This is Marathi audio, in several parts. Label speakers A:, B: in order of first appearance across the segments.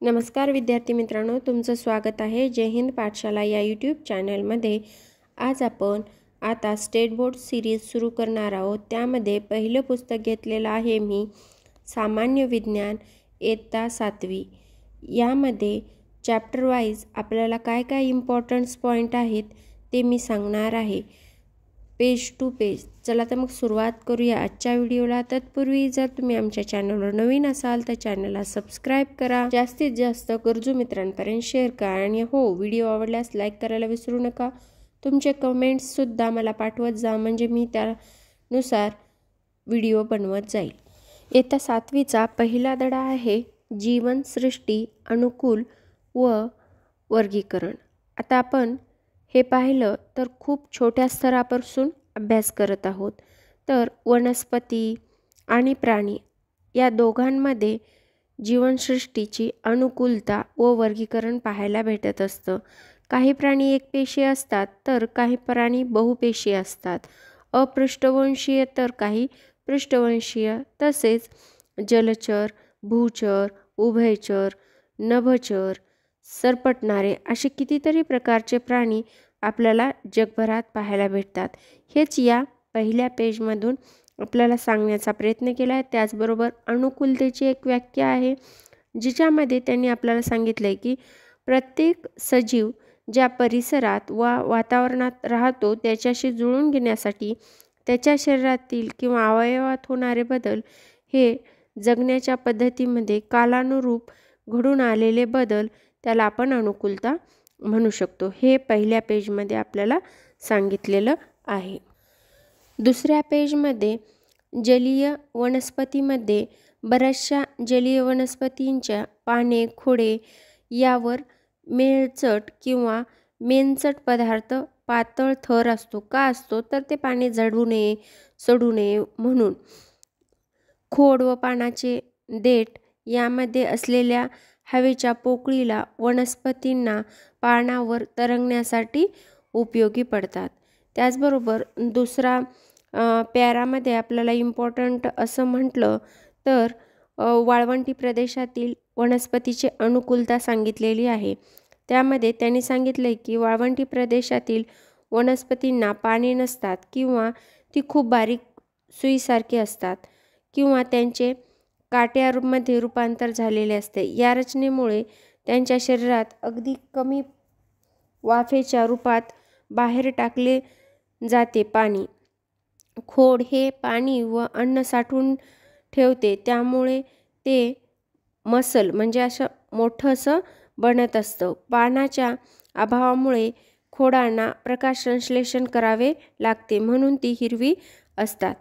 A: नमस्कार विद्यार्थी मित्रांनो, तुमचं स्वागत आहे जय हिंद पाठशाला या यूट्यूब चॅनलमध्ये। आज आपण आता स्टेट बोर्ड सिरीज सुरू करणार आहोत। त्यामध्ये पहिलं पुस्तक घेतलेलं आहे मी सामान्य विज्ञान इयत्ता 7वी। यामध्ये चॅप्टर वाईज आपल्याला काय काय इम्पॉर्टन्स पॉइंट आहेत ते मी सांगणार आहे पेज टू पेज। चला तर मग सुरुवात करूया आजच्या व्हिडिओला। तत्पूर्वी जर तुम्ही आमच्या चॅनलवर नवीन असाल तर चॅनलला सबस्क्राइब करा, जास्तीत जास्त गरजू मित्रांपर्यंत शेअर करा आणि हो व्हिडिओ आवडल्यास लाईक करायला विसरू नका। तुमचे कमेंट्स सुद्धा मला पाठवत जा, म्हणजे मी त्यानुसार व्हिडिओ बनवत जाईल। इयत्ता 7वीचा पहिला धडा आहे जीवन सृष्टी अनुकूल व वर्गीकरण। आता आपण हे पाहिलं तर खूप छोट्या स्तरापासून अभ्यास करत आहोत। तर वनस्पती आणि प्राणी या दोघांमध्ये जीवनसृष्टीची अनुकूलता व वर्गीकरण पाहायला भेटत असतं। काही प्राणी एकपेशीय असतात तर काही प्राणी बहुपेशीय असतात, अपृष्ठवंशीय तर काही पृष्ठवंशीय, तसेच जलचर, भूचर, उभयचर, नभचर, सरपटणारे असे कितीतरी प्रकारचे प्राणी आपल्याला जगभरात पाहायला भेटतात। हेच या पहिल्या पेजमधून आपल्याला सांगण्याचा प्रयत्न केला आहे। त्याचबरोबर अनुकूलतेची एक व्याख्या आहे, जिच्यामध्ये त्यांनी आपल्याला सांगितले की प्रत्येक सजीव ज्या परिसरात व वातावरणात राहतो त्याच्याशी जुळून घेण्यासाठी त्याच्या शरीरातील किंवा अवयवात होणारे बदल हे जगण्याच्या पद्धतीमध्ये कालानुरूप घडून आलेले बदल, त्याला आपण अनुकूलता म्हणू शकतो। हे पहिल्या पेजमध्ये आपल्याला सांगितलेलं आहे। दुसऱ्या पेजमध्ये जलीय वनस्पतीमध्ये बऱ्याचशा जलीय वनस्पतींच्या पाने, खोडे यावर मेळचट किंवा मेनचट पदार्थ पातळ थर असतो। का असतो तर ते पाने जळू नये, सडू नये म्हणून। खोड व पानाचे देठ यामध्ये असलेल्या हवेच्या पोकळीला वनस्पतींना पानावर तरंगण्यासाठी उपयोगी पडतात। त्याचबरोबर दुसरा पॅरामध्ये आपल्याला इम्पॉर्टंट असं म्हटलं तर वाळवंटी प्रदेशातील वनस्पतीची अनुकूलता सांगितलेली आहे। त्यामध्ये त्यांनी सांगितले की वाळवंटी प्रदेशातील वनस्पतींना पाने नसतात किंवा ती खूप बारीक सुईसारखी असतात किंवा त्यांचे काट्यामध्ये रूपांतर झालेले असते। या रचनेमुळे त्यांच्या शरीरात अगदी कमी वाफेच्या रूपात बाहेर टाकले जाते पाणी। खोड हे पाणी व अन्न साठवून ठेवते, त्यामुळे ते मसल म्हणजे असं मोठं असं बनत असतं। पानाच्या अभावामुळे खोडांना प्रकाश संश्लेषण करावे लागते, म्हणून ती हिरवी असतात।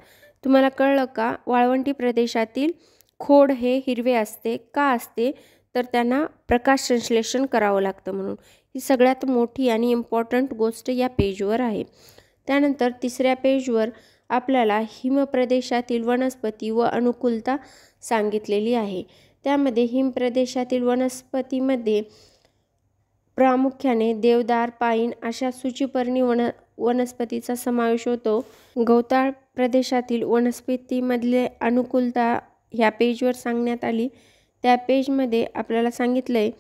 A: तुम्हाला कळलं का? वाळवंटी प्रदेशातील खोड हे हिरवे असते का असते तर त्यांना प्रकाश संश्लेषण करावं लागतं म्हणून। ही सगळ्यात मोठी आणि इम्पॉर्टंट गोष्ट या पेजवर आहे। त्यानंतर तिसऱ्या पेजवर आपल्याला हिमप्रदेशातील वनस्पती व अनुकूलता सांगितलेली आहे। त्यामध्ये हिमप्रदेशातील वनस्पतीमध्ये प्रामुख्याने देवदार, पाईन अशा सूचिपर्णी वनस्पतीचा समावेश होतो। गवताळ प्रदेशातील वनस्पतीमधले अनुकूलता ह्या पेजवर सांगण्यात आली। त्या पेजमध्ये आपल्याला सांगितलंय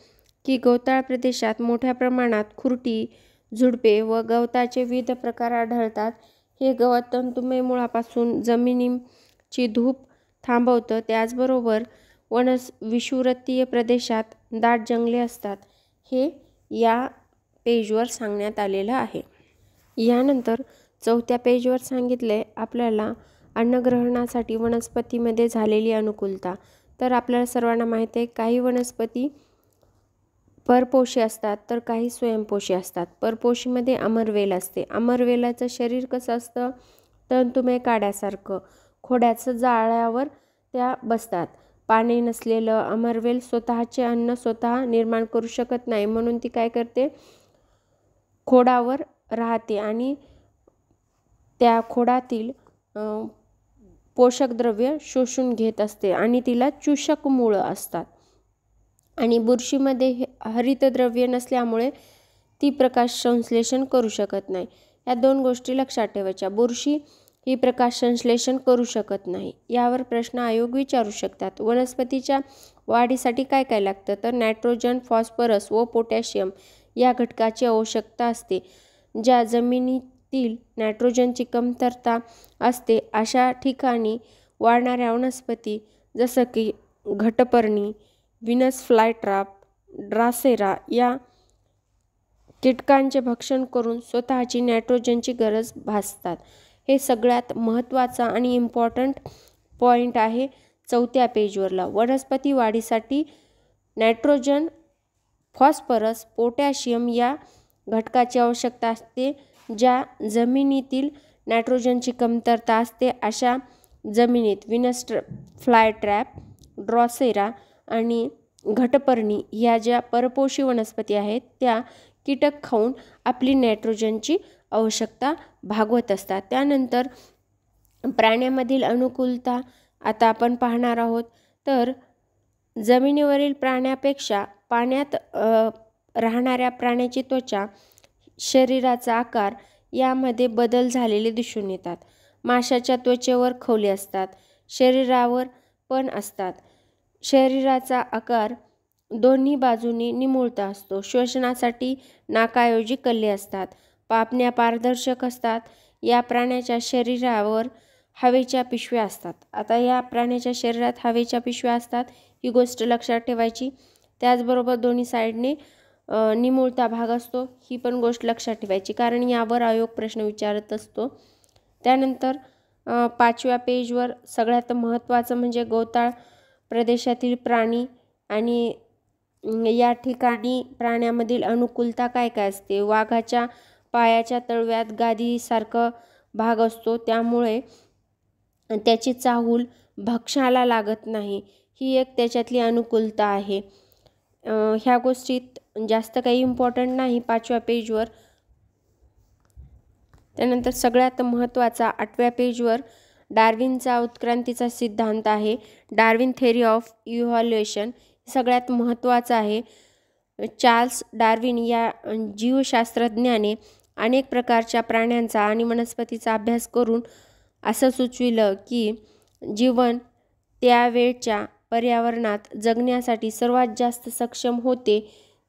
A: की गवताळ प्रदेशात मोठ्या प्रमाणात खुरटी, झुडपे व गवताचे विविध प्रकार आढळतात। हे गवत तंतुमय मुळापासून जमिनीची धूप थांबवतं। त्याचबरोबर विषुववृत्तीय प्रदेशात दाट जंगले असतात, हे या पेजवर सांगण्यात आलेलं आहे। यानंतर चौथ्या पेजवर सांगितले आपल्याला अन्नग्रहणासाठी वनस्पतीमध्ये झालेली अनुकूलता। तर आपल्याला सर्वांना माहिती आहे काही वनस्पती परपोषी असतात तर काही स्वयंपोषी असतात। परपोशीमध्ये अमरवेल असते। अमरवेलाचं शरीर कसं असतं? तंतुमय काड्यासारखं, खोडाच्या जाळ्यावर त्या बसतात। पाने नसलेलं अमरवेल स्वतःचे अन्न स्वतः निर्माण करू शकत नाही, म्हणून ती काय करते? खोडावर राहते आणि त्या खोडातील पोषक द्रव्य शोषून घेत असते आणि तिला चूषक मूळ असतात। आणि बुरशीमध्ये हरितद्रव्य नसल्यामुळे ती प्रकाश संश्लेषण करू शकत नाही। या दोन गोष्टी लक्षात ठेवायच्या। बुरशी ही प्रकाश संश्लेषण करू शकत नाही, यावर प्रश्न आयोग विचारू शकतात। वनस्पतीच्या वाढीसाठी काय काय लागतं तर नायट्रोजन, फॉस्फरस व पोटॅशियम या घटकाची आवश्यकता असते. ज्या जमिनीतील नायट्रोजनची कमतरता असते अशा ठिकाणी वाढणाऱ्या वनस्पती जसं की घटपर्णी, व्हीनस फ्लायट्रॅप, ड्रासेरा या कीटकांचे भक्षण करून स्वतःची नायट्रोजनची गरज भासतात. हे सगळ्यात महत्त्वाचा आणि इम्पॉर्टंट पॉईंट आहे 4थ्या पेजवरला. वनस्पती वाढीसाठी नायट्रोजन, फॉस्फरस, पोटॅशियम या घटकाची आवश्यकता असते. ज्या जमिनीतील नायट्रोजनची कमतरता असते अशा जमिनीत व्हीनस फ्लायट्रॅप, ड्रासेरा आणि घटपर्णी ह्या ज्या परपोषी वनस्पती आहेत त्या कीटक खाऊन आपली नायट्रोजनची आवश्यकता भागवत असतात. त्यानंतर प्राण्यामधील अनुकूलता आता आपण पाहणार आहोत. तर जमिनीवरील प्राण्यापेक्षा पाण्यात राहणाऱ्या प्राण्याची त्वचा, शरीराचा आकार यामध्ये बदल झालेले दिसून येतात. माशाच्या त्वचेवर खवले असतात, शरीरावर पण असतात. शरीराचा आकार दोन्ही बाजूनी निमुळता असतो. श्वसनासाठी नाकाऐवजी कल्ले असतात. पापण्या पारदर्शक असतात. या प्राण्याच्या शरीरावर हवेच्या पिशव्या असतात. आता या प्राण्याच्या शरीरात हवेच्या पिशव्या असतात ही गोष्ट लक्षात ठेवायची. त्याचबरोबर दोन्ही साईडने निमुळता भाग असतो ही पण गोष्ट लक्षात ठेवायची, कारण यावर आयोग प्रश्न विचारत असतो. त्यानंतर 5व्या पेजवर सगळ्यात महत्त्वाचं म्हणजे गवताळ प्रदेशातील प्राणी आणि या ठिकाणी प्राण्यामधील अनुकूलता काय काय असते. वाघाच्या पायाच्या तळव्यात गादीसारखा भाग असतो, त्यामुळे त्याची चाहूल भक्ष्याला लागत नाही. ही एक त्याच्यातली अनुकूलता आहे. ह्या गोष्टीत जास्त काही इम्पॉर्टंट नाही 5व्या पेजवर. त्यानंतर सगळ्यात महत्त्वाचा 8व्या पेजवर डार्विनचा उत्क्रांतीचा सिद्धांत आहे. डार्विन थेअरी ऑफ इव्हॉल्युशन सगळ्यात महत्त्वाचा आहे. चार्ल्स डार्विन या जीवशास्त्रज्ञाने अनेक प्रकारच्या प्राण्यांचा आणि वनस्पतीचा अभ्यास करून असं सुचविलं की जीवन त्यावेळच्या पर्यावरणात जगण्यासाठी सर्वात जास्त सक्षम होते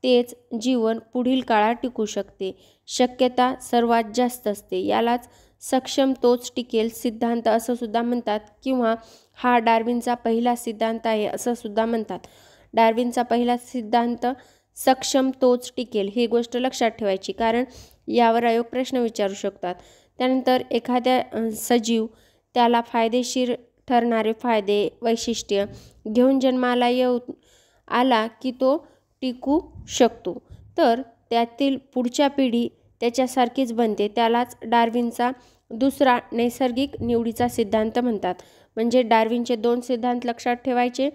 A: तेच जीवन पुढील काळात टिकू शकते. शक्यता सर्वात जास्त असते. यालाच सक्षम तोच टिकेल सिद्धांत असं सुद्धा म्हणतात, किंवा हा डार्विनचा पहिला सिद्धांत आहे असं सुद्धा म्हणतात. डार्विनचा पहिला सिद्धांत सक्षम तोच टिकेल ही गोष्ट लक्षात ठेवायची, कारण यावर आयोग प्रश्न विचारू शकतात. त्यानंतर एखाद्या सजीव त्याला फायदेशीर ठरणारे फायदे वैशिष्ट्य घेऊन जन्माला आला की तो टिकू शकतो, तर त्यातील पुढच्या पिढी त्याच्यासारखीच बनते. त्यालाच डार्विनचा दुसरा नैसर्गिक निवडीचा सिद्धांत म्हणतात. म्हणजे डार्विनचे 2 सिद्धांत लक्षात ठेवायचे.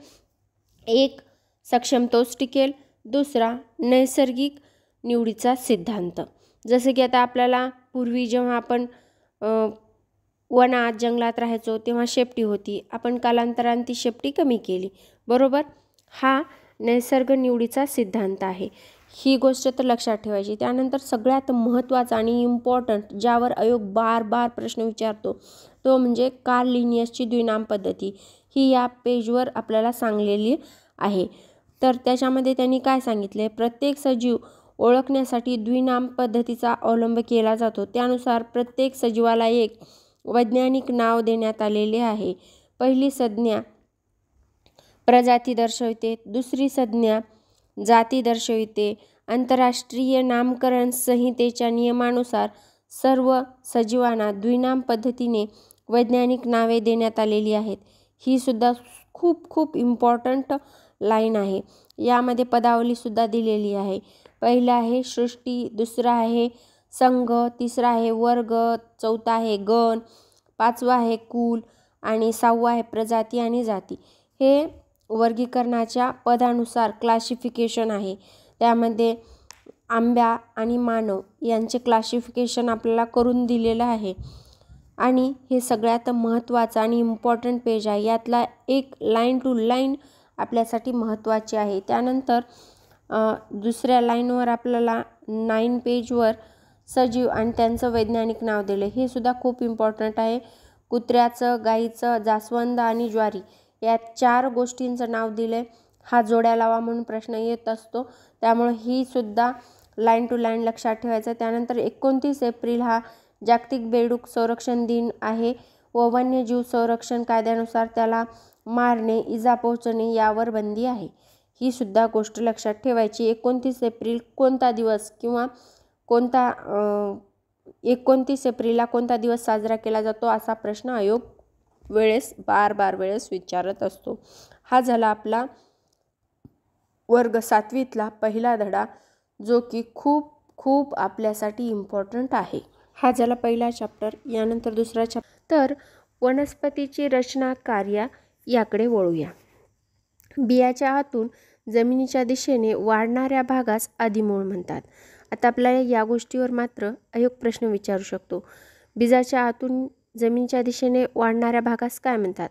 A: एक सक्षम तोच टिकेल, दुसरा नैसर्गिक निवडीचा सिद्धांत. जसं की आता आपल्याला पूर्वी जेव्हा आपण वनात जंगलात राहायचो तेव्हा शेपटी होती, आपण कालांतराने ती शेपटी कमी केली, बरोबर. हा नैसर्ग निवडीचा सिद्धांत आहे. ही गोष्ट तर लक्षात ठेवायची. त्यानंतर सगळ्यात महत्त्वाचा आणि इम्पॉर्टंट ज्यावर आयोग बार प्रश्न विचारतो तो म्हणजे कार्ल लिनियसची द्विनाम पद्धती. ही या पेजवर आपल्याला सांगलेली आहे. तर त्याच्यामध्ये त्यांनी काय सांगितले, प्रत्येक सजीव ओळखण्यासाठी द्विनाम पद्धतीचा अवलंब केला जातो. त्यानुसार प्रत्येक सजीवाला एक वैज्ञानिक नाव देण्यात आलेले आहे. पहिली संज्ञा प्रजाती दर्शविते, दुसरी संज्ञा जाती दर्शविते. आंतरराष्ट्रीय नामकरण संहितेच्या नियमानुसार सर्व सजीवांना द्विनाम पद्धतीने वैज्ञानिक नावे देण्यात आलेली आहेत. ही सुद्धा खूप इम्पॉर्टंट लाईन आहे. यामध्ये पदावलीसुद्धा दिलेली आहे. पहिला आहे सृष्टी, दुसरा आहे संघ, तिसरा आहे वर्ग, चौथा आहे गण, पाचवा आहे कुल आणि 6वा आहे प्रजाती आणि जाती. हे वर्गीकरणाच्या पदानुसार क्लासिफिकेशन आहे. त्यामध्ये आंब्या आणि मानव यांचे क्लासिफिकेशन आपल्याला करून दिलेलं आहे. आणि हे सगळ्यात महत्त्वाचं आणि इम्पॉर्टंट पेज आहे. यातला एक लाईन टू लाईन आपल्यासाठी महत्त्वाची आहे. त्यानंतर दुसऱ्या लाईनवर आपल्याला 9 पेजवर सजीव आणि त्यांचं वैज्ञानिक नाव दिलं. हे सुद्धा खूप इम्पॉर्टंट आहे. कुत्र्याचं, गाईचं, जास्वंद आणि ज्वारी या 4 गोष्टींचं नाव दिलं आहे. हा जोड्या लावा म्हणून प्रश्न येत असतो, त्यामुळे ही सुद्धा लाईन टू लाईन लक्षात ठेवायचं. त्यानंतर 29 एप्रिल हा जागतिक बेडूक संरक्षण दिन आहे व वन्यजीव संरक्षण कायद्यानुसार त्याला मारणे, इजा पोहोचणे यावर बंदी आहे. ही सुद्धा गोष्ट लक्षात ठेवायची. 29 एप्रिल कोणता दिवस किंवा 29 एप्रिलला कोणता दिवस साजरा केला जातो असा प्रश्न आयोग बार वेळेस विचारत असतो. हा झाला आपला वर्ग 7वीतला पहिला धडा, जो की खूप खूप आपल्यासाठी इम्पॉर्टंट आहे. हा झाला पहिला चॅप्टर. यानंतर दुसरा तर वनस्पतीची रचना कार्य याकडे वळूया. बियाच्या आतून जमिनीच्या दिशेने वाढणाऱ्या भागास आदिमूळ म्हणतात. आता आपल्याला या गोष्टीवर मात्र अयोग प्रश्न विचारू शकतो. बीजाच्या आतून जमिनीच्या दिशेने वाढणाऱ्या भागास काय म्हणतात?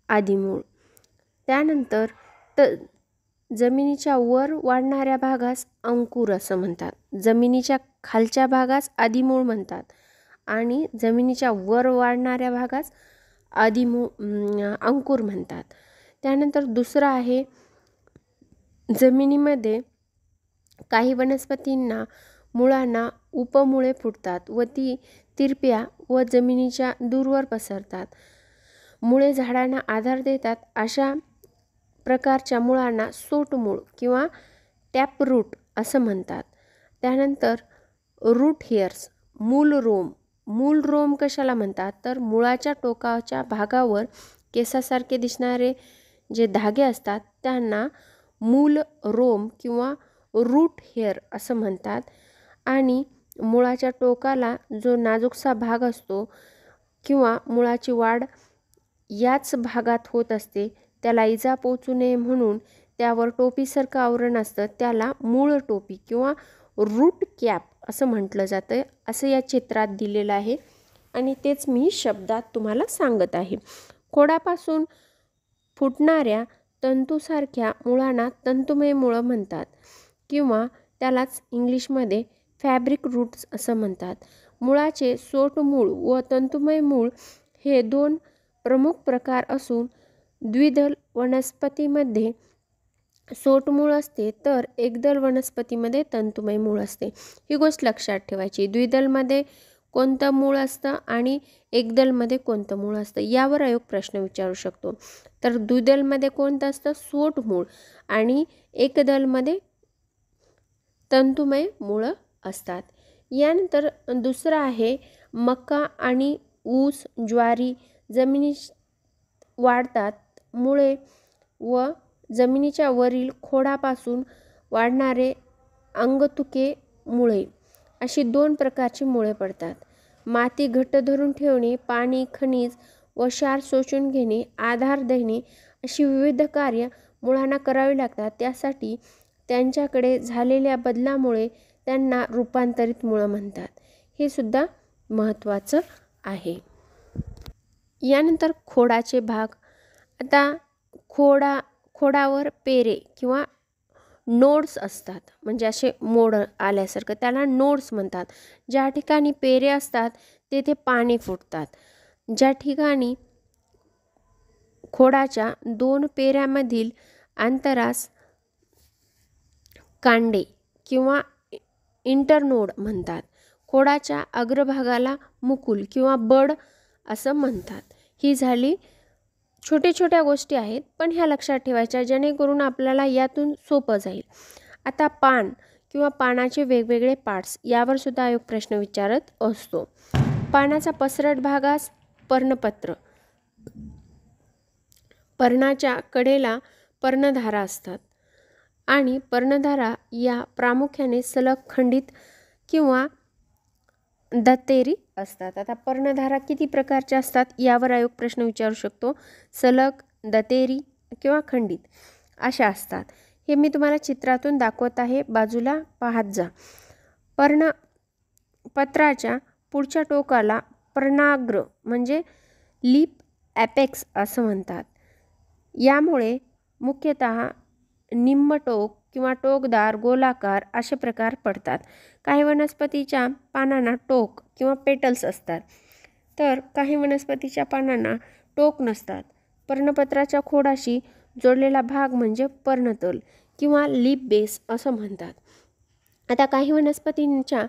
A: आदिमूळ. त्यानंतर जमिनीच्या वर वाढणाऱ्या भागास अंकुर असं म्हणतात. जमिनीच्या खालच्या भागास आदिमूळ म्हणतात आणि जमिनीच्या वर वाढणाऱ्या भागास अंकुर म्हणतात. त्यानंतर दुसरं आहे, जमिनीमध्ये काही वनस्पतींना मुळांना उपमुळे फुटतात व ती तिरप्या व जमिनीच्या दूरवर पसरतात. मुळे झाडांना आधार देतात. अशा प्रकारच्या मुळांना सोटमूळ किंवा टॅपरूट असं म्हणतात. त्यानंतर रूट हेअर्स, मूल रोम कशाला म्हणतात? तर मुळाच्या टोकाच्या भागावर केसासारखे दिसणारे जे धागे असतात त्यांना मूल रोम किंवा रूट हेअर असं म्हणतात. आणि मुळाच्या टोकाला जो नाजूकसा भाग असतो किंवा मुळाची वाढ याच भागात होत असते, त्याला इजा पोचू नये म्हणून त्यावर टोपीसारखं आवरण असतं, त्याला मूळ टोपी किंवा रूट कॅप असं म्हटलं जातं. असं या चित्रात दिलेलं आहे आणि तेच मी शब्दात तुम्हाला सांगत आहे. खोडापासून फुटणाऱ्या तंतूसारख्या मुळांना तंतुमय मुळं म्हणतात किंवा त्यालाच इंग्लिशमध्ये फॅब्रिक रूट्स असं म्हणतात. मुळाचे सोटमूळ व तंतुमय मूळ हे दोन प्रमुख प्रकार असून द्विदल वनस्पतीमध्ये सोटमूळ असते तर एकदल वनस्पतीमध्ये तंतुमय मूळ असते. ही गोष्ट लक्षात ठेवायची. द्विदलमध्ये कोणतं मूळ असतं आणि एकदलमध्ये कोणतं मूळ असतं यावर आयोग प्रश्न विचारू शकतो. तर द्विदलमध्ये कोणतं असतं? सोटमूळ. आणि एकदलमध्ये तंतुमय मूळ असतात. यानंतर दुसरं आहे, मका आणि ऊस, ज्वारी जमिनीत वाढतात. मुळे व जमिनीच्या वरील खोडापासून वाढणारे अंगतुके मुळे अशी दोन प्रकारची मुळे पडतात. माती घट्ट धरून ठेवणे, पाणी, खनिज व क्षार शोषून घेणे, आधार देणे अशी विविध कार्य मुळांना करावी लागतात. त्यासाठी त्यांच्याकडे झालेल्या बदलामुळे त्यांना रूपांतरित मुळं म्हणतात. हे सुद्धा महत्त्वाचं आहे. यानंतर खोडाचे भाग. आता खोडावर पेरे किंवा नोड्स असतात, म्हणजे असे मोड आल्यासारखं, त्याला नोड्स म्हणतात. ज्या ठिकाणी पेरे असतात तेथे पाने फुटतात. ज्या ठिकाणी खोडाच्या दोन पेऱ्यामधील अंतरास कांडे किंवा इंटरनोड म्हणतात. खोडाच्या अग्रभागाला मुकुल किंवा बड असं म्हणतात. ही झाली छोट्या गोष्टी आहेत, पण ह्या लक्षात ठेवायच्या जेणेकरून आपल्याला यातून सोपं जाईल. आता पान किंवा पानाचे वेगवेगळे पार्ट्स यावर सुद्धा आयोग प्रश्न विचारत असतो. पानाचा पसरट भागास पर्णपत्र. पर्णाच्या कडेला पर्णधारा असतात आणि पर्णधारा या प्रामुख्याने सलग, खंडित किंवा दत्तेरी असतात. आता पर्णधारा किती प्रकारच्या असतात यावर आयोग प्रश्न विचारू शकतो. सलग, दतेरी किंवा खंडित अशा असतात. हे मी तुम्हाला चित्रातून दाखवत आहे, बाजूला पाहत जा. पर्णपत्राच्या पुढच्या टोकाला पर्णाग्र म्हणजे लिप ॲपेक्स असं म्हणतात. यामुळे मुख्यतः निम्म टोक किंवा टोकदार, गोलाकार असे प्रकार पडतात. काही वनस्पतीच्या पानांना टोक किंवा पेटल्स असतात तर काही वनस्पतीच्या पानांना टोक नसतात. पर्णपत्राच्या खोडाशी जोडलेला भाग म्हणजे पर्णतल किंवा लीप बेस असं म्हणतात. आता काही वनस्पतींच्या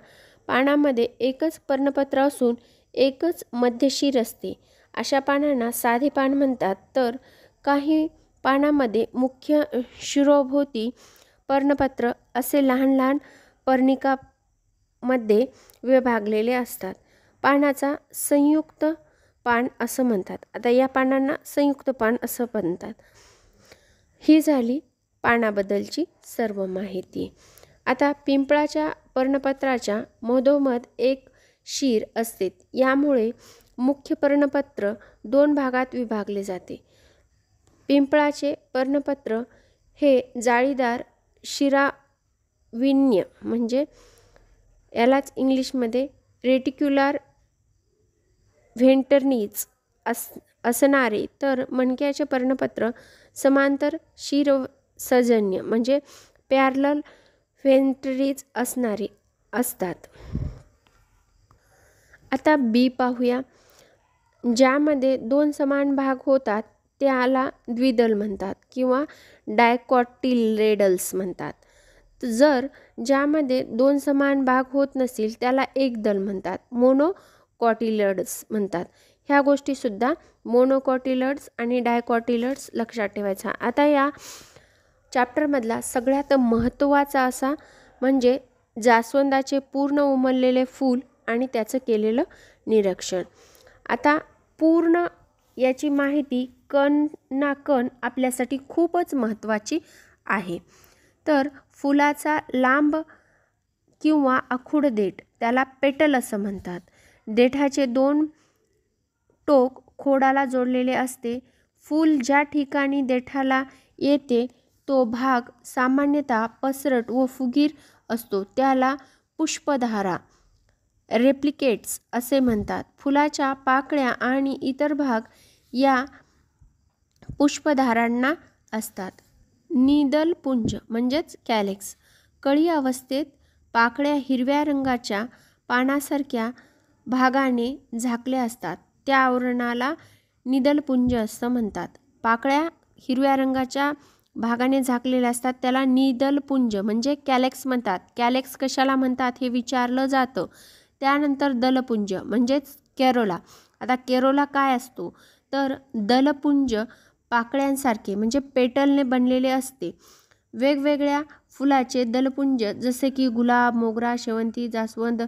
A: पानांमध्ये एकच पर्णपत्र असून एकच मध्यशीर असते. अशा पानांना साधे पान म्हणतात. तर काही पानांमध्ये मुख्य शिरोभोवती पर्णपत्र असे लहान लहान पर्णिकामध्ये विभागलेले असतात. पानाचा संयुक्त पान असं म्हणतात. आता या पानांना संयुक्त पान असं म्हणतात. ही झाली पानाबद्दलची सर्व माहिती. आता पिंपळाच्या पर्णपत्राच्या मधोमध एक शीर असते. यामुळे मुख्य पर्णपत्र 2 भागात विभागले जाते. पिंपळाचे पर्णपत्र हे जाळीदार शिराविन्य म्हणजे यालाच इंग्लिशमध्ये रेटिक्युलर व्हेंटर्नीज असणारे, तर मणक्याचे पर्णपत्र समांतर शिरसंजन्य म्हणजे पॅरलल व्हेंट्रीज असणारे असतात. आता बी पाहूया. ज्यामध्ये 2 समान भाग होतात त्याला द्विदल म्हणतात किंवा डायकॉटिलेडल्स म्हणतात. जर ज्यामध्ये 2 समान भाग होत नसेल त्याला एकदल म्हणतात, मोनोकॉटिलेडस म्हणतात. ह्या गोष्टी सुद्धा मोनोकॉटिलेडस आणि डायकॉटिलेडस लक्षात ठेवायचा. आता या चॅप्टरमधला सगळ्यात महत्त्वाचा असा म्हणजे जास्वंदाचे पूर्ण उमललेले फूल आणि त्याचं केलेलं निरीक्षण. आता पूर्ण याची माहिती कण ना कण आपल्यासाठी खूपच महत्त्वाची आहे. तर फुलाचा लांब किंवा आखूड देठ त्याला पेटल असं म्हणतात. देठाचे 2 टोक खोडाला जोडलेले असते. फूल ज्या ठिकाणी देठाला येते तो भाग सामान्यतः पसरट व फुगीर असतो. त्याला पुष्पधारा रेप्लिकेट्स असे म्हणतात. फुलाच्या पाकळ्या आणि इतर भाग या पुष्पधारांना असतात. निदलपुंज म्हणजेच कॅलेक्स कळी अवस्थेत पाकळ्या हिरव्या रंगाच्या पानासारख्या भागाने झाकल्या असतात. त्या आवरणाला निदलपुंज असं म्हणतात. पाकळ्या हिरव्या रंगाच्या भागाने झाकलेल्या असतात त्याला निदलपुंज म्हणजे कॅलेक्स म्हणतात. कॅलेक्स कशाला म्हणतात हे विचारलं जातं. त्यानंतर दलपुंज म्हणजेच कॅरोला. आता कॅरोला काय असतो तर दलपुंज पाकळ्यांसारखे म्हणजे पेटलने बनलेले असते. वेगवेगळ्या फुलाचे दलपुंज जसे की गुलाब, मोगरा, शेवंती, जास्वंद,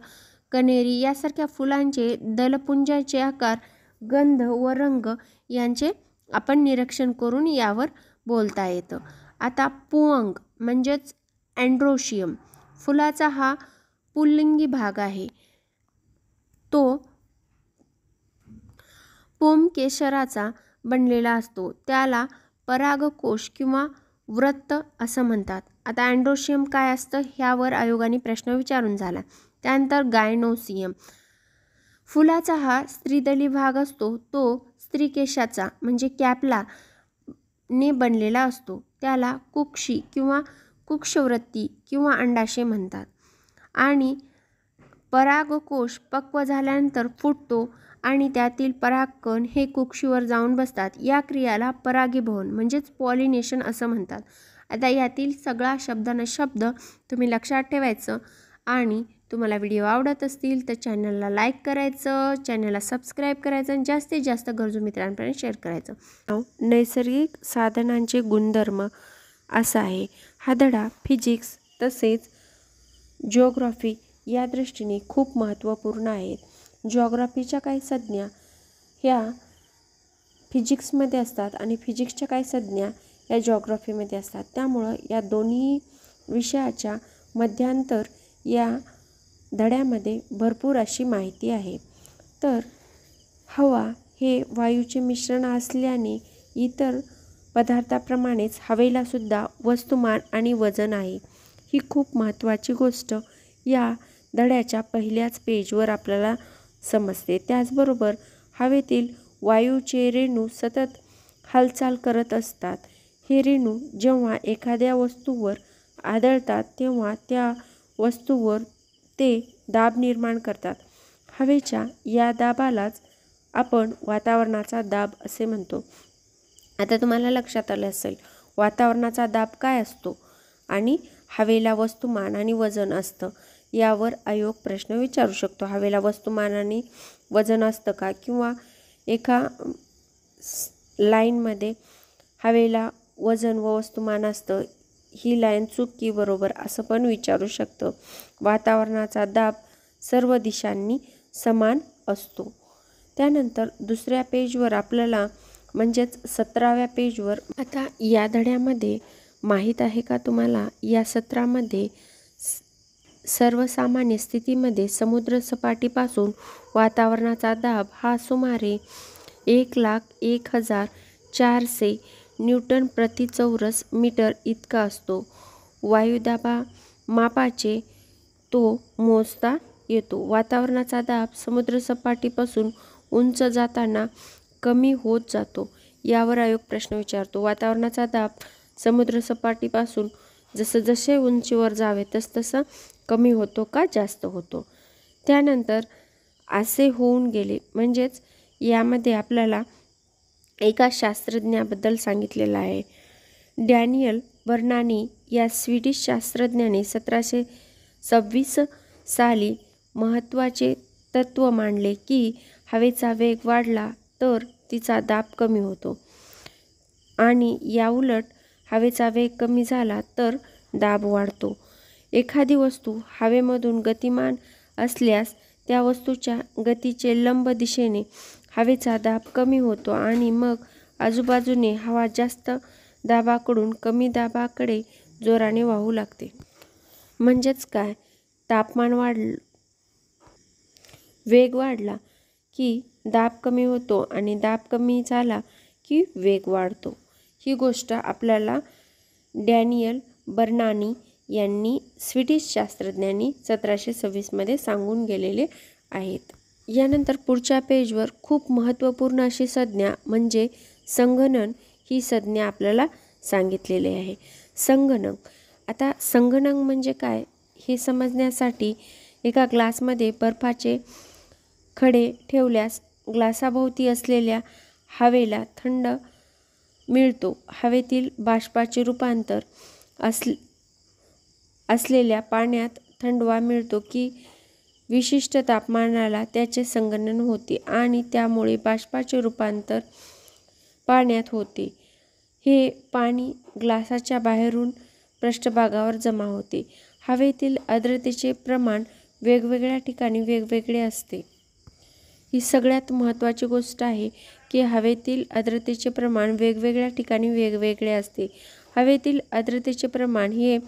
A: कनेरी यासारख्या फुलांचे दलपुंजाचे आकार, गंध व रंग यांचे आपण निरीक्षण करून यावर बोलता येतं. आता पुंग म्हणजेच अँड्रोशियम फुलाचा हा पुल्लिंगी भाग आहे. तो पुंकेसराचा बनलेला असतो. त्याला परागकोश किंवा व्रत असं म्हणतात. आता अँड्रोशियम काय असतं ह्यावर आयोगाने प्रश्न विचारून झाला. त्यानंतर गायनोसियम फुलाचा हा स्त्रीदली भाग असतो. तो स्त्रीकेशाचा म्हणजे कॅपला ने बनलेला असतो. त्याला कुक्षी किंवा कुक्षवृत्ती किंवा अंडाशय म्हणतात. आणि परागकोश पक्व झाल्यानंतर फुटतो आणि त्यातील परागकण हे कुक्षीवर जाऊन बसतात. या क्रियाला परागीभवन म्हणजेच पॉलिनेशन असं म्हणतात. आता यातील सगळा शब्दानं शब्द तुम्ही लक्षात ठेवायचं आणि तुम्हाला व्हिडिओ आवडत असतील तर चॅनलला लाईक करायचं, चॅनलला सबस्क्राईब करायचं आणि जास्तीत जास्त गरजू मित्रांपर्यंत शेअर करायचं. नैसर्गिक साधनांचे गुणधर्म असा आहे. हा धडा फिजिक्स तसेच जिओग्राफी या दृष्टीने खूप महत्त्वपूर्ण आहेत. जिओग्राफीच्या काही संज्ञा ह्या फिजिक्समध्ये असतात आणि फिजिक्सच्या काही संज्ञा या जिओग्राफीमध्ये असतात. त्यामुळं या दोन्ही विषयाच्या मध्यांतर या धड्यामध्ये भरपूर अशी माहिती आहे. तर हवा हे वायूचे मिश्रण असल्याने इतर पदार्थाप्रमाणेच हवेला सुद्धा वस्तुमान आणि वजन आहे. ही खूप महत्त्वाची गोष्ट या धड्याच्या पहिल्याच पेजवर आपल्याला समजते. त्याचबरोबर हवेतील वायूचे रेणू सतत हालचाल करत असतात. हे रेणू जेव्हा एखाद्या वस्तूवर आदळतात तेव्हा त्या वस्तूवर ते दाब निर्माण करतात. हवेच्या या दाबालाच आपण वातावरणाचा दाब असे म्हणतो. आता तुम्हाला लक्षात आलं असेल वातावरणाचा दाब काय असतो आणि हवेला वस्तुमान आणि वजन असतं। यावर आयोग प्रश्न विचारू शकतो। हवेला वस्तुमान आणि वजन असतं का, किंवा एका लाईनमध्ये हवेला वजन व वस्तुमान असतं, ही लाईन चूक की बरोबर असं पण विचारू शकतं। वातावरणाचा दाब सर्व दिशांनी समान असतो। त्यानंतर दुसऱ्या पेजवर आपल्याला म्हणजेच 17व्या पेजवर आता या धड्यामध्ये माहीत आहे का तुम्हाला, या सत्रामध्ये सर्वसामान्य स्थितीमध्ये समुद्र सपाटीपासून वातावरणाचा दाब हा सुमारे 1,01,400 न्यूटन प्रति चौरस मीटर इतका असतो। वायुदाबा मापाचे तो मोजता येतो। वातावरणाचा दाब समुद्रसपाटीपासून उंच जाताना कमी होत जातो। यावर आयोग प्रश्न विचारतो। वातावरणाचा दाब समुद्रसपाटीपासून जसजसे उंचीवर जावे तसतसा कमी होतो का जास्त होतो। त्यानंतर असे होऊन गेले म्हणजेच यामध्ये आपल्याला एका शास्त्रज्ञाबद्दल सांगितलेलं आहे। डॅनियल बर्नानी या स्वीडिश शास्त्रज्ञाने 1726 साली महत्त्वाचे तत्त्व मांडले की हवेचा वेग वाढला तर तिचा दाब कमी होतो आणि याउलट हवेचा वेग कमी झाला तर दाब वाढतो। एखादी वस्तू हवेमधून गतिमान असल्यास त्या वस्तूच्या गतीचे लंब दिशेने हवेचा दाब कमी होतो आणि मग आजूबाजूने हवा जास्त दाबाकडून कमी दाबाकडे जोराने वाहू लागते। म्हणजेच काय, तापमान वेग वाढला की दाब कमी होतो आणि दाब कमी झाला की वेग वाढतो। ही गोष्ट आपल्याला डॅनियल बर्नानी यांनी स्वीडिश शास्त्रज्ञांनी 1726 मध्ये सांगून गेलेले आहेत। यानंतर पुढच्या पेजवर खूप महत्त्वपूर्ण अशी संज्ञा म्हणजे संगणन ही संज्ञा आपल्याला सांगितलेली आहे। संगणक, आता संगणक म्हणजे काय हे समजण्यासाठी एका ग्लासमध्ये बर्फाचे खडे ठेवल्यास ग्लासाभोवती असलेल्या हवेला थंड मिळतो। हवेतील बाष्पाचे रूपांतर असलेल्या पाण्यात थंडवा मिळतो की विशिष्ट तापमानाला त्याचे संगणन होते आणि त्यामुळे बाष्पाचे रूपांतर पाण्यात होते। हे पाणी ग्लासाच्या बाहेरून पृष्ठभागावर जमा होते। हवेतील आर्द्रतेचे प्रमाण वेगवेगळ्या ठिकाणी वेगवेगळे असते। ही सगळ्यात महत्त्वाची गोष्ट आहे की हवेतील आर्द्रतेचे प्रमाण वेगवेगळ्या ठिकाणी वेगवेगळे असते। हवेतील आर्द्रतेचे प्रमाण हे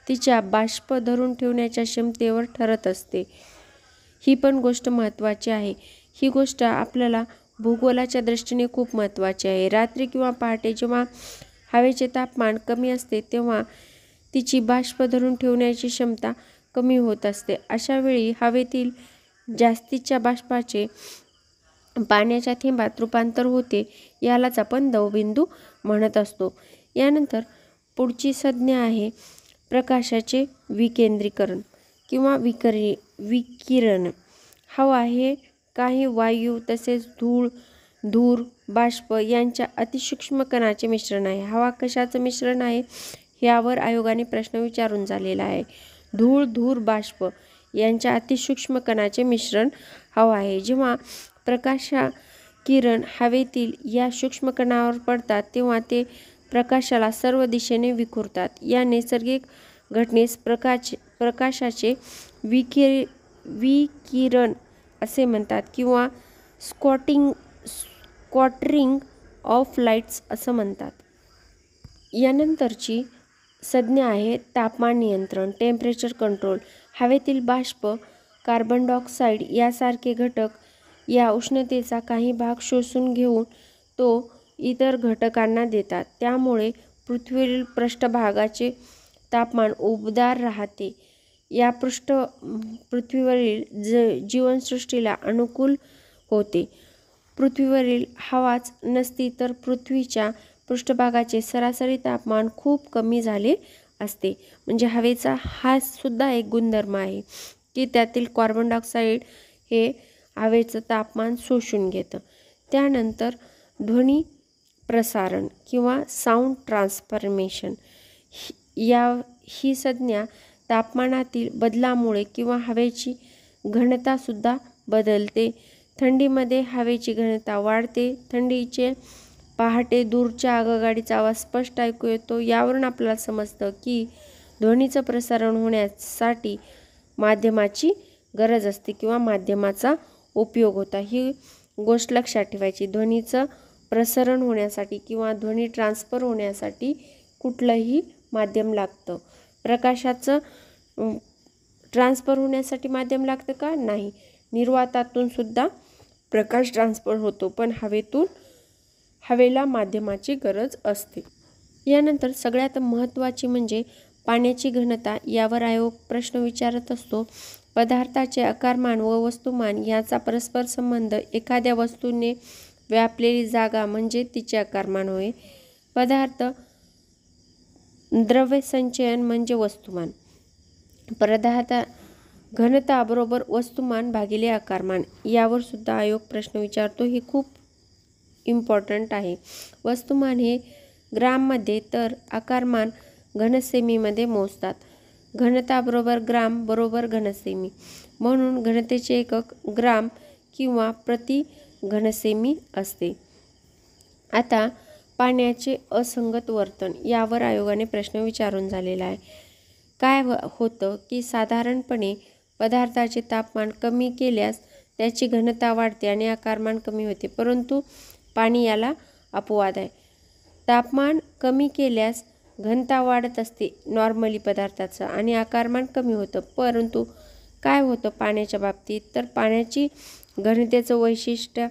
A: तिच्या बाष्प धरून ठेवण्याच्या क्षमतेवर ठरत असते। ही पण गोष्ट महत्त्वाची आहे। ही गोष्ट आपल्याला भूगोलाच्या दृष्टीने खूप महत्त्वाची आहे। रात्री किंवा पहाटे जेव्हा हवेचे तापमान कमी असते तेव्हा तिची बाष्प धरून ठेवण्याची क्षमता कमी होत असते। अशा वेळी हवेतील जास्तीच्या बाष्पाचे पाण्याच्या थेंबात रूपांतर होते, यालाच आपण दवबिंदू म्हणत असतो। यानंतर पुढची संज्ञा आहे प्रकाशाचे विकेंद्रीकरण किंवा विकिरण। हवा हे काही वायू तसेच धूळ, धूर, बाष्प यांच्या अतिसूक्ष्म कणाचे मिश्रण आहे। हवा कशाचं मिश्रण आहे यावर आयोगाने प्रश्न विचारून झालेला आहे। धूळ, धूर, बाष्प यांच्या अतिसूक्ष्म कणाचे मिश्रण हवा आहे। जेव्हा प्रकाशकिरण हवेतील या सूक्ष्म कणांवर पडतात तेव्हा ते प्रकाशाला सर्व दिशेने विखुरतात। या नैसर्गिक घटनेस प्रकाशाचे विकिरण असे म्हणतात किंवा स्कॅटरिंग ऑफ लाईट्स असं म्हणतात। यानंतरची संज्ञा आहे तापमान नियंत्रण, टेम्परेचर कंट्रोल। हवेतील बाष्प, कार्बन डायऑक्साईड यासारखे घटक या उष्णतेचा काही भाग शोषून घेऊन तो इतर घटकांना देतात। त्यामुळे पृथ्वीवरील पृष्ठभागाचे तापमान उबदार राहते। या पृथ्वीवरील जीवसृष्टीला अनुकूल होते। पृथ्वीवरील हवाच नसती तर पृथ्वीच्या पृष्ठभागाचे सरासरी तापमान खूप कमी झाले असते। म्हणजे हवेचा हा सुद्धा एक गुणधर्म आहे की त्यातील कार्बन डायऑक्साईड हे हवेचं तापमान शोषून घेतं। त्यानंतर ध्वनी प्रसारण किंवा साऊंड ट्रान्सफॉर्मेशन ही संज्ञा तापमानातील बदलामुळे किंवा हवेची घनतासुद्धा बदलते. थंडीमध्ये हवेची घनता वाढते. थंडीचे पहाटे दूरच्या आगगाडीचा आवाज स्पष्ट ऐकू येतो. यावरून आपल्याला समजतं की ध्वनीचं प्रसारण होण्यासाठी माध्यमाची गरज असते किंवा माध्यमाचा उपयोग होता. ही गोष्ट लक्षात ठेवायची. ध्वनीचं प्रसारण होण्यासाठी किंवा ध्वनी ट्रान्सफर होण्यासाठी कुठलंही माध्यम लागतं. प्रकाशाचं ट्रान्सफर होण्यासाठी माध्यम लागतं का? नाही. निर्वातातून सुद्धा प्रकाश ट्रान्सफर होतो, पण हवेला माध्यमाची गरज असते. यानंतर सगळ्यात महत्त्वाची म्हणजे पाण्याची घनता. यावर आयोग प्रश्न विचारत असतो. पदार्थाचे आकारमान व वस्तुमान याचा परस्पर संबंध. एखाद्या वस्तूने व्यापलेली जागा म्हणजे तिचे आकारमान होय. पदार्थ द्रव्य संचयन म्हणजे वस्तुमान. पदार्थ घनता बरोबर वस्तुमान भागिले आकारमान. यावर सुद्धा आयोग प्रश्न विचारतो. हे खूप इम्पॉर्टंट आहे. वस्तुमान हे ग्राममध्ये तर आकारमान घनसेमीमध्ये मोजतात. घनता बरोबर ग्राम बरोबर घनसेमी, म्हणून घनतेचे एकक ग्राम किंवा प्रति घनसेमी असते. आता पाण्याचे असंगत वर्तन यावर आयोगाने प्रश्न विचारून झालेला आहे. काय होतं की साधारणपणे पदार्थाचे तापमान कमी केल्यास त्याची घनता वाढते आणि आकारमान कमी होते, परंतु पाणी याला अपवाद आहे. तापमान कमी केल्यास घनता वाढत असते नॉर्मली पदार्थाचं आणि आकारमान कमी होतं. परंतु काय होतं पाण्याच्या बाबतीत, तर पाण्याची घनतेचं वैशिष्ट्य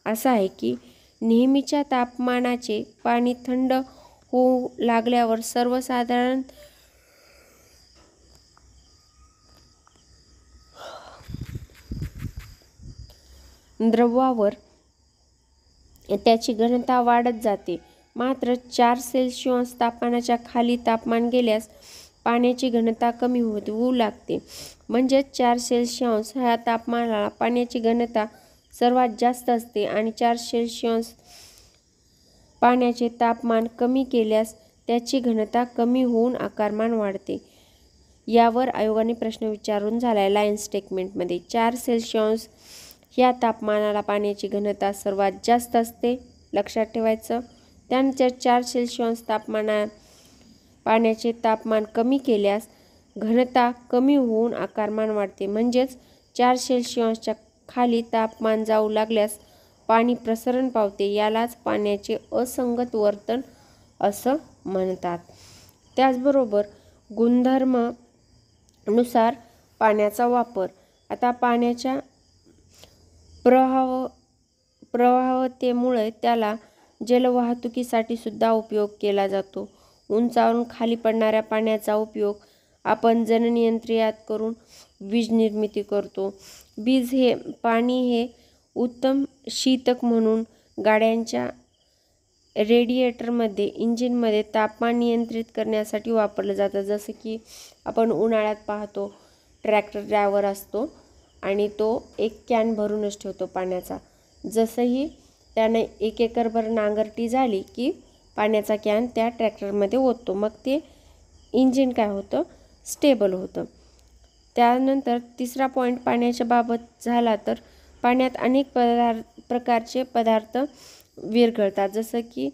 A: असं आहे की नेहमीच्या तापमानाचे पाणी थंड होऊ लागल्यावर सर्वसाधारण द्रवावर त्याची घनता वाढत जाते. मात्र 4 सेल्सिअस तापमानाच्या खाली तापमान गेल्यास पाण्याची घनता कमी होऊ लागते. म्हणजे 4 सेल्सिअस ह्या तापमानाला पाण्याची घनता सर्वात जास्त असते आणि 4 सेल्सिअस पाण्याचे तापमान कमी केल्यास त्याची घनता कमी होऊन आकारमान वाढते. यावर आयोगाने प्रश्न विचारून झालाय लाईन स्टेटमेंटमध्ये. 4 सेल्सिअस ह्या तापमानाला पाण्याची घनता सर्वात जास्त असते, लक्षात ठेवायचं. त्यानंतर 4 सेल्सिअस पाण्याचे तापमान कमी केल्यास घनता कमी होऊन आकारमान वाढते. म्हणजेच 4 सेल्सिअसच्या खाली तापमान जाऊ लागल्यास पाणी प्रसरण पावते. यालाच पाण्याचे असंगत वर्तन असं म्हणतात. त्याचबरोबर गुणधर्मानुसार पाण्याचा वापर. आता पाण्याच्या प्रवाहतेमुळे त्याला जलवाहतुकीसाठी सुद्धा उपयोग केला जातो. उंचावरून खाली पडणाऱ्या पाण्याचा उपयोग आपण जननियंत्रणात करून वीज निर्मिती करतो. पाणी हे उत्तम शीतक म्हणून गाड्यांच्या रेडिएटरमध्ये, इंजिनमध्ये तापमान नियंत्रित करण्यासाठी वापरलं जातं. जसं की आपण उन्हाळ्यात पाहतो ट्रॅक्टर ड्रायव्हर असतो आणि तो एक कॅन भरूनच ठेवतो पाण्याचा. जसंही त्याने 1 एकरभर नांगरटी झाली की पाण्याचा कॅन त्या ट्रॅक्टरमध्ये ओततो. मग ते इंजिन काय होतं, स्टेबल होतं. त्यानंतर तिसरा पॉईंट पाण्याच्या बाबत झाला तर पाण्यात अनेक प्रकारचे पदार्थ विरघळतात. जसं की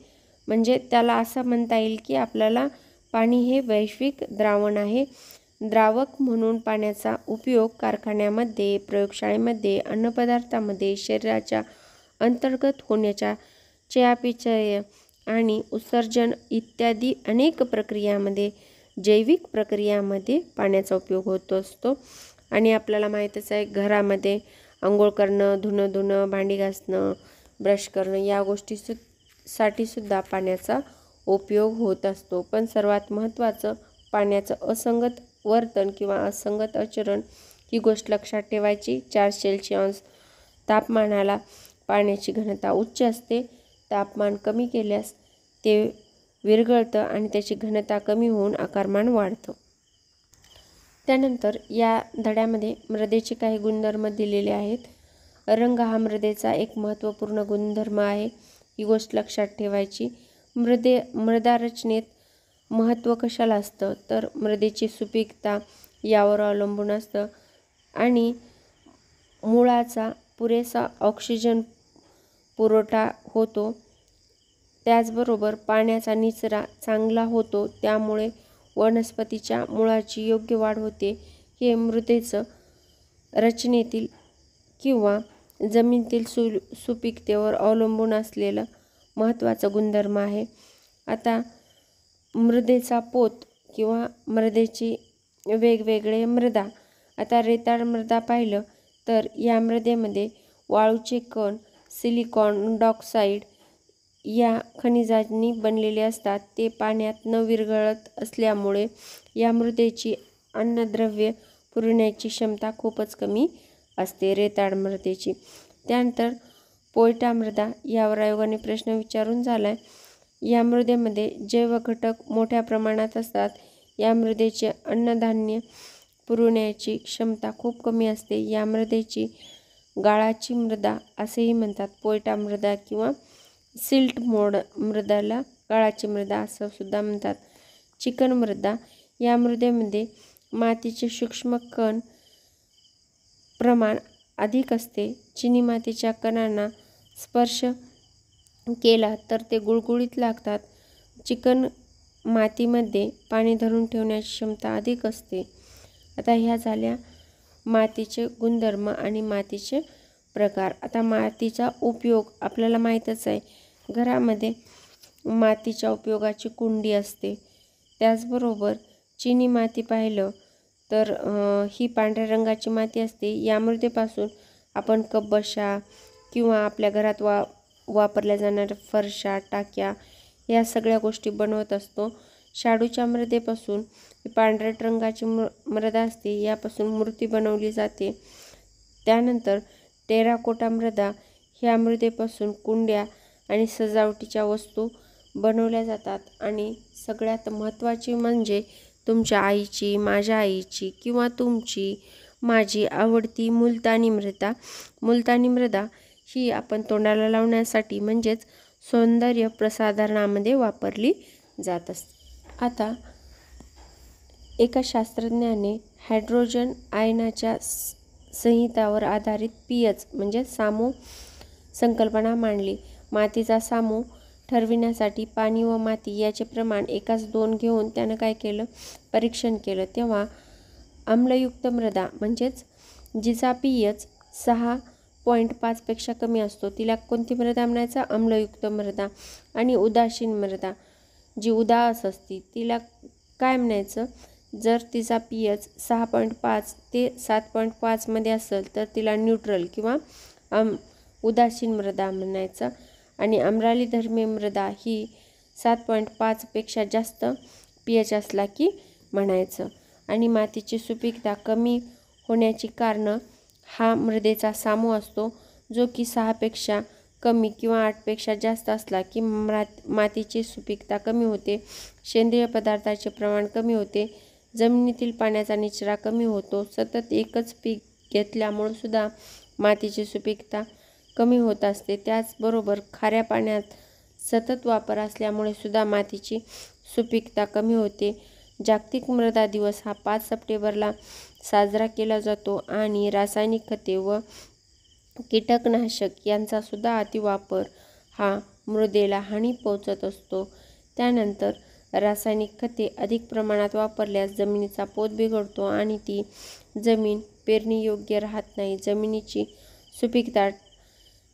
A: म्हणजे त्याला असं म्हणता येईल की आपल्याला पाणी हे वैश्विक द्रावण आहे. द्रावक म्हणून पाण्याचा उपयोग कारखान्यामध्ये, प्रयोगशाळेमध्ये, अन्नपदार्थामध्ये, शरीराच्या अंतर्गत होण्याच्या चयापचय आणि उत्सर्जन इत्यादी अनेक प्रक्रियामध्ये, जैविक प्रक्रियामध्ये पाण्याचा उपयोग होत असतो. आणि आपल्याला माहीतच आहे घरामध्ये आंघोळ करणं, धुणं, भांडी घासणं, ब्रश करणं या गोष्टीसाठी सुद्धा पाण्याचा उपयोग होत असतो. पण सर्वात महत्त्वाचं पाण्याचं असंगत वर्तन किंवा असंगत आचरण ही गोष्ट लक्षात ठेवायची. 4 सेल्सिअस तापमानाला पाण्याची घनता उच्च असते. तापमान कमी केल्यास ते विरघळतं आणि त्याची घनता कमी होऊन आकारमान वाढतं. त्यानंतर या धड्यामध्ये मृदेचे काही गुणधर्म दिलेले आहेत. रंग हा मृदेचा एक महत्त्वपूर्ण गुणधर्म आहे. ही गोष्ट लक्षात ठेवायची। मृदा रचनेत महत्त्व कशाला असतं तर मृदेची सुपीकता यावर अवलंबून असतं आणि मुळाचा पुरेसा ऑक्सिजन पुरवठा होतो, त्याचबरोबर पाण्याचा निचरा चांगला होतो, त्यामुळे वनस्पतीच्या मुळाची योग्य वाढ होते। हे मृदेचं रचनेतील किंवा जमिनीतील सुपीकतेवर अवलंबून असलेलं महत्त्वाचं गुणधर्म आहे। आता मृदेचा पोत किंवा मृदेची वेगवेगळे मृदा। आता रेताड मृदा पाहिलं तर या मृदेमध्ये वाळूचे कण सिलिकॉन डायऑक्साईड या खनिजांनी बनलेले असतात। ते पाण्यात न विरघळत असल्यामुळे या मृदेची अन्नद्रव्ये पुरवण्याची क्षमता खूपच कमी असते रेताड मृदेची। त्यानंतर पोयटा मृदा यावर आयोगाने प्रश्न विचारून झालाय। या मृदेमध्ये जैव घटक मोठ्या प्रमाणात असतात। या मृदेचे अन्नधान्य पुरवण्याची क्षमता खूप कमी असते। या मृदेची गाळाची मृदा असेही म्हणतात। पोयटा मृदा किंवा सिल्ट मोड मृदाला गाळाची मृदा असं सुद्धा म्हणतात। चिकन मृदा या मृदेमध्ये मातीचे सूक्ष्म कण प्रमाण अधिक असते। चिनी मातीच्या कणांना स्पर्श केला तर ते गुळगुळीत लागतात। चिकन मातीमध्ये पाणी धरून ठेवण्याची क्षमता अधिक असते। आता ह्या झाल्या मातीचे गुणधर्म आणि मातीचे प्रकार। आता मातीचा उपयोग आपल्याला माहीतच आहे, घरामध्ये मातीच्या उपयोगाची कुंडी असते। त्याचबरोबर चिनी माती पाहिलं तर ही पांढऱ्या रंगाची माती असते। या मृदेपासून आपण कपबशा किंवा आपल्या घरात वापरल्या जाणाऱ्या फरशा टाक्या या सगळ्या गोष्टी बनवत असतो। शाडूच्या मृदेपासून पांढऱ्या रंगाची मृदा असते, यापासून मूर्ती बनवली जाते। त्यानंतर टेराकोटा मृदा ह्या मृदेपासून कुंड्या आणि सजावटीच्या वस्तू बनवल्या जातात। आणि सगळ्यात महत्त्वाची म्हणजे तुमच्या आईची, माझ्या आईची किंवा तुमची माझी आवडती मुलतानी मृदा। मुलतानी मृदा ही आपण तोंडाला लावण्यासाठी म्हणजेच सौंदर्य प्रसाधनामध्ये वापरली जात असते। आता एका शास्त्रज्ञाने हायड्रोजन आयनाच्या संहितावर आधारित पीएच म्हणजे सामू संकल्पना मांडली। मातीचा सामू ठरविण्यासाठी पाणी व माती याचे प्रमाण 1:2 घेऊन त्यानं काय केलं, परीक्षण केलं। तेव्हा आम्लयुक्त मृदा म्हणजेच जिचा पीएच 6.5 पेक्षा कमी असतो तिला कोणती मृदा म्हणायचं, आम्लयुक्त मृदा। आणि उदासीन मृदा जी उदास असते तिला काय म्हणायचं, जर तिचा पीएच 6.5 ते 7.5 मध्ये असेल तर तिला न्यूट्रल किंवा उदासीन मृदा म्हणायचं। आणि आम्रधर्मी मृदा ही 7.5 पेक्षा जास्त पीएच असला की म्हणायचं। आणि मातीची सुपीकता कमी होण्याची कारण हा मृदेचा सामू असतो, जो की 6 पेक्षा कमी किंवा 8 पेक्षा जास्त असला की मातीची सुपीकता कमी होते, सेंद्रिय पदार्थाचे प्रमाण कमी होते, जमिनीतील पाण्याचा निचरा कमी होतो। सतत एकच पीक घेतल्यामुळे सुद्धा मातीची सुपीकता कमी होत असते। त्याचबरोबर खाऱ्या पाण्यात सतत वापर असल्यामुळे सुद्धा मातीची सुपीकता कमी होते। जागतिक मृदा दिवस हा 5 सप्टेंबरला साजरा केला जातो आणि रासायनिक खते व कीटकनाशक यांचा सुद्धा अतिवापर हा मृदेला हानी पोहोचत असतो। त्यानंतर रासायनिक खते अधिक प्रमाणात वापरल्यास जमिनीचा पोत बिघडतो आणि ती जमीन पेरणीयोग्य राहत नाही। जमिनीची सुपीकता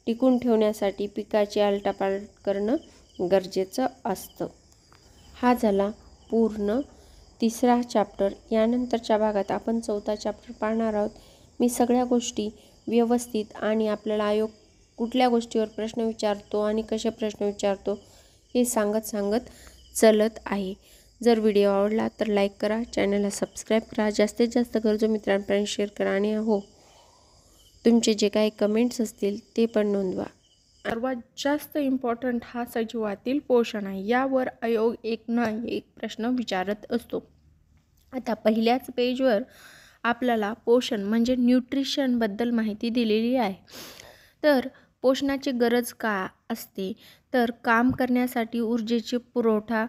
A: टिकून ठेवण्यासाठी पिकाची आलटापालट करणं गरजेचं असतं। हा झाला पूर्ण 3रा चॅप्टर। यानंतरच्या भागात आपण 4था चॅप्टर पाहणार आहोत। मी सगळ्या गोष्टी व्यवस्थित आणि आपल्याला आयोग कुठल्या गोष्टीवर प्रश्न विचारतो आणि कसे प्रश्न विचारतो हे सांगत चलत आहे। जर व्हिडिओ आवडला तर लाईक करा, चॅनलला सबस्क्राईब करा, जास्तीत जास्त गरजू मित्रांपर्यंत शेअर करा आणि हो तुमचे जे काही कमेंट्स असतील ते पण नोंदवा। सर्वात जास्त इम्पॉर्टंट हा सजीवातील पोषण आहे। यावर आयोग एक ना एक प्रश्न विचारत असतो। आता पहिल्याच पेजवर आपल्याला पोषण म्हणजे न्यूट्रिशनबद्दल माहिती दिलेली आहे। तर पोषणाची गरज का असते, तर काम करण्यासाठी ऊर्जेची पुरवठा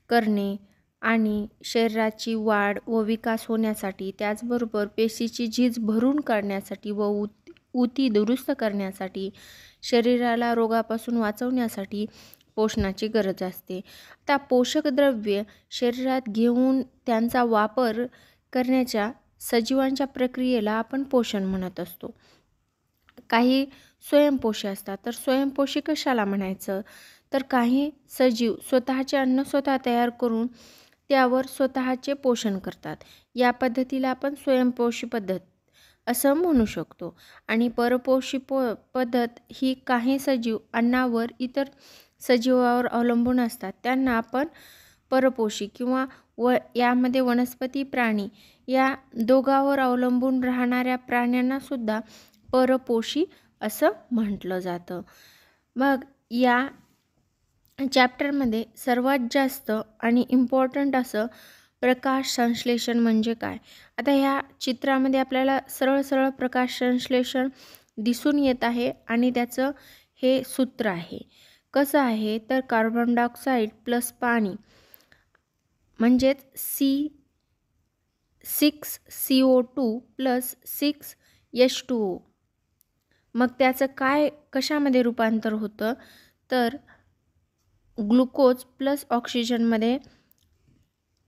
A: करणे आणि शरीराची वाढ व विकास होण्यासाठी, त्याचबरोबर पेशीची झीज भरून काढण्यासाठी व ऊती दुरुस्त करण्यासाठी, शरीराला रोगापासून वाचवण्यासाठी पोषणाची गरज असते. आता पोषक द्रव्ये शरीरात घेऊन त्यांचा वापर करण्याच्या सजीवांच्या प्रक्रियेला आपण पोषण म्हणत असतो. काही स्वयंपोषी असतात. तर स्वयंपोषी कशाला म्हणायचं, तर काही सजीव स्वतःचे अन्न स्वतः तयार करून त्यावर स्वतःचे पोषण करतात. या पद्धतीला आपण स्वयंपोषी पद्धत असं म्हणू शकतो. आणि परपोषी पद्धत ही काही सजीव अन्नावर इतर सजीवावर अवलंबून असतात, त्यांना आपण परपोषी किंवा यामध्ये वनस्पती प्राणी या दोघांवर अवलंबून राहणाऱ्या प्राण्यांना सुद्धा परपोषी असं म्हटलं जातं. मग या चॅप्टरमध्ये सर्वात जास्त आणि इम्पॉर्टंट असं प्रकाश संश्लेषण म्हणजे काय. आता ह्या चित्रामध्ये आपल्याला सरळ सरळ प्रकाश संश्लेषण दिसून येत आहे आणि त्याचं हे सूत्र आहे. कसं आहे, तर कार्बन डायऑक्साईड प्लस पाणी म्हणजेच C6CO2 प्लस 6H2O. मग त्याचं कशामध्ये रूपांतर होतं, तर ग्लुकोज प्लस ऑक्सिजनमध्ये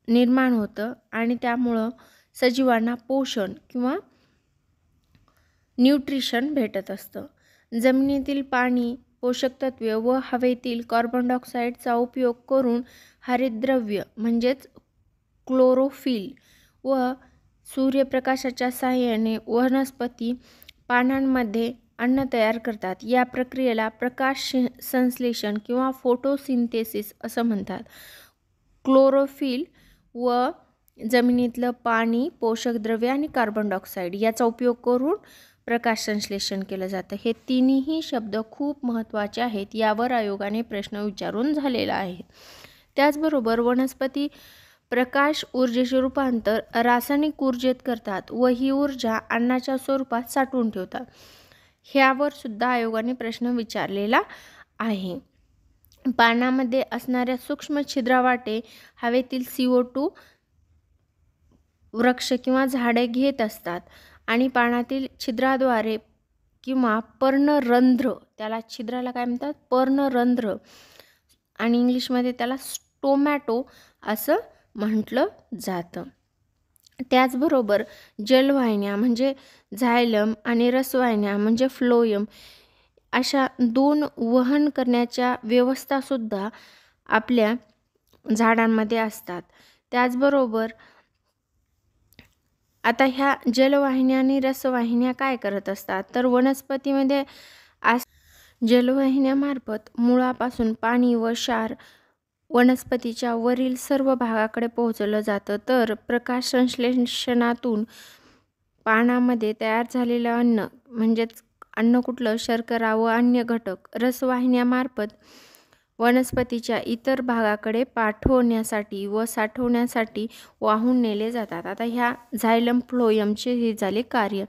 A: निर्माण होतं आणि त्यामुळं सजीवांना पोषण किंवा न्यूट्रिशन भेटत असतं. जमिनीतील पाणी, पोषक तत्वे व हवेतील कार्बन डायऑक्साईडचा उपयोग करून हरितद्रव्य म्हणजेच क्लोरोफिल व सूर्यप्रकाशाच्या साहाय्याने वनस्पती पानांमध्ये अन्न तयार करतात. या प्रक्रियेला प्रकाश संश्लेषण किंवा फोटोसिंथेसिस असं म्हणतात. क्लोरोफिल व जमिनीतलं पाणी, पोषक द्रव्ये आणि कार्बन डायऑक्साईड याचा उपयोग करून प्रकाश संश्लेषण केलं जातं. हे तिन्ही शब्द खूप महत्त्वाचे आहेत. यावर आयोगाने प्रश्न विचारून झालेला आहे. त्याचबरोबर वनस्पती प्रकाश ऊर्जेचे रूपांतर रासायनिक ऊर्जेत करतात व ही ऊर्जा अन्नाच्या स्वरूपात साठवून ठेवतात. ह्यावर सुद्धा आयोगाने प्रश्न विचारलेला आहे. पानामध्ये असणाऱ्या सूक्ष्म छिद्रावाटे हवेतील CO2 वृक्ष किंवा झाडे घेत असतात आणि पानातील छिद्राद्वारे किंवा पर्णरंध्र, त्याला छिद्राला काय म्हणतात, पर्णरंध्र, आणि इंग्लिशमध्ये त्याला स्टोमॅटो असं म्हटलं जातं. त्याचबरोबर जलवाहिन्या म्हणजे झायलम आणि रसवाहिन्या म्हणजे फ्लोएम अशा दोन वहन करण्याच्या व्यवस्थासुद्धा आपल्या झाडांमध्ये असतात. त्याचबरोबर आता ह्या जलवाहिन्या आणि रसवाहिन्या काय करत असतात, तर वनस्पतीमध्ये जलवाहिन्यामार्फत मुळापासून पाणी व क्षार वनस्पतीच्या वरील सर्व भागाकडे पोहोचवलं जातं. तर प्रकाश संश्लेषणातून पानामध्ये तयार झालेलं अन्न म्हणजेच अन्न कुठलं, शर्करा व अन्य घटक रसवाहिन्यामार्फत वनस्पतीच्या इतर भागाकडे पाठवण्यासाठी व साठवण्यासाठी वाहून नेले जातात. आता ह्या झायलम फ्लोएमचे हे झाले कार्य.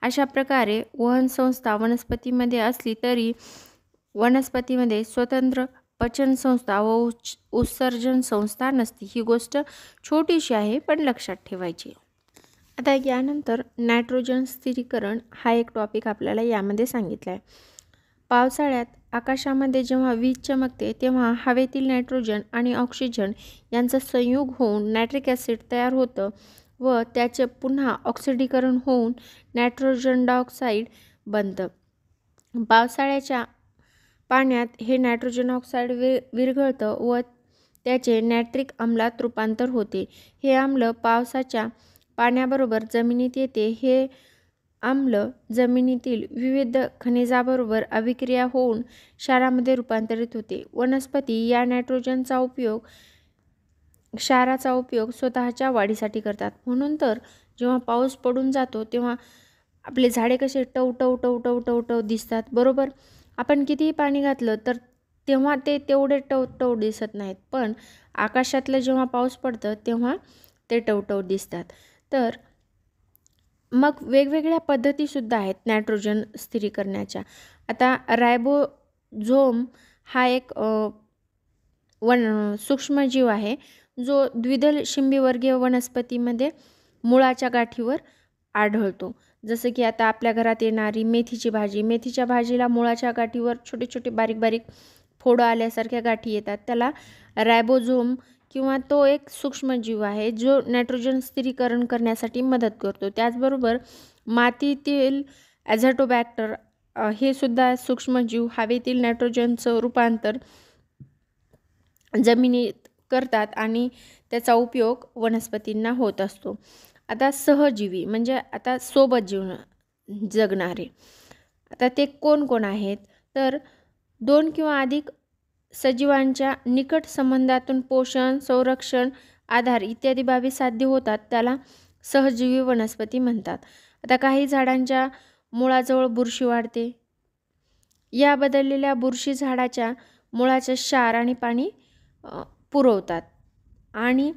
A: अशा प्रकारे वहन संस्था वनस्पतीमध्ये असली तरी वनस्पतीमध्ये स्वतंत्र पचन संस्था व उत्सर्जन संस्था नसते. ही गोष्ट छोटीशी आहे पण लक्षात ठेवायची. आता यानंतर नायट्रोजन स्थिरीकरण हा एक टॉपिक आपल्याला यामध्ये सांगितला आहे. पावसाळ्यात आकाशामध्ये जेव्हा वीज चमकते तेव्हा हवेतील नायट्रोजन आणि ऑक्सिजन यांचं संयोग होऊन नायट्रिक ॲसिड तयार होतं व त्याचे पुन्हा ऑक्सिडीकरण होऊन नायट्रोजन डायऑक्साईड बनतं. पावसाळ्याच्या पाण्यात हे नायट्रोजन ऑक्साईड विरघळतं व त्याचे नायट्रिक अम्लात रूपांतर होते. हे आम्ल पावसाच्या पाण्याबरोबर जमिनीत येते. हे आम्ल जमिनीतील विविध खनिजाबरोबर अभिक्रिया होऊन क्षारामध्ये रूपांतरित होते. वनस्पती या नायट्रोजनचा उपयोग क्षाराचा उपयोग स्वतःच्या वाढीसाठी करतात. म्हणून तर जेव्हा पाऊस पडून जातो तेव्हा आपले झाडे कसे टव टव टव टव टव टव दिसतात, बरोबर. आपण कितीही पाणी घातलं तर तेव्हा ते तेवढे टव टव दिसत नाहीत, पण आकाशातलं जेव्हा पाऊस पडतं तेव्हा ते टवटव दिसतात. तर मग वेगवेगळ्या पद्धतीसुद्धा आहेत नायट्रोजन स्थिरीकरणाच्या. आता रायबोझोम हा एक सूक्ष्मजीव आहे जो द्विदल शिंबीवर्गीय वनस्पतीमध्ये मुळाच्या गाठीवर आढळतो. जसं की आता आपल्या घरात येणारी मेथीची भाजी, मेथीच्या भाजीला मुळाच्या गाठीवर छोटे छोटे बारीक बारीक फोडं आल्यासारख्या गाठी येतात, त्याला रायबोझोम किंवा तो एक सूक्ष्मजीव आहे जो नायट्रोजन स्थिरीकरण करण्यासाठी मदत करतो. त्याचबरोबर मातीतील ॲझोटोबॅक्टर हे सुद्धा सूक्ष्मजीव हवेतील नायट्रोजनचं रूपांतर जमिनीत करतात आणि त्याचा उपयोग वनस्पतींना होत असतो. आता सहजीवी म्हणजे आता सोबत जगणारे, आता ते कोण कोण आहेत तर 2 किंवा अधिक सजीवांच्या निकट संबंधातून पोषण, संरक्षण, आधार इत्यादी बाबी साध्य होतात त्याला सहजीवी वनस्पती म्हणतात. आता काही झाडांच्या मुळाजवळ बुरशी वाढते. या बदललेल्या बुरशी झाडाच्या मुळाचे क्षार आणि पाणी पुरवतात आणि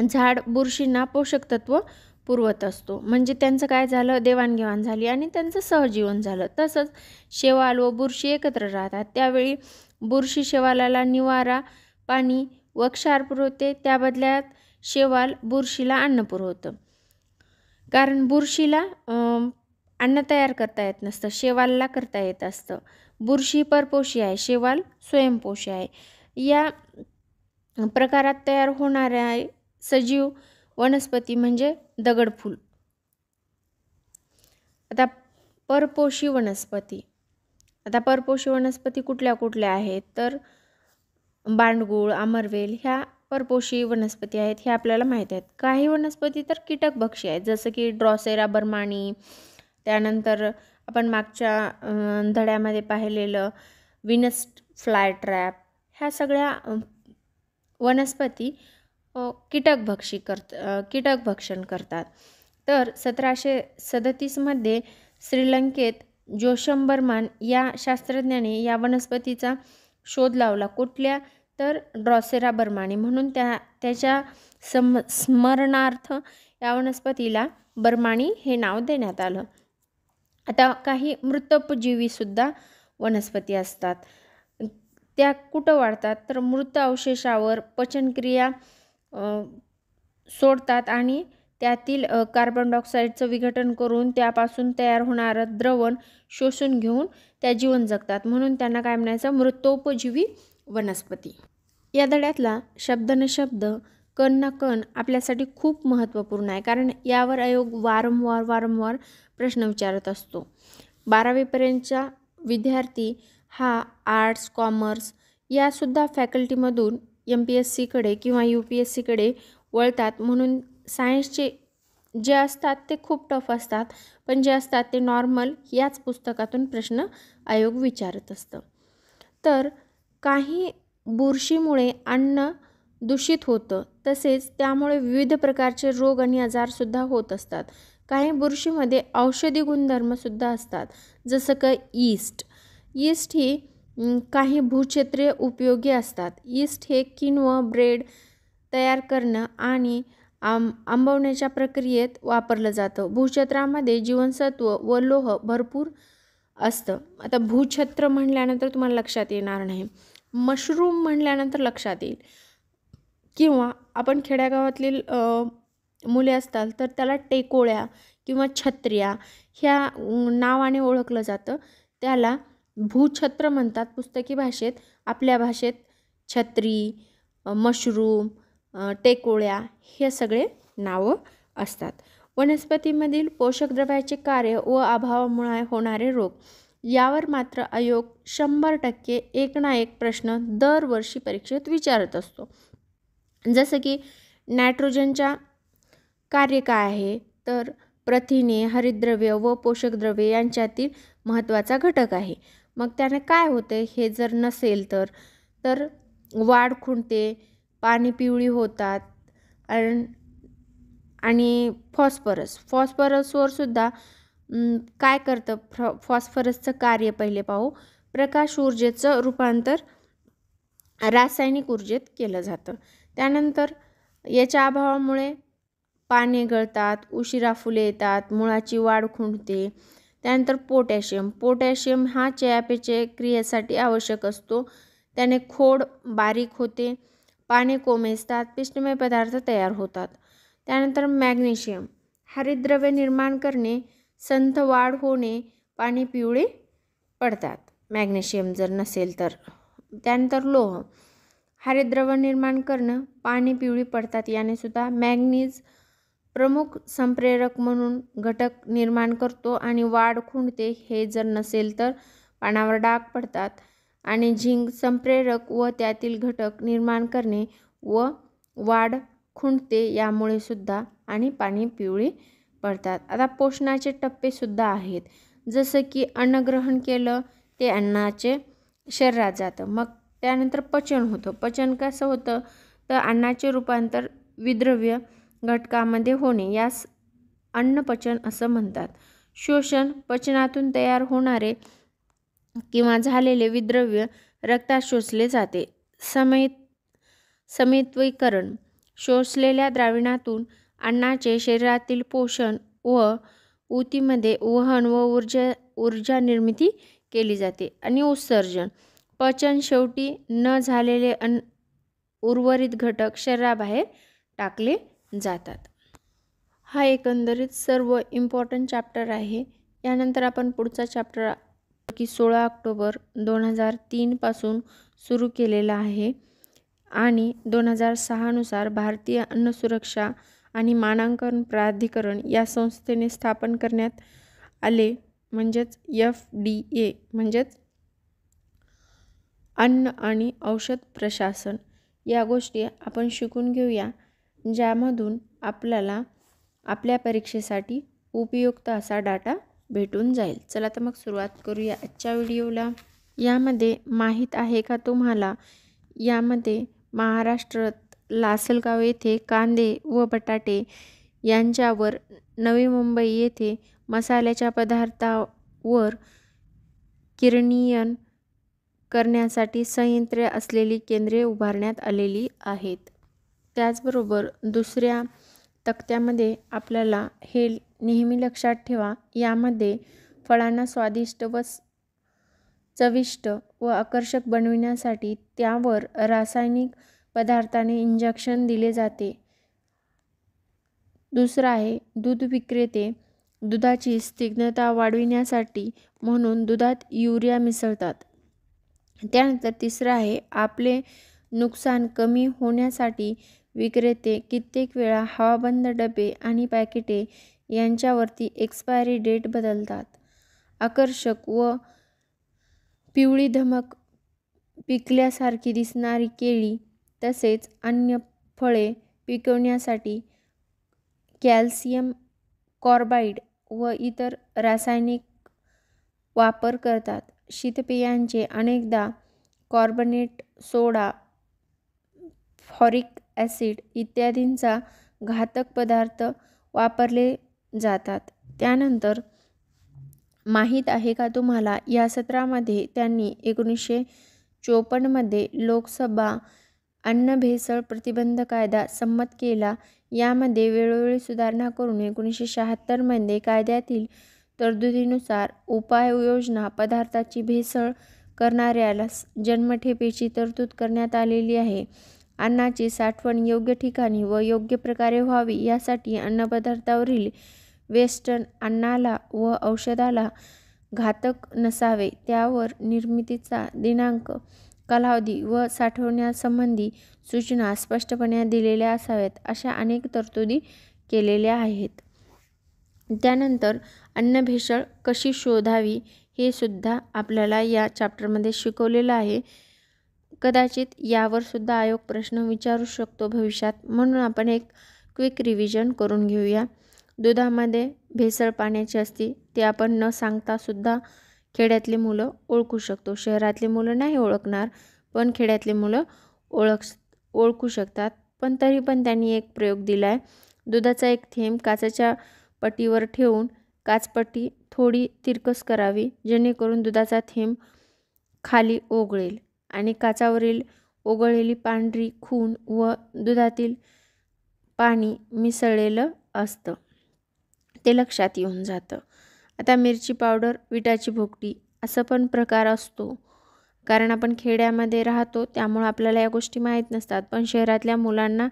A: झाड बुरशींना पोषक तत्व पुरवत असतो. म्हणजे त्यांचं काय झालं, देवाणघेवाण झाली आणि त्यांचं सहजीवन झालं. तसंच शेवाल व बुरशी एकत्र राहतात, त्यावेळी बुरशी शेवालाला निवारा, पाणी व क्षार पुरवते. त्या बदल्यात शेवाल बुरशीला अन्न पुरवतं. कारण बुरशीला अन्न तयार करता येत नसतं, शेवालला करता येत असतं. बुरशी परपोषी आहे, शेवाल स्वयंपोषी आहे. या प्रकारात तयार होणाऱ्या सजीव वनस्पती म्हणजे दगडफूल. आता परपोषी वनस्पती, आता परपोषी वनस्पती कुठल्या कुठल्या आहेत तर बांडगुळ, अमरवेल ह्या परपोषी वनस्पती आहेत, हे आपल्याला माहीत आहेत. काही वनस्पती तर कीटकभक्षी आहेत, जसं की ड्रॉसेरा बर्माणी, त्यानंतर आपण मागच्या धड्यामध्ये पाहिलेलं विनस फ्लाय ट्रॅप, ह्या सगळ्या वनस्पती कीटकभक्षण करतात. तर 1737 मध्ये श्रीलंकेत जोशम बर्मन या शास्त्रज्ञाने या वनस्पतीचा शोध लावला. कुठल्या तर ड्रॉसेरा बर्माणी, म्हणून त्याच्या स्मरणार्थ या वनस्पतीला बर्माणी हे नाव देण्यात आलं. आता काही मृतोपजीवी सुद्धा वनस्पती असतात. त्या कुठं वाढतात तर मृत अवशेषावर पचनक्रिया सोडतात आणि त्यातील कार्बन डायऑक्साईडचं विघटन करून त्यापासून तयार होणारं द्रवण शोषून घेऊन त्या जीवन जगतात, म्हणून त्यांना काय म्हणायचं, मृतोपजीवी वनस्पती. या धड्यातला शब्द न शब्द, कण ना कण आपल्यासाठी खूप महत्त्वपूर्ण आहे, कारण यावर आयोग वारंवार प्रश्न विचारत असतो. 12वीपर्यंतचा विद्यार्थी हा आर्ट्स, कॉमर्स यासुद्धा फॅकल्टीमधून MPSCकडे किंवा UPSCकडे वळतात. म्हणून सायन्सचे जे असतात ते खूप टफ असतात, पण जे असतात ते नॉर्मल याच पुस्तकातून प्रश्न आयोग विचारत असतं. तर काही बुरशीमुळे अन्न दूषित होतं, तसेच त्यामुळे विविध प्रकारचे रोग आणि आजारसुद्धा होत असतात. काही बुरशीमध्ये औषधी गुणधर्मसुद्धा असतात, जसं की यीस्ट ही काही भूक्षत्रीय उपयोगी असतात. यीस्ट हे किण्व, ब्रेड तयार करणं आणि आंबवण्याच्या प्रक्रियेत वापरलं जातं. भूक्षत्रामध्ये जीवनसत्व व लोह भरपूर असतं. आता भूछत्र म्हणल्यानंतर तुम्हाला लक्षात येणार नाही, मशरूम म्हणल्यानंतर लक्षात येईल, किंवा आपण खेड्यागावातील मुले असतात तर त्याला टेकोळ्या किंवा छत्र्या ह्या नावाने ओळखलं जातं, त्याला भूछत्र म्हणतात पुस्तकी भाषेत. आपल्या भाषेत छत्री, मशरूम, टेकोळ्या हे सगळे नावं असतात. वनस्पतीमधील पोषक द्रव्याचे कार्य व अभावामुळे होणारे रोग यावर मात्र आयोग 100% एक ना एक प्रश्न दरवर्षी परीक्षेत विचारत असतो. जसं की नायट्रोजनच्या कार्य काय आहे तर प्रथिने, हरितद्रव्य व पोषक द्रव्ये यांच्यातील महत्त्वाचा घटक आहे. मग त्याने काय होते हे जर नसेल तर वाढ खुंटते, पाने पिवळी होतात आणि फॉस्फरसवर सुद्धा काय करतं, फॉस्फरसचं कार्य पहिले पाहू. प्रकाश ऊर्जेचं रूपांतर रासायनिक ऊर्जेत केलं जातं. त्यानंतर याच्या अभावामुळे पाने गळतात, उशिरा फुले येतात, मुळाची वाढ खुंटते. त्यानंतर पोटॅशियम हा चयापचय क्रियेसाठी आवश्यक असतो. त्याने खोड बारीक होते, पाने कोमेजतात, पिष्टमय पदार्थ तयार होतात. त्यानंतर मॅग्नेशियम हरितद्रव्य निर्माण करणे, संथ वाढ होणे, पाने पिवळे पडतात मॅग्नेशियम जर नसेल तर. त्यानंतर लोह हरितद्रव्य निर्माण करणं, पाने पिवळी पडतात, याने सुद्धा. मॅग्नीज प्रमुख संप्रेरक म्हणून घटक निर्माण करतो आणि वाढ खुंटते, हे जर नसेल तर पानावर डाग पडतात. आणि झिंक संप्रेरक व त्यातील घटक निर्माण करणे व वाढ खुंटते, यामुळे सुद्धा आणि पाने पिवळी पडतात. आता पोषणाचे टप्पे सुद्धा आहेत, जसं की अन्न ग्रहण केलं ते अन्नाचे शरीरात जातं, मग त्यानंतर पचन होतं. पचन कसं होतं तर अन्नाचे रूपांतर विद्रव्य घटकामध्ये होणे, यास अन्नपचन असं म्हणतात. शोषण पचनातून तयार होणारे किंवा झालेले विद्रव्य रक्तात शोषले जाते. समित्वीकरण शोषलेल्या द्रावणातून अन्नाचे शरीरातील पोषण व ऊतीमध्ये वहन व ऊर्जा निर्मिती केली जाते. आणि उत्सर्जन पचन शेवटी न झालेले उर्वरित घटक शरीराबाहेर टाकले जातात. हा एकंदरीत सर्व इम्पॉर्टंट चॅप्टर आहे. यानंतर आपण पुढचा चॅप्टर की 16 ऑक्टोबर 2003 पासून सुरू केलेला आहे आणि 2006 नुसार भारतीय अन्न सुरक्षा आणि मानांकन प्राधिकरण या संस्थेने स्थापन करण्यात आले, म्हणजेच FDA, म्हणजेच अन्न आणि औषध प्रशासन. या गोष्टी आपण शिकून घेऊया, ज्यामधून आपल्याला आपल्या परीक्षेसाठी उपयुक्त असा डाटा भेटून जाईल. चला तर मग सुरुवात करूया आजच्या व्हिडिओला. यामध्ये माहीत आहे का तुम्हाला, यामध्ये महाराष्ट्रात लासलगाव येथे कांदे व बटाटे यांच्यावर नवी मुंबई येथे मसाल्याच्या पदार्थावर किरणीयन करण्यासाठी संयंत्रे असलेली केंद्रे उभारण्यात आलेली आहेत. त्याचबरोबर दुसऱ्या तक्त्यामध्ये आपल्याला हे नेहमी लक्षात ठेवा, यामध्ये फळांना स्वादिष्ट व चविष्ट व आकर्षक बनविण्यासाठी त्यावर रासायनिक पदार्थाने इंजेक्शन दिले जाते. दुसरं आहे दूध विक्रेते दुधाची स्निग्धता वाढविण्यासाठी म्हणून दुधात युरिया मिसळतात. त्यानंतर तिसरं आहे आपले नुकसान कमी होण्यासाठी विक्रेते कित्येक वेळा हवाबंद डबे आणि पॅकेटे यांच्यावरती एक्सपायरी डेट बदलतात. आकर्षक व पिवळी धमक पिकल्यासारखी दिसणारी केळी तसेच अन्य फळे पिकवण्यासाठी कॅल्शियम कार्बाईड व इतर रासायनिक वापर करतात. शीतपेयांचे अनेकदा कार्बोनेट सोडा, फॉरिक ॲसिड इत्यादींचा घातक पदार्थ वापरले जातात. त्यानंतर माहीत आहे का तुम्हाला, या सत्रामध्ये त्यांनी 1954 मध्ये लोकसभा अन्न भेसळ प्रतिबंध कायदा संमत केला. यामध्ये वेळोवेळी सुधारणा करून 1976 मध्ये कायद्यातील तरतुदीनुसार उपाययोजना पदार्थाची भेसळ करणाऱ्याला जन्मठेपेची तरतूद करण्यात आलेली आहे. अन्नाची साठवण योग्य ठिकाणी व योग्य प्रकारे व्हावी यासाठी अन्नपदार्थावरील वेस्टर्न अन्नाला व औषधाला घातक नसावे, त्यावर निर्मितीचा दिनांक, कालावधी व साठवण्यासंबंधी सूचना स्पष्टपणे दिलेल्या असाव्यात, अशा अनेक तरतुदी केलेल्या आहेत. त्यानंतर अन्न भेसळ कशी शोधावी हे सुद्धा आपल्याला या चॅप्टरमध्ये शिकवलेलं आहे. कदाचित यावर सुद्धा आयोग प्रश्न विचारू शकतो भविष्यात, म्हणून आपण एक क्विक रिव्हिजन करून घेऊया. दुधामध्ये भेसळ पाण्याची असते, ते आपण न सांगता सुद्धा खेड्यातली मुलं ओळखू शकतो. शहरातली मुलं नाही ओळखणार, पण खेड्यातली मुलं ओळखू शकतात. पण तरी पण त्यांनी एक प्रयोग दिला आहे. दुधाचा एक थेंब काचेच्या पट्टीवर ठेवून काचपट्टी थोडी तिरकस करावी, जेणेकरून दुधाचा थेंब खाली ओघळेल आणि काचावरील ओघळलेली पांढरी खून व दुधातील पाणी मिसळलेलं असतं ते लक्षात येऊन जातं. आता मिरची पावडर, विटाची भोकटी असं पण प्रकार असतो. कारण आपण खेड्यामध्ये राहतो त्यामुळे आपल्याला या गोष्टी माहीत नसतात, पण शहरातल्या मुलांना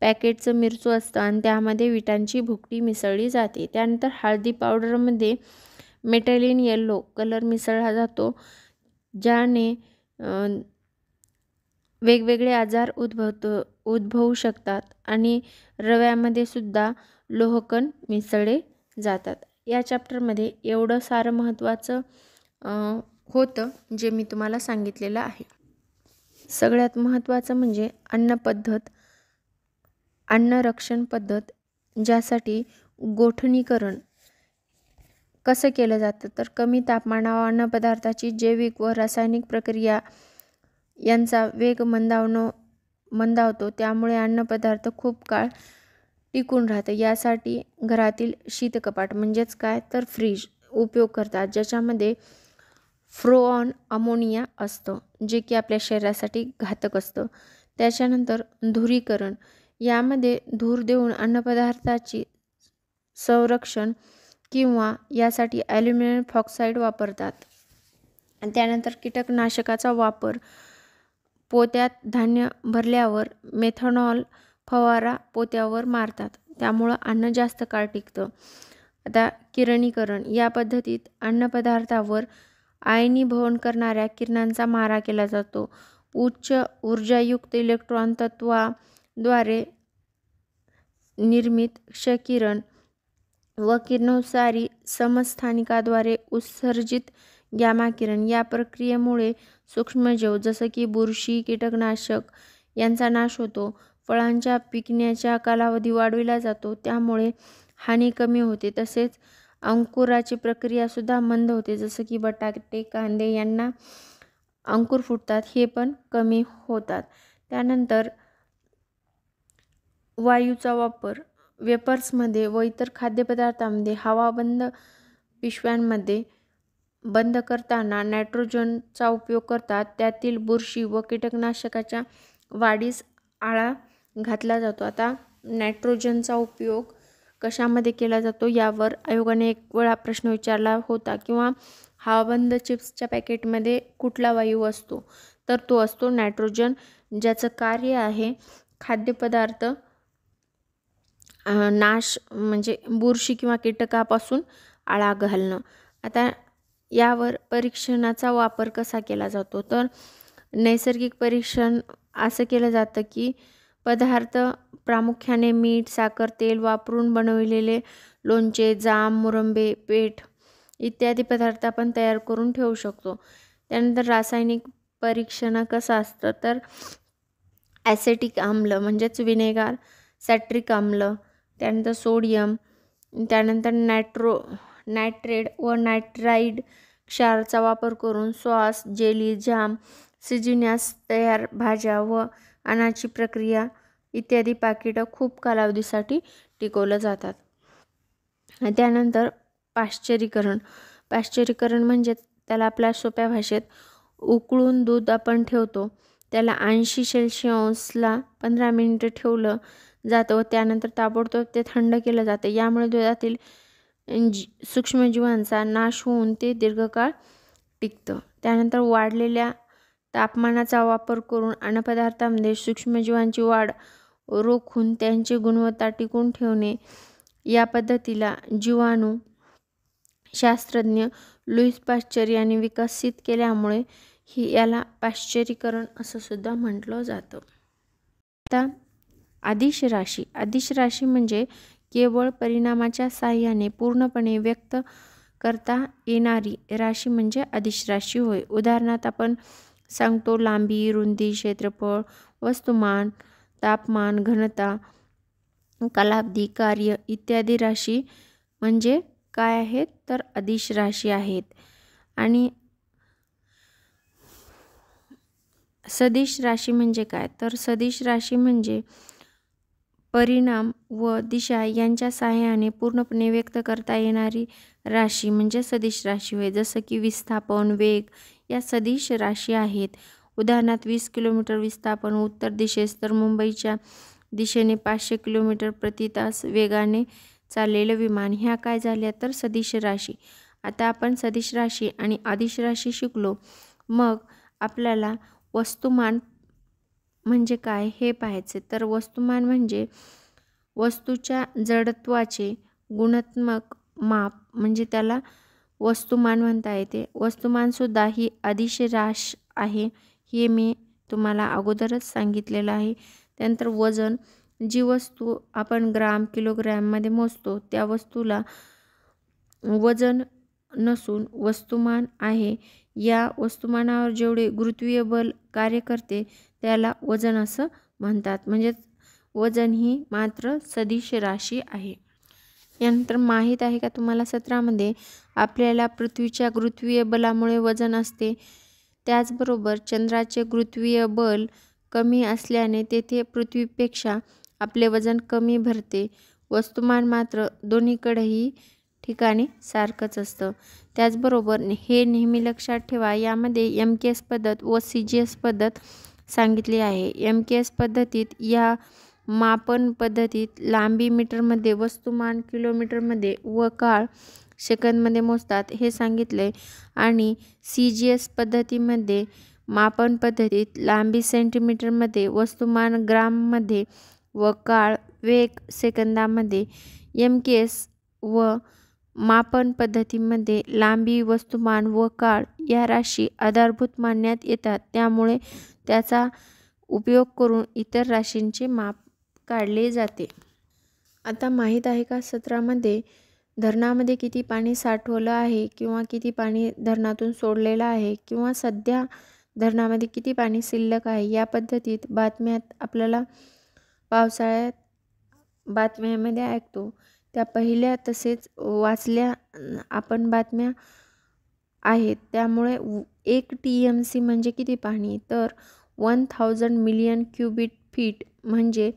A: पॅकेटचं मिरचू असतं आणि त्यामध्ये विटांची भुकटी मिसळली जाते. त्यानंतर हळदी पावडरमध्ये मेटॅलिन येल्लो कलर मिसळला जातो, ज्याने वेगवेगळे आजार उद्भवू शकतात आणि रव्यामध्ये सुद्धा लोहकण मिसळले जातात. या चॅप्टरमध्ये एवढं सारं महत्त्वाचं होतं जे मी तुम्हाला सांगितलेलं आहे. सगळ्यात महत्त्वाचं म्हणजे अन्नपद्धत, अन्नरक्षण पद्धत, ज्यासाठी गोठणीकरण कसं केलं जातं तर कमी तापमानावर अन्नपदार्थाची जैविक व रासायनिक प्रक्रिया यांचा वेग मंदावतो, त्यामुळे अन्नपदार्थ खूप काळ टिकून राहतं. यासाठी घरातील शीतकपाट म्हणजेच काय तर फ्रीज उपयोग करतात, ज्याच्यामध्ये फ्रोऑन अमोनिया असतं, जे की आपल्या शरीरासाठी घातक असतं. त्याच्यानंतर धुरीकरण, यामध्ये धूर देऊन अन्नपदार्थाची संरक्षण किंवा यासाठी ॲल्युमिनियम फॉक्साईड वापरतात. आणि त्यानंतर कीटकनाशकाचा वापर, पोत्यात धान्य भरल्यावर मेथनॉल फवारा पोत्यावर मारतात, त्यामुळं अन्न जास्त काळ टिकतं. आता किरणीकरण, या पद्धतीत अन्नपदार्थावर आयनीभवन करणाऱ्या किरणांचा मारा केला जातो. उच्च ऊर्जायुक्त इलेक्ट्रॉन तत्वाद्वारे निर्मित क्षकिरण व किरणोत्सारी समस्थानिकाद्वारे उत्सर्जित गॅमा किरण, या प्रक्रियेमुळे सूक्ष्मजीव जसं की बुरशी, कीटकनाशक यांचा नाश होतो. फळांच्या पिकण्याचा कालावधी वाढविला जातो, त्यामुळे हानी कमी होते. तसेच अंकुराची प्रक्रिया सुद्धा मंद होते, जसं की बटाटे, कांदे यांना अंकुर फुटतात, हे पण कमी होतात. त्यानंतर वायूचा वापर, वेपर्समध्ये व इतर खाद्यपदार्थांमध्ये हवाबंद पिशव्यांमध्ये बंद करताना नायट्रोजनचा उपयोग करतात. त्यातील बुरशी व कीटकनाशकाच्या वाढीस आळा घातला जातो. आता नायट्रोजनचा उपयोग कशामध्ये केला जातो यावर आयोगाने एक वेळा प्रश्न विचारला होता, किंवा हवाबंद चिप्सच्या पॅकेटमध्ये कुठला वायू असतो तर तो असतो नायट्रोजन, ज्याचं कार्य आहे खाद्यपदार्थ नाश म्हणजे बुरशी किंवा कीटकापासून आळा घालणं. आता यावर परीक्षणाचा वापर कसा केला जातो तर नैसर्गिक परीक्षण असं केलं जातं की पदार्थ प्रामुख्याने मीठ, साखर, तेल वापरून बनवलेले लोणचे, जाम, मुरंबे, पेठ इत्यादी पदार्थ आपण तयार करून ठेवू शकतो. त्यानंतर रासायनिक परीक्षण कसं असतं तर ॲसेटिक आम्ल म्हणजेच विनेगार, सॅट्रिक आम्ल, त्यानंतर सोडियम, त्यानंतर नायट्रेट व नायट्राइड क्षाराचा वापर करून सॉस, जेली, जाम शिजविण्यास तयार भाज्या व अन्नाची प्रक्रिया इत्यादी पाकिटं खूप कालावधीसाठी टिकवलं जातात. त्यानंतर पाश्चरीकरण म्हणजे त्याला आपल्या सोप्या भाषेत उकळून दूध आपण ठेवतो, त्याला 80 सेल्सिअसला 15 मिनिटं ठेवलं जातं व त्यानंतर ताबडतोब ते थंड केलं जातं. यामुळे दुधातील सूक्ष्मजीवांचा नाश होऊन ते दीर्घकाळ टिकतं. त्यानंतर वाढलेल्या तापमानाचा वापर करून अन्नपदार्थांमध्ये सूक्ष्मजीवांची वाढ रोखून त्यांची गुणवत्ता टिकवून ठेवणे, या पद्धतीला जीवाणू शास्त्रज्ञ लुईस पाश्चर यांनी विकसित केल्यामुळे याला पाश्चरीकरण असं सुद्धा म्हटलं जातं. आता अदिश राशी म्हणजे केवळ परिणामाच्या साहाय्याने पूर्णपणे व्यक्त करता येणारी राशी म्हणजे अदिश राशी होय. उदाहरणार्थ आपण सांगतो लांबी, रुंदी, क्षेत्रफळ, वस्तुमान, तापमान, घनता, कालावधी, कार्य इत्यादी राशी म्हणजे काय आहेत तर अदिश राशी आहेत. आणि सदिश राशी म्हणजे काय तर सदिश राशी म्हणजे परिणाम व दिशा यांच्या सहाय्याने पूर्णपणे व्यक्त करता येणारी राशी म्हणजे सदिश राशी होय. जसं की विस्थापन, वेग या सदिश राशी आहेत. उदाहरणार्थ 20 किलोमीटर विस्थापन उत्तर दिशेस तर मुंबईच्या दिशेने 500 किलोमीटर प्रति तास वेगाने चाललेलं विमान, ह्या काय झाल्या तर सदिश राशी. आता आपण सदिश राशी आणि अदिश राशी शिकलो, मग आपल्याला वस्तुमान म्हणजे काय हे पाहायचे. तर वस्तुमान म्हणजे वस्तूच्या जडत्वाचे गुणात्मक माप, म्हणजे त्याला वस्तुमान म्हणता येते. वस्तुमानसुद्धा ही अदिश राश आहे, हे मी तुम्हाला अगोदरच सांगितलेलं आहे. त्यानंतर वजन, जी वस्तू आपण ग्राम किलोग्रॅममध्ये मोजतो त्या वस्तूला वजन नसून वस्तुमान आहे. या वस्तुमानावर जेवढे गुरुत्वीय बल कार्य करते त्याला वजन असं म्हणतात. म्हणजे वजन ही मात्र सदिश राशी आहे. यानंतर माहीत आहे का तुम्हाला 17मध्ये आपल्याला पृथ्वीच्या गुरुत्वीय बलामुळे वजन असते. त्याचबरोबर चंद्राचे गुरुत्वीय बल कमी असल्याने तेथे पृथ्वीपेक्षा आपले वजन कमी भरते. वस्तुमान मात्र दोन्हीकडेही ठिकाणी सारखंच असतं. त्याचबरोबर हे नेहमी लक्षात ठेवा, यामध्ये MKS पद्धत व CGS पद्धत सांगितली आहे. MKS पद्धतीत या मापन पद्धतीत लांबी मीटरमध्ये, वस्तुमान किलोमीटरमध्ये व काळ सेकंदमध्ये मोजतात हे सांगितले. आणि CGS पद्धतीमध्ये मापन पद्धतीत लांबी सेंटीमीटरमध्ये, वस्तुमान ग्राममध्ये व काळ वेग सेकंदामध्ये. MKS व मापन पद्धतीमध्ये लांबी, वस्तुमान व काळ या राशी आधारभूत मानण्यात येतात. त्यामुळे त्याचा उपयोग करून इतर राशींचे माप काढले जाते. आता माहीत आहे का 17मध्ये धरणामध्ये किती पाणी साठवलं आहे किंवा किती पाणी धरणातून सोडलेलं आहे किंवा सध्या धरणामध्ये किती पाणी शिल्लक आहे, या पद्धतीत बातम्यात आपल्याला पावसाळ्यात बातम्यामध्ये ऐकतो त्या पहिल्या तसेच वाचल्या आपण बातम्या आहेत. त्यामुळे 1 TMC म्हणजे किती पाणी, तर 1000 मिलियन क्युबिक फीट म्हणजे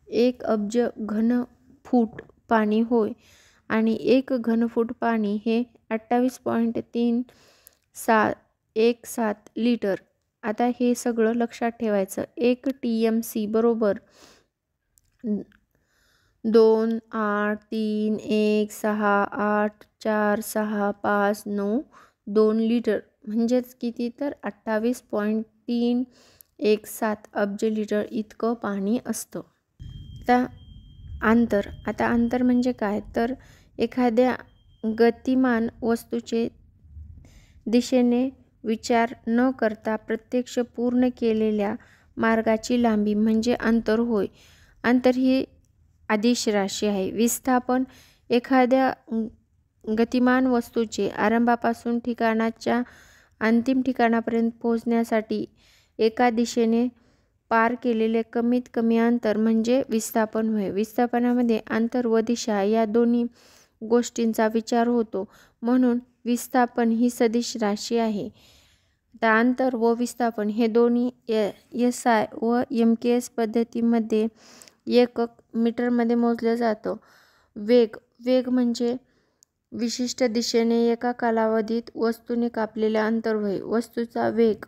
A: 1 अब्ज घन फूट पाणी होय. आणि 1 घनफूट पाणी हे 28.317 लिटर. आता हे सगळं लक्षात ठेवायचं. 1 TMC बरोबर 28316846592 लिटर, म्हणजेच किती, तर 28.317 अब्ज लिटर इतकं पाणी असतं. आता अंतर म्हणजे काय, तर एखाद्या गतिमान वस्तूचे दिशेने विचार न करता प्रत्यक्ष पूर्ण केलेल्या मार्गाची लांबी म्हणजे अंतर होय. अंतर ही अदिश राशी आहे. विस्थापन, एखाद्या गतिमान वस्तूचे आरंभापासून ठिकाणाच्या अंतिम ठिकाणापर्यंत पोहोचण्यासाठी एका दिशेने पार केलेले कमीत कमी अंतर म्हणजे विस्थापन होय. विस्थापनामध्ये अंतर व दिशा या दोन्ही गोष्टींचा विचार होतो, म्हणून विस्थापन ही सदिश राशी आहे. आता अंतर व विस्थापन हे दोन्ही SI व MKS पद्धतीमध्ये एकक मीटरमध्ये मोजलं जातं. वेग म्हणजे विशिष्ट दिशेने एका कालावधीत वस्तूने कापलेले अंतर होय. वस्तूचा वेग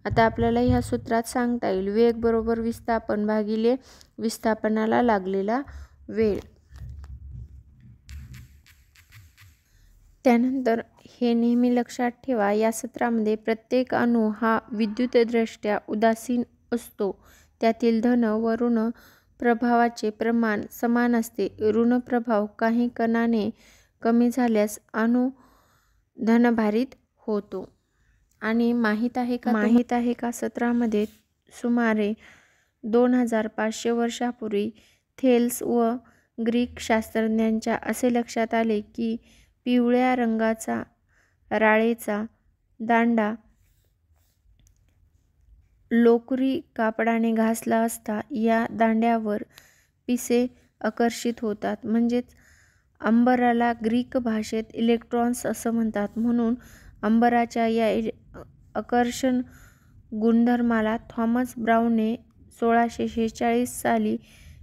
A: आता आपल्याला ह्या सूत्रात सांगता येईल. वेग बरोबर विस्थापन भागिले विस्थापनाला लागलेला वेळ. त्यानंतर हे नेहमी लक्षात ठेवा, या सत्रामध्ये प्रत्येक अणू हा विद्युतदृष्ट्या उदासीन असतो. त्यातील धन व ऋण प्रभावाचे प्रमाण समान असते. ऋण प्रभाव काही कणाने कमी झाल्यास अणू धनभारित होतो. आणि माहीत आहे का 17मध्ये सुमारे 2500 वर्षापूर्वी थेल्स व ग्रीक शास्त्रज्ञांच्या असे लक्षात आले की पिवळ्या रंगाचा राळेचा दांडा लोकरी कापडाने घासला असता या दांड्यावर पिसे आकर्षित होतात. म्हणजेच अंबराला ग्रीक भाषेत इलेक्ट्रॉन्स असं म्हणतात. म्हणून अंबराच्या या आकर्षण गुणधर्माला थॉमस ब्राउनने 1646 साली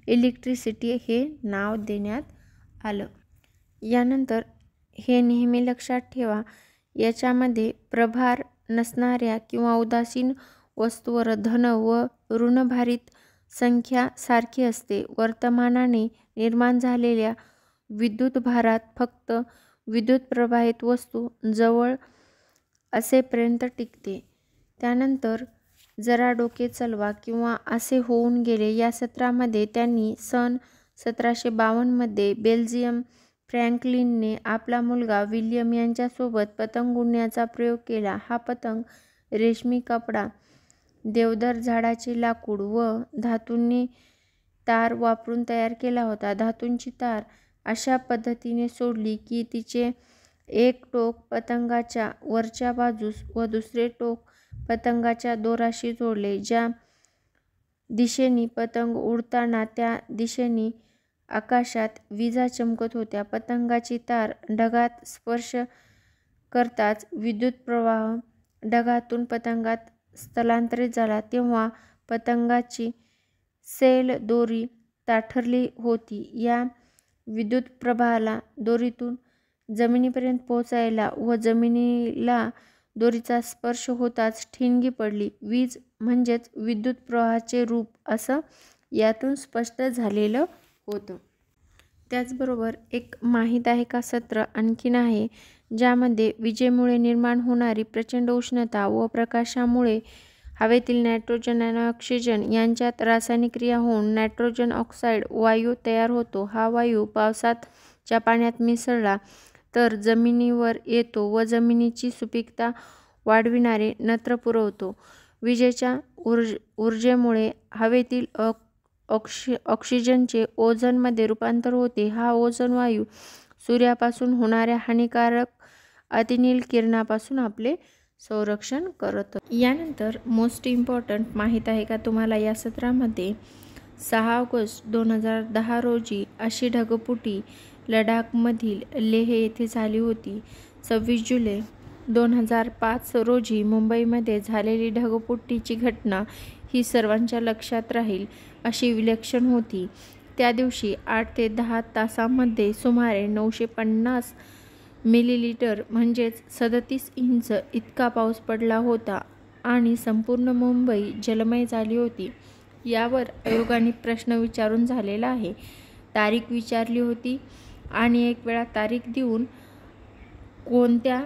A: इलेक्ट्रिसिटी हे नाव देण्यात आलं. यानंतर हे नेहमी लक्षात ठेवा, याच्यामध्ये प्रभार नसणाऱ्या किंवा उदासीन वस्तूवर धन व ऋणभारित संख्या सारखी असते. वर्तमानाने निर्माण झालेल्या विद्युत भारात फक्त विद्युत प्रवाहित वस्तू जवळ असेपर्यंत टिकते. त्यानंतर जरा डोके चलवा किंवा असे होऊन गेले. या सत्रामध्ये त्यांनी सन 1752 बेल्जियम फ्रँकलिनने आपला मुलगा विल्यम यांच्यासोबत पतंग उडण्याचा प्रयोग केला. हा पतंग रेशमी कपडा, देवदार झाडाचे लाकूड व धातूंनी तार वापरून तयार केला होता. धातूंची तार अशा पद्धतीने सोडली की तिचे एक टोक पतंगाच्या वरच्या बाजूस व दुसरे टोक पतंगाच्या दोराशी जोडले. ज्या दिशेने पतंग उडताना त्या दिशेने आकाशात विजा चमकत होत्या. पतंगाची तार ढगात स्पर्श करताच विद्युत प्रवाह ढगातून पतंगात स्थलांतरित झाला. तेव्हा पतंगाची सेल दोरी ताठरली होती. या विद्युत प्रवाहाला दोरीतून जमिनीपर्यंत पोहोचायला व जमिनीला दोरीचा स्पर्श होताच ठिणगी पडली. वीज म्हणजेच विद्युत प्रवाहाचे रूप असं यातून स्पष्ट झालेलं होतं. त्याचबरोबर एक माहीत आहे का सत्र आणखीन आहे, ज्यामध्ये विजेमुळे निर्माण होणारी प्रचंड उष्णता व प्रकाशामुळे हवेतील नायट्रोजन आणि ऑक्सिजन यांच्यात रासायनिक क्रिया होऊन नायट्रोजन ऑक्साईड वायू तयार होतो. हा वायू पावसाच्या पाण्यात मिसळला तर जमिनीवर येतो व जमिनीची सुपीकता वाढविणारे नत्र पुरवतो. विजेच्या ऊर्जेमुळे हवेतील ऑक्सिजनचे ओझोनमध्ये रूपांतर होते. हा ओझोन वायू सूर्यापासून होणाऱ्या हानिकारक अतिनील किरणापासून आपले संरक्षण करतो. यानंतर मोस्ट इम्पॉर्टंट माहीत आहे का तुम्हाला या सत्रामध्ये 6 ऑगस्ट 2010 रोजी अशी ढगफुटी लडाखमधील लेह येथे झाली होती. 26 जुलै 2005 रोजी मुंबईमध्ये झालेली ढगफुटीची घटना ही सर्वांच्या लक्षात राहील अशी विलक्षण होती. त्या दिवशी 8 ते 10 तासांमध्ये सुमारे 950 मिलीलीटर म्हणजेच 37 इंच इतका पाऊस पडला होता आणि संपूर्ण मुंबई जलमय झाली होती. यावर आयोगाने प्रश्न विचारून झालेला आहे. तारीख विचारली होती आणि एक वेळा तारीख देऊन कोणत्या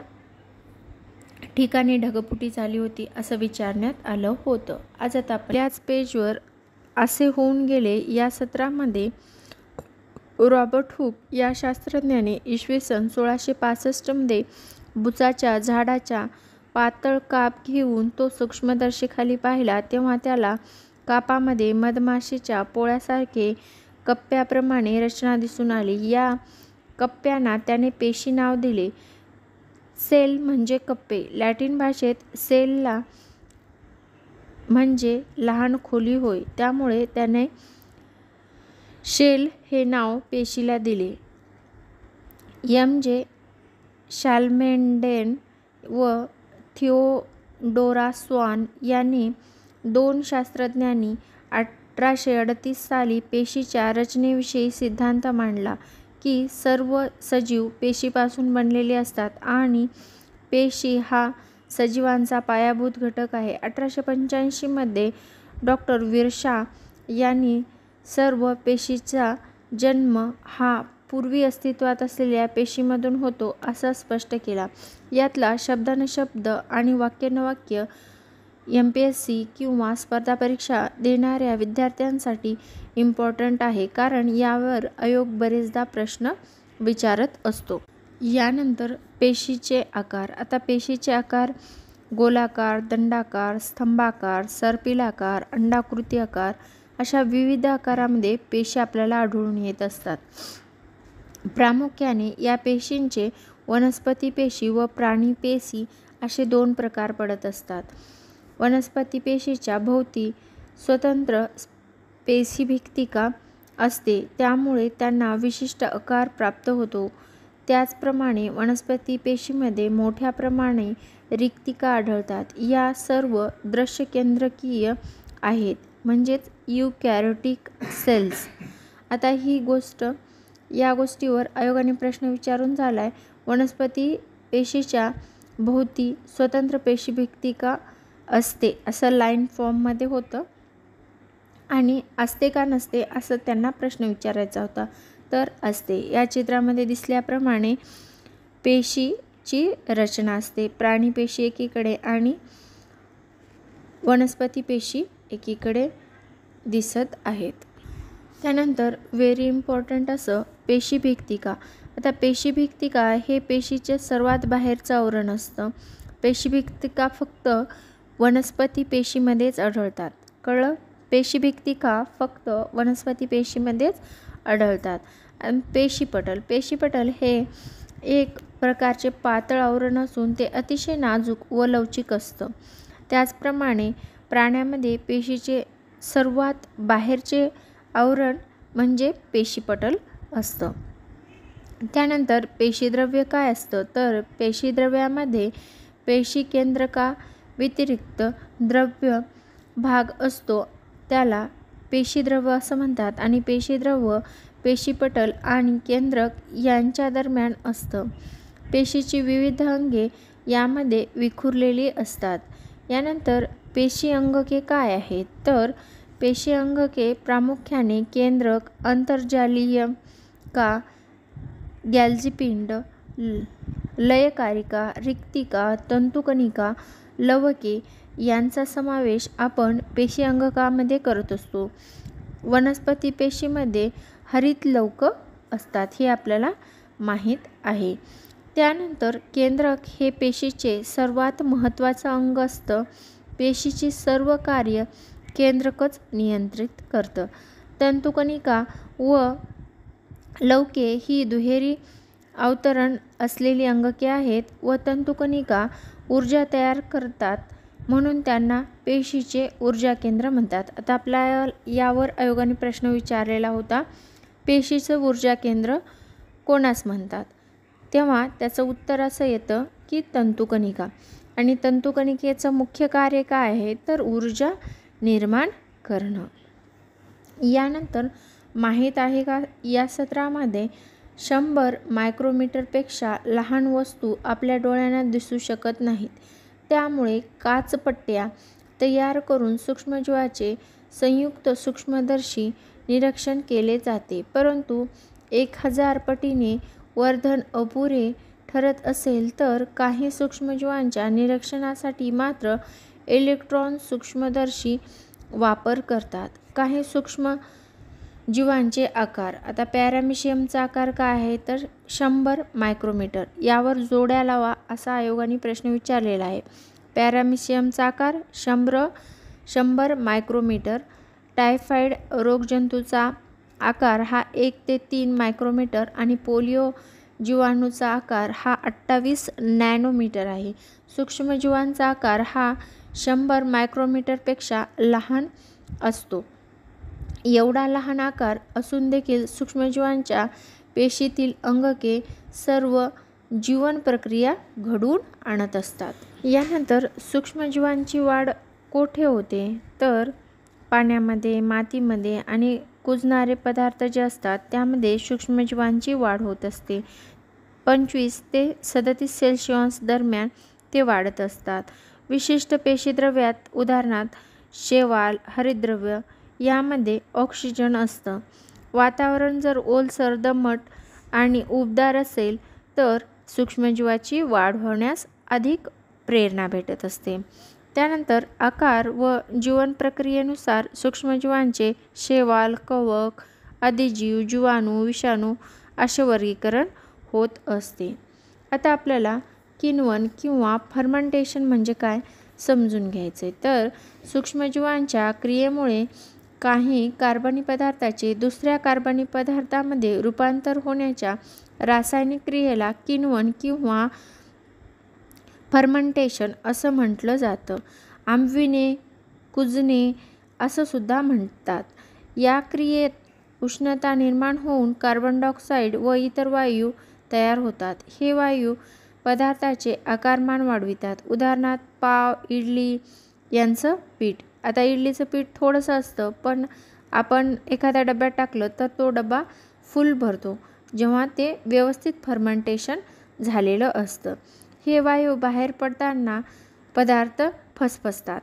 A: ठिकाणी ढगफुटी झाली होती असं विचारण्यात आलं होतं. आज आता आपण याच पेजवर असे होऊन गेले या सत्रामध्ये रॉबर्ट हुक या शास्त्रज्ञाने इसवी सन 1665 बुचाच्या झाडाच्या पातळ काप घेऊन तो सूक्ष्मदर्शीखाली पाहिला. तेव्हा त्याला कापामध्ये मधमाशीच्या पोळ्यासारखे कप्प्याप्रमाणे रचना दिसून आली. या कप्प्यांना त्याने पेशी नाव दिले. सेल म्हणजे कप्पे. लॅटिन भाषेत सेलला म्हणजे लहान खोली होय. त्यामुळे त्याने शेल हे नाव पेशीला दिले. M.J. शाल्मेंडेन व थिओडोरा स्वान यांनी 2 शास्त्रज्ञांनी 1838 साली पेशीच्या रचनेविषयी सिद्धांत मांडला की सर्व सजीव पेशीपासून बनलेले असतात आणि पेशी हा सजीवांचा पायाभूत घटक आहे. 1885 मध्ये डॉक्टर विरशा यांनी सर्व पेशीचा जन्म हा पूर्वी अस्तित्वात असलेल्या पेशीमधून होतो असा स्पष्ट केला. यातला शब्दानुशब्द आणि वाक्यानुवाक्य MPSC किंवा स्पर्धा परीक्षा देणाऱ्या विद्यार्थ्यांसाठी इम्पॉर्टंट आहे, कारण यावर आयोग बरेचदा प्रश्न विचारत असतो. यानंतर पेशीचे आकार. आता पेशीचे आकार गोलाकार, दंडाकार, स्तंभाकार, सर्पिलाकार, अंडाकृती आकार अशा विविध आकारामध्ये पेशी आपल्याला आढळून येत असतात. प्रामुख्याने या पेशींचे वनस्पती पेशी व प्राणी पेशी असे 2 प्रकार पडत असतात. वनस्पती पेशीच्या भोवती स्वतंत्र पेशीभित्तिका असते, त्यामुळे त्यांना विशिष्ट आकार प्राप्त होतो. त्याचप्रमाणे वनस्पती पेशीमध्ये मोठ्या प्रमाणे रिक्तिका आढळतात. या सर्व दृश्यकेंद्रकीय आहेत, म्हणजेच यूकॅरियोटिक सेल्स. आता या गोष्टीवर आयोगाने प्रश्न विचारून झालाय. वनस्पती पेशीच्या भोवती स्वतंत्र पेशीभित्तिका असते असं लाईन फॉर्ममध्ये होतं आणि असते का नसते असं त्यांना प्रश्न विचारायचा होता. तर असते. या चित्रामध्ये दिसल्याप्रमाणे पेशीची रचना असते. प्राणी पेशी एकीकडे आणि वनस्पती पेशी एकीकडे दिसत आहेत. त्यानंतर व्हेरी इम्पॉर्टंट असं पेशीभिक्तिका. आता पेशीभिक्तिका हे पेशीचे सर्वात बाहेरचं आवरण असतं. पेशीभिक्तिका फक्त वनस्पती पेशीमध्येच आढळतात. कळलं? पेशीभिक्तिका फक्त वनस्पती पेशीमध्येच आढळतात. आणि पेशीपटल हे एक प्रकारचे पातळ आवरण असून ते अतिशय नाजूक व लवचिक असतं. त्याचप्रमाणे प्राण्यामध्ये पेशीचे सर्वात बाहेरचे आवरण म्हणजे पेशीपटल असतं. त्यानंतर पेशीद्रव्य काय असतं तर पेशीद्रव्यामध्ये पेशी केंद्रका व्यतिरिक्त द्रव्य भाग असतो, त्याला पेशीद्रव्य असं म्हणतात. आणि पेशीद्रव्य पेशीपटल आणि केंद्रक यांच्या दरम्यान असतं. पेशीची विविध अंगे यामध्ये विखुरलेली असतात. यानंतर पेशी अंगके काय आहेत तर पेशी अंगके प्रामुख्याने केंद्रक, अंतर्जालीयका, गॉल्जी लयकारिका, रिक्तिका, तंतुकणिका, लवके यांचा समावेश आपण पेशी अंगकामध्ये करत असतो. वनस्पती पेशीमध्ये हरितलवक असतात हे आपल्याला माहीत आहे. त्यानंतर केंद्रक हे पेशीचे सर्वात महत्त्वाचं अंग असतं. पेशीची सर्व कार्य केंद्रकच नियंत्रित करतं. तंतुकणिका व लवके ही दुहेरी अवतरण असलेली अंगके आहेत व तंतुकणिका ऊर्जा तयार करतात म्हणून त्यांना पेशीचे ऊर्जा केंद्र म्हणतात. आता आपल्या यावर आयोगाने प्रश्न विचारलेला होता, पेशीचं ऊर्जा केंद्र कोणास म्हणतात? तेव्हा त्याचं उत्तर असं येतं की तंतुकणिका. आणि तंतुकणिकेचं मुख्य कार्य काय आहे तर ऊर्जा निर्माण करणं. यानंतर माहीत आहे का या सत्रामध्ये 100 मायक्रोमीटरपेक्षा लहान वस्तू आपल्या डोळ्यांना दिसू शकत नाहीत. त्यामुळे काचपट्ट्या तयार करून सूक्ष्मजीवाचे संयुक्त सूक्ष्मदर्शी निरीक्षण केले जाते. परंतु 1000 पटीने वर्धन अपुरे ठरत असेल तर काही सूक्ष्मजीवांच्या निरीक्षणासाठी मात्र इलेक्ट्रॉन सूक्ष्मदर्शी वापर करतात. काही सूक्ष्मजीवांचे आकार. आता पॅरामिशियमचा आकार काय आहे तर 100 मायक्रोमीटर. यावर जोड्या लावा असा आयोगाने प्रश्न विचारलेला आहे. पॅरामिशियमचा आकार 100 मायक्रोमीटर. टायफॉइड रोगजंतूचा आकार हा 1 ते 3 मायक्रोमीटर आणि पोलिओ जीवाणूचा आकार हा 28 नॅनोमीटर आहे. सूक्ष्मजीवांचा आकार हा 100 मायक्रोमीटरपेक्षा लहान असतो. एवढा लहान आकार असून देखील सूक्ष्मजीवांच्या पेशीतील अंगके सर्व जीवन प्रक्रिया घडवून आणत असतात. यानंतर सूक्ष्मजीवांची वाढ कोठे होते तर पाण्यामध्ये, मातीमध्ये आणि कुजणारे पदार्थ जे असतात त्यामध्ये सूक्ष्मजीवांची वाढ होत असते. 25 ते 37 सेल्सिअस दरम्यान ते वाढत असतात. विशिष्ट पेशीद्रव्यात उदाहरणार्थ शैवाल, हरितद्रव्य यामध्ये ऑक्सिजन असतं. वातावरण जर ओलसर, दमट आणि उबदार असेल तर सूक्ष्मजीवाची वाढ होण्यास अधिक प्रेरणा भेटत असते. त्यानंतर आकार व जीवन प्रक्रियेनुसार सूक्ष्मजीवांचे शैवाल, कवक, अधिजीव, जीवाणू, विषाणू असे वर्गीकरण होत असते. आता आपल्याला किण्वन किंवा फर्मेंटेशन म्हणजे काय समजून घ्यायचे. तर सूक्ष्मजीवांच्या क्रियेमुळे काही कार्बनी पदार्थाचे दुसऱ्या कार्बनी पदार्थामध्ये रूपांतर होण्याच्या रासायनिक क्रियेला किण्वन किंवा फर्मेंटेशन असं म्हटलं जातं. आंबविणे, कुजणे असं सुद्धा म्हणतात. या क्रियेत उष्णता निर्माण होऊन कार्बन डायऑक्साईड व इतर वायू तयार होतात. हे वायू पदार्थाचे आकारमान वाढवितात. उदाहरणार्थ पाव, इडली यांचं पीठ. आता इडलीचं पीठ थोडंसं असतं पण आपण एखाद्या डब्यात टाकलं तर तो डबा फुल भरतो जेव्हा ते व्यवस्थित फर्मेंटेशन झालेलं असतं. हे वायू बाहेर पडताना पदार्थ फसफसतात.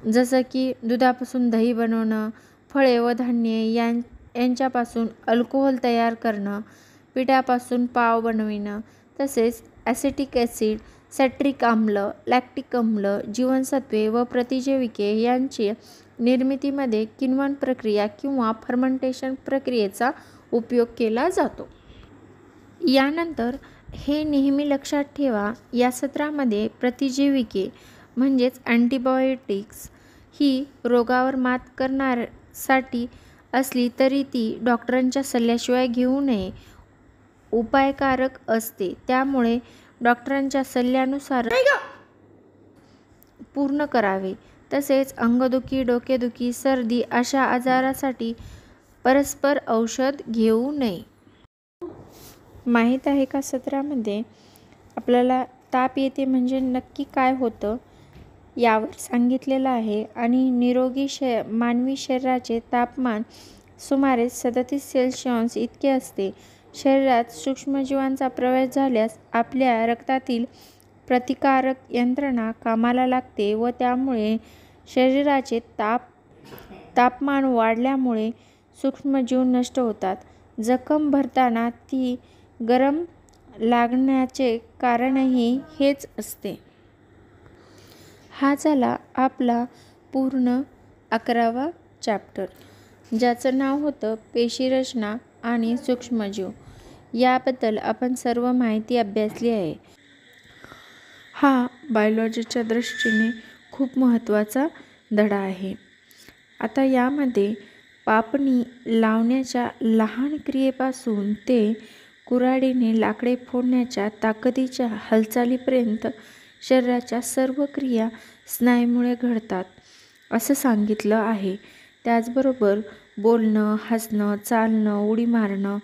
A: जसं की दुधापासून दही बनवणं, फळे व धान्ये यांच्यापासून अल्कोहोल तयार करणं, पिठापासून पाव बनविणं, तसेच ॲसिटिक ॲसिड, सॅट्रिक आम्ल, लॅक्टिक आम्ल, जीवनसत्वे व प्रतिजैविके यांची निर्मितीमध्ये किण्वन प्रक्रिया किंवा फर्मेंटेशन प्रक्रियेचा उपयोग केला जातो. यानंतर हे नेहमी लक्षात ठेवा, या सत्रामध्ये प्रतिजैविके म्हणजेच अँटीबायोटिक्स ही रोगावर मात करण्यासाठी असली तरी ती डॉक्टरांच्या सल्ल्याशिवाय घेऊ नये. उपायकारक असते, त्यामुळे डॉक्टरांच्या सल्ल्यानुसार पूर्ण करावे. तसेच अंगदुखी, डोकेदुखी, सर्दी अशा आजारासाठी परस्पर औषध घेऊ नये. माहीत आहे का, सत्रामध्ये आपल्याला ताप येते म्हणजे नक्की काय होतं यावर सांगितलेलं आहे. आणि निरोगी मानवी शरीराचे तापमान सुमारे 37 सेल्सिअस इतके असते. शरीरात सूक्ष्मजीवांचा प्रवेश झाल्यास आपल्या रक्तातील प्रतिकारक यंत्रणा कामाला लागते व त्यामुळे शरीराचे तापमान वाढल्यामुळे सूक्ष्मजीव नष्ट होतात. जखम भरताना ती गरम लागण्याचे कारणही हेच असते. हा झाला आपला पूर्ण 11वा चॅप्टर, ज्याचं नाव होतं पेशीरचना आणि सूक्ष्मजीव. याबद्दल आपण सर्व माहिती अभ्यासली आहे. हा बायोलॉजीच्या दृष्टीने खूप महत्त्वाचा धडा आहे. आता यामध्ये पापणी लावण्याच्या लहान क्रियेपासून ते कुऱ्हाडीने लाकडे फोडण्याच्या ताकदीच्या हालचालीपर्यंत शरीराच्या सर्व क्रिया स्नायूमुळे घडतात असं सांगितलं आहे. त्याचबरोबर बोलणं, हसणं, चालणं, उडी मारणं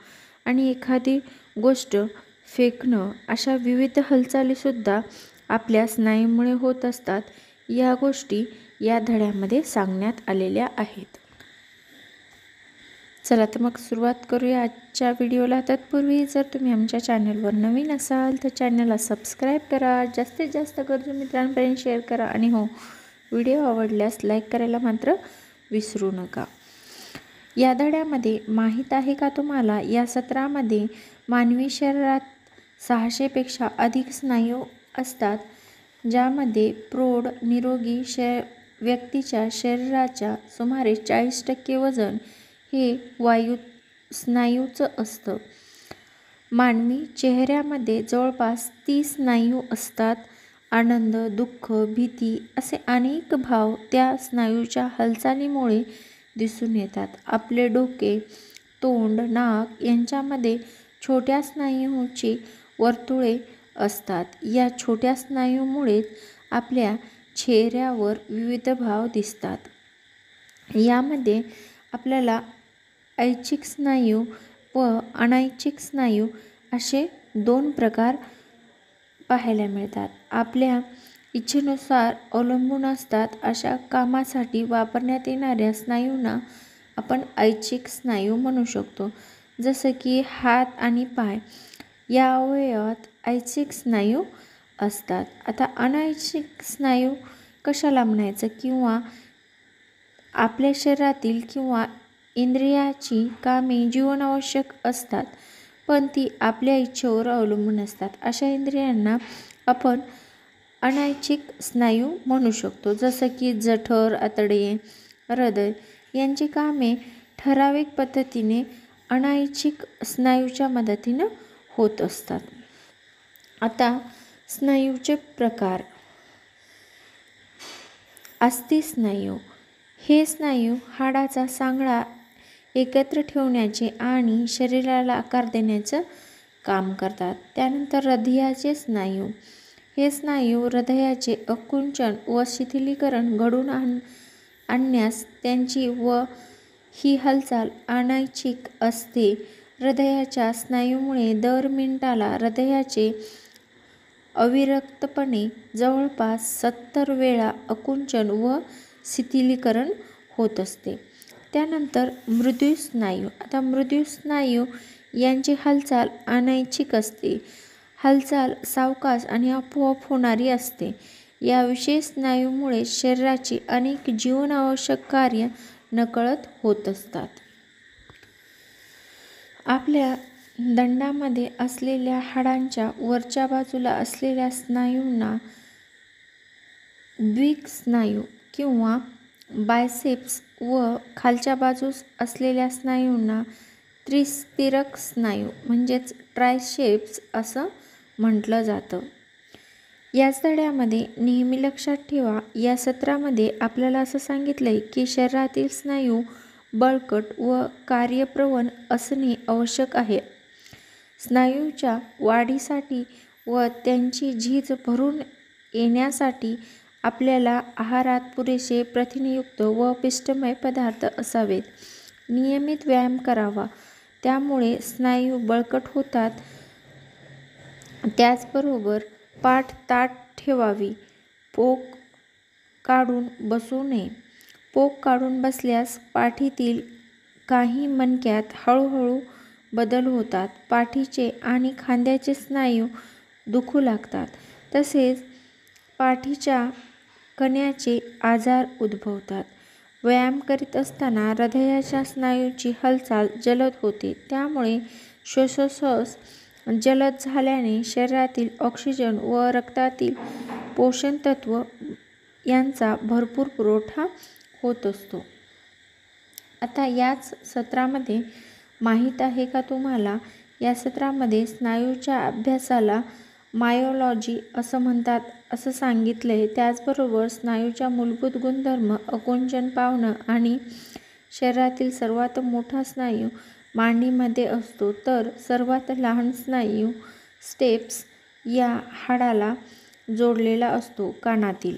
A: आणि एखादी गोष्ट फेकणं अशा विविध हालचालीसुद्धा आपल्या स्नायूमुळे होत असतात. या गोष्टी या धड्यामध्ये सांगण्यात आलेल्या आहेत. चला तर मग सुरुवात करूया आजच्या व्हिडिओला. तत्पूर्वी जर तुम्ही आमच्या चॅनलवर नवीन असाल तर चॅनलला सबस्क्राईब करा, जास्तीत जास्त गरजू मित्रांपर्यंत शेअर करा आणि हो, व्हिडिओ आवडल्यास लाईक करायला मात्र विसरू नका. या धड्यामध्ये माहीत आहे का तुम्हाला, या सत्रामध्ये मानवी शरीरात 600पेक्षा अधिक स्नायू असतात, ज्यामध्ये प्रौढ निरोगी व्यक्तीच्या शरीराच्या सुमारे 40% वजन हे वायू स्नायूचं असतं. मानवी चेहऱ्यामध्ये जवळपास 30 स्नायू असतात. आनंद, दुःख, भीती असे अनेक भाव त्या स्नायूच्या हालचालीमुळे दिसून येतात. आपले डोके, तोंड, नाक यांच्यामध्ये छोट्या स्नायूंची वर्तुळे असतात. या छोट्या स्नायूमुळेच आपल्या चेहऱ्यावर विविध भाव दिसतात. यामध्ये आपल्याला ऐच्छिक स्नायू व अनैच्छिक स्नायू असे 2 प्रकार पाहायला मिळतात. आपल्या इच्छेनुसार अवलंबून असतात. अशा कामासाठी वापरण्यात येणाऱ्या स्नायूंना आपण ऐच्छिक स्नायू म्हणू शकतो. जसं की हात आणि पाय या अवयवात ऐच्छिक स्नायू असतात. आता अनैच्छिक स्नायू कशाला म्हणायचं, किंवा आपल्या शरीरातील किंवा इंद्रियाची कामे जीवनावश्यक असतात पण ती आपल्या इच्छेवर अवलंबून असतात. अशा इंद्रियांना आपण अनैच्छिक स्नायू म्हणू शकतो. जसं की जठर, आतडे, हृदय यांची कामे ठराविक पद्धतीने अनैच्छिक स्नायूच्या मदतीनं होत असतात. आता स्नायूचे प्रकार. अस्थिस्नायू हे स्नायू हाडाचा सांगडा एकत्र ठेवण्याचे आणि शरीराला आकार देण्याचं काम करतात. त्यानंतर हृदयाचे स्नायू. हे स्नायू हृदयाचे आकुंचन व शिथिलीकरण घडवून आणण्यास त्यांची ही हालचाल अनैच्छिक असते. हृदयाच्या स्नायूमुळे दर मिनिटाला हृदयाचे अविरतपणे जवळपास 70 वेळा आकुंचन व शिथिलीकरण होत असते. त्यानंतर मृदू स्नायू. आता मृदू स्नायू यांची हालचाल अनैच्छिक असते. हालचाल सावकाश आणि आपोआप होणारी असते. या विशेष स्नायूमुळे शरीराची अनेक जीवनावश्यक कार्य नकळत होत असतात. आपल्या दंडामध्ये असलेल्या हाडांच्या वरच्या बाजूला असलेल्या स्नायूंना द्विक-स्नायू किंवा बायसेप्स व खालच्या बाजूस असलेल्या स्नायूंना त्रिस्थिरक स्नायू म्हणजेच ट्रायसेप्स असं म्हटलं जातं. याच धड्यामध्ये नेहमी लक्षात ठेवा, या सत्रामध्ये आपल्याला असं सांगितलंय की शरीरातील स्नायू बळकट व कार्यप्रवण असणे आवश्यक आहे. स्नायूच्या वाढीसाठी व त्यांची झीज भरून येण्यासाठी आपल्याला आहारात पुरेसे प्रथिनयुक्त व पिष्टमय पदार्थ असावेत. नियमित व्यायाम करावा, त्यामुळे स्नायू बळकट होतात. त्याचबरोबर पाठ ताठ ठेवावी. पोक काढून बसू नये. पोक काढून बसल्यास पाठीतील काही मणक्यात हळूहळू बदल होतात. पाठीचे आणि खांद्याचे स्नायू दुखू लागतात. तसेच पाठीच्या कण्याचे आजार उद्भवतात. व्यायाम करीत असताना हृदयाच्या स्नायूची हालचाल जलद होते. त्यामुळे श्वासोच्छ्वास जलद झाल्याने शरीरातील ऑक्सिजन व रक्तातील पोषण तत्व यांचा भरपूर पुरवठा होत असतो. आता याच सत्रामध्ये माहीत आहे का तुम्हाला, या सत्रामध्ये स्नायूच्या अभ्यासाला मायोलॉजी असं म्हणतात असं सांगितलंय. त्याचबरोबर स्नायूच्या मूलभूत गुणधर्म, आकुंचन पावणं आणि शरीरातील सर्वात मोठा स्नायू मांडीमध्ये असतो, तर सर्वात लहान स्नायू स्टेप्स या हाडाला जोडलेला असतो कानातील.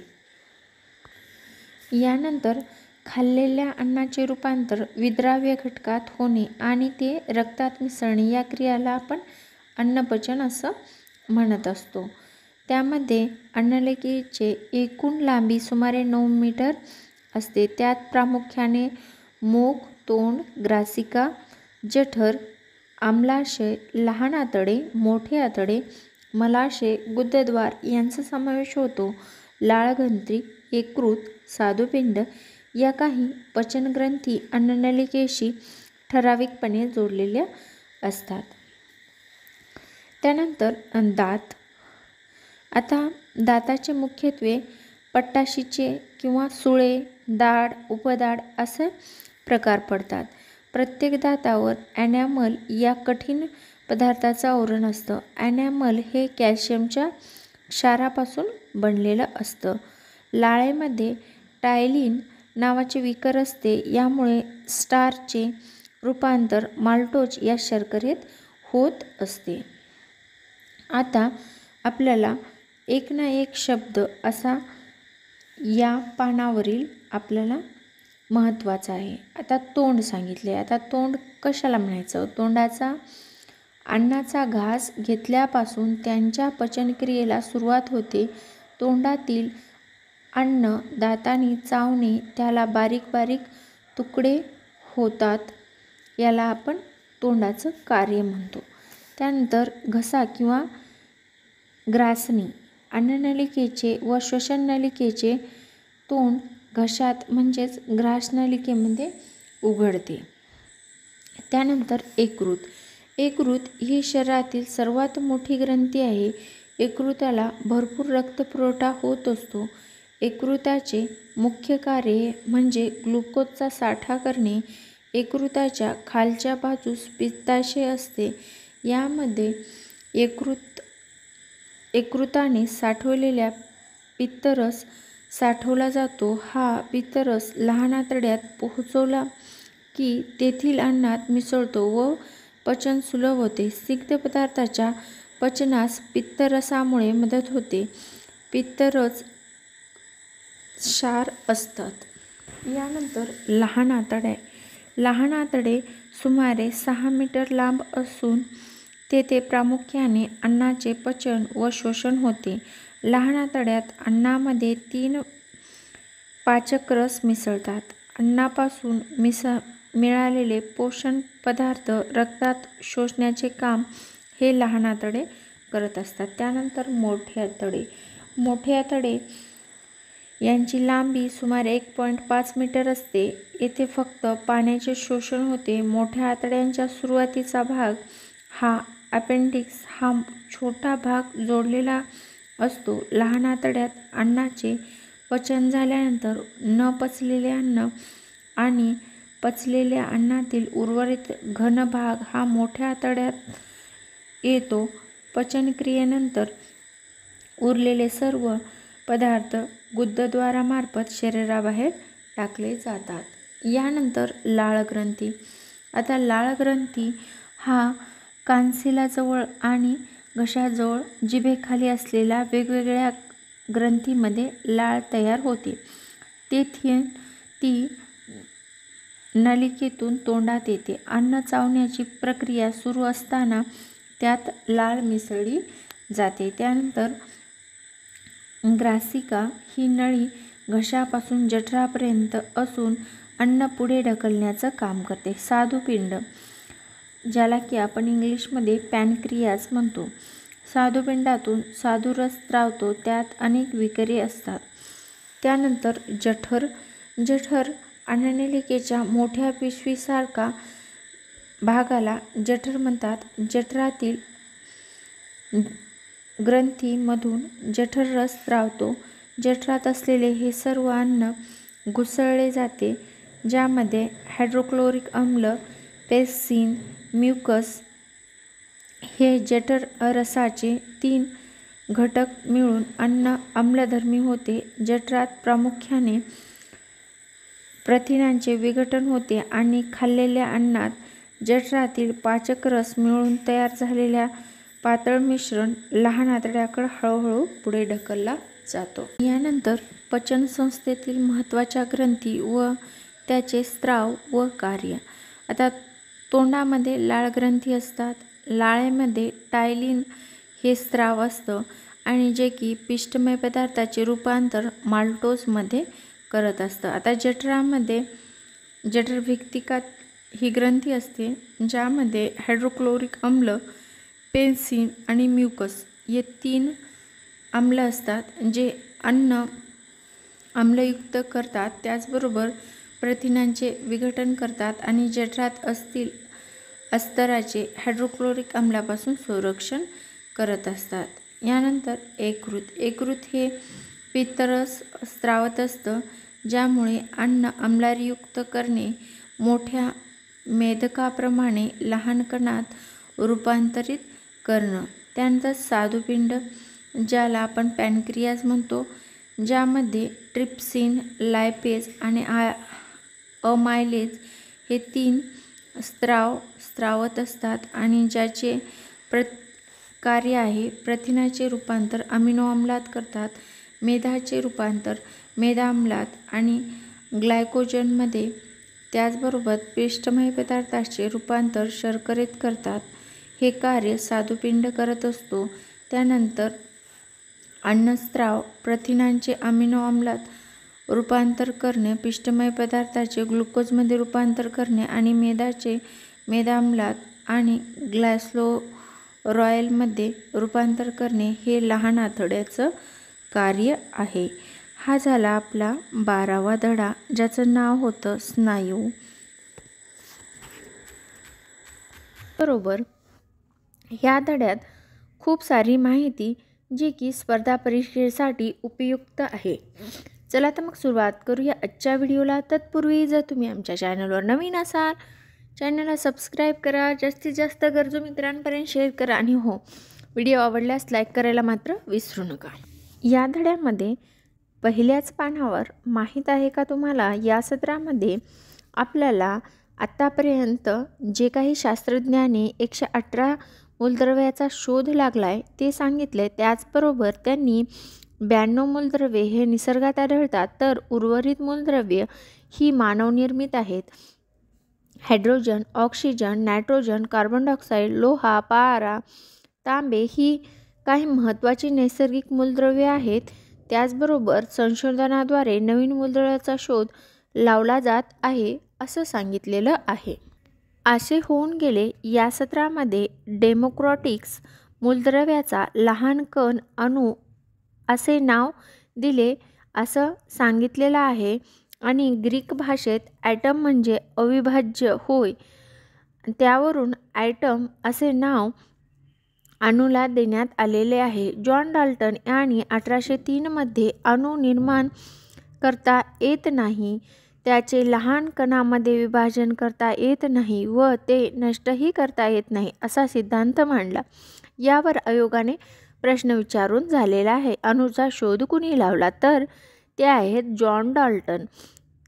A: यानंतर खाल्लेल्या अन्नाचे रूपांतर विद्राव्य घटकात होणे आणि ते रक्तात मिसळणे या क्रियाला आपण अन्नपचन असं म्हणत असतो. त्यामध्ये अन्ननलिकेची एकूण लांबी सुमारे 9 मीटर असते. त्यात प्रामुख्याने मुख, तोंड, ग्रासिका, जठर, आम्लाशय, लहान आतडे, मोठे आतडे, मलाशय, गुदद्वार यांचा समावेश होतो. लाळग्रंथी, यकृत, स्वादुपिंड या काही पचनग्रंथी अन्ननलिकेशी ठराविकपणे जोडलेल्या असतात. त्यानंतर दात. आता दाताचे मुख्यत्वे पट्टाशीचे किंवा सुळे, दाढ, उपदाढ असे प्रकार पडतात. प्रत्येक दातावर ॲनॅमल या कठीण पदार्थाचं आवरण असतं. ॲनॅमल हे कॅल्शियमच्या क्षारापासून बनलेलं असतं. लाळेमध्ये टायलिन नावाचे विकर असते. यामुळे स्टार्चचे रूपांतर माल्टोज या शर्करेत होत असते. आता आपल्याला एक ना एक शब्द असा या पानावरील आपल्याला महत्त्वाचा आहे. आता तोंड सांगितले. आता तोंड कशाला म्हणायचं? तोंडाचा अन्नाचा घास घेतल्यापासून त्यांच्या पचनक्रियेला सुरुवात होते. तोंडातील अन्न दातांनी चावणे त्याला बारीक बारीक तुकडे होतात. याला आपण तोंडाचं कार्य म्हणतो. त्यानंतर घसा किंवा ग्रासणी. अन्ननलिकेचे व श्वसननलिकेचे तोंड घशात म्हणजेच ग्रासनलिकेमध्ये उघडते. त्यानंतर यकृत. यकृत ही शरीरातील सर्वात मोठी ग्रंथी आहे. यकृताला भरपूर रक्तपुरवठा होत असतो. यकृताचे मुख्य कार्य म्हणजे ग्लुकोजचा साठा करणे. यकृताच्या खालच्या बाजूस पित्ताशय असते. यामध्ये यकृताने साठवलेला पित्तरस साठवला जातो. हा पित्तरस लहान आतड्यात पोहोचवला की तेथील अन्नात मिसळतो व पचन सुलभ होते. स्निग्ध पदार्थाच्या पचनास पित्तरसामुळे मदत होते. पित्तरस क्षार असतात. यानंतर लहान आतडे. लहान आतडे सुमारे 6 मीटर लांब असून तेथे प्रामुख्याने अन्नाचे पचन व शोषण होते. लहान आतड्यात अन्नामध्ये 3 पाचक रस मिसळतात. अन्नापासून मिळालेले पोषण पदार्थ रक्तात शोषण्याचे काम हे लहान आतडे करत असतात. त्यानंतर मोठे आतडे. मोठे आतडे यांची लांबी सुमारे 1.5 मीटर असते. येथे फक्त पाण्याचे शोषण होते. मोठ्या आतड्यांचा सुरुवातीचा भाग हा अपेंडिक्स हा छोटा भाग जोडलेला असतो. लहान आतड्यात अन्नाचे पचन झाल्यानंतर न पचलेले अन्न आणि पचलेल्या अन्नातील उर्वरित घन भाग हा मोठ्या आतड्यात येतो. पचनक्रियेनंतर उरलेले सर्व पदार्थ गुदद्वारामार्फत शरीराबाहेर टाकले जातात. यानंतर लाळग्रंथी. आता लाळग्रंथी हा कानशिलाजवळ आणि घशाजवळ जिभेखाली असलेल्या वेगवेगळ्या ग्रंथीमध्ये लाळ तयार होते. तेथून ती नलिकेतून तोंडात येते. अन्न चावण्याची प्रक्रिया सुरू असताना त्यात लाळ मिसळली जाते. त्यानंतर ग्रासिका ही नळी घशापासून जठरापर्यंत असून अन्न पुढे ढकलण्याचं काम करते. स्वादुपिंड, ज्याला की आपण इंग्लिशमध्ये पॅनक्रियाज म्हणतो. स्वादुपिंडातून स्वादुरस स्रावतो. त्यात अनेक विकरे असतात. त्यानंतर जठर. जठर अन्ननलिकेच्या मोठ्या पिशवीसारखा भागाला जठर म्हणतात. जठरातील ग्रंथीमधून जठररस स्रावतो. जठरात असलेले हे सर्व अन्न घुसळले जाते, ज्यामध्ये हायड्रोक्लोरिक आम्ल, पेप्सिन, म्युकस हे जठररसाचे 3 घटक मिळून अन्न आम्लधर्मी होते. जठरात प्रामुख्याने प्रथिनांचे विघटन होते आणि खाल्लेल्या अन्नात जठरातील पाचकरस मिळून तयार झालेल्या पातळ मिश्रण लहान आतड्याकडे हळूहळू पुढे ढकलला जातो. यानंतर पचनसंस्थेतील महत्त्वाच्या ग्रंथी व त्याचे स्राव व कार्य. आता तोंडामध्ये लाळग्रंथी असतात. लाळेमध्ये टायलिन हे स्राव असतं आणि जे की पिष्टमय पदार्थाचे रूपांतर माल्टोजमध्ये करत असतं. आता जठरामध्ये जठरभित्तिका ही ग्रंथी असते, ज्यामध्ये हायड्रोक्लोरिक आम्ल, पेप्सिन आणि म्युकस हे 3 आम्ल असतात, जे अन्न आम्लयुक्त करतात. त्याचबरोबर प्रथिनांचे विघटन करतात आणि जठरात अस्तराचे हायड्रोक्लोरिक आम्लापासून संरक्षण करत असतात. यानंतर यकृत. यकृत हे पित्तरस स्रावत असतं, ज्यामुळे अन्न आम्लयुक्त करणे मोठ्या मेदकाप्रमाणे लहान कणात रूपांतरित करणं. त्यानंतर स्वादुपिंड, ज्याला आपण पॅनक्रियाज म्हणतो, ज्यामध्ये ट्रिप्सिन, लायपेज आणि अमायलेज हे 3 स्रावत असतात आणि ज्याचे कार्य आहे प्रथिनाचे रूपांतर अमिनो आम्लात करतात, मेदाचे रूपांतर मेदाम्लात आणि ग्लायकोजनमध्ये, त्याचबरोबर पिष्टमय पदार्थाचे रूपांतर शर्करेत करतात. हे कार्य स्वादुपिंड करत असतो. त्यानंतर अन्नस्राव, प्रथिनांचे अमिनो आम्लात रूपांतर करणे, पिष्टमय पदार्थाचे ग्लुकोजमध्ये रूपांतर करणे आणि मेदाचे मेदाम्लात आणि ग्लायकोरॉयलमध्ये रूपांतर करणे हे लहान आतड्याचं कार्य आहे. हा झाला आपला 12वा धडा, ज्याचं नाव होतं स्नायू. बरोबर, ह्या धड्यात खूप सारी माहिती जी की स्पर्धा परीक्षेसाठी उपयुक्त आहे. चला तर मग सुरुवात करूया आजच्या व्हिडिओला. तत्पूर्वी जर तुम्ही आमच्या चॅनलवर नवीन असाल, चॅनलला सबस्क्राईब करा, जास्तीत जास्त गरजू मित्रांपर्यंत शेअर करा आणि हो, व्हिडिओ आवडल्यास लाईक करायला मात्र विसरू नका. या धड्यामध्ये पहिल्याच पानावर माहीत आहे का तुम्हाला, या सत्रामध्ये आपल्याला आत्तापर्यंत जे काही शास्त्रज्ञांनी 118 मूलद्रव्याचा शोध लागलाय ते सांगितले. त्याचबरोबर त्यांनी 92 मूलद्रव्ये हे निसर्गात आढळतात, तर उर्वरित मूलद्रव्ये ही मानवनिर्मित आहेत. Hydrogen, oxygen, nitrogen, carbon dioxide, Loha, पारा, तांबे ही काही महत्त्वाची नैसर्गिक मूलद्रव्ये आहेत. त्याचबरोबर संशोधनाद्वारे नवीन मूलद्रव्याचा शोध लावला जात आहे असं सांगितलेलं आहे. असे होऊन गेले. या सत्रामध्ये डेमोक्रेटिक्स मूलद्रव्याचा लहान कण अणू असे नाव दिले असं सांगितलेलं आहे आणि ग्रीक भाषेत ॲटम म्हणजे अविभाज्य होय त्यावरून ॲटम असे नाव अणूला देण्यात आलेले आहे. जॉन डाल्टन यांनी 1803 मध्ये अणू निर्माण करता येत नाही, त्याचे लहान कणांमध्ये विभाजन करता येत नाही व ते नष्टही करता येत नाही असा सिद्धांत मांडला. यावर आयोगाने प्रश्न विचारून झालेला आहे. अणूचा शोध कुणी लावला? तर ते आहेत जॉन डाल्टन.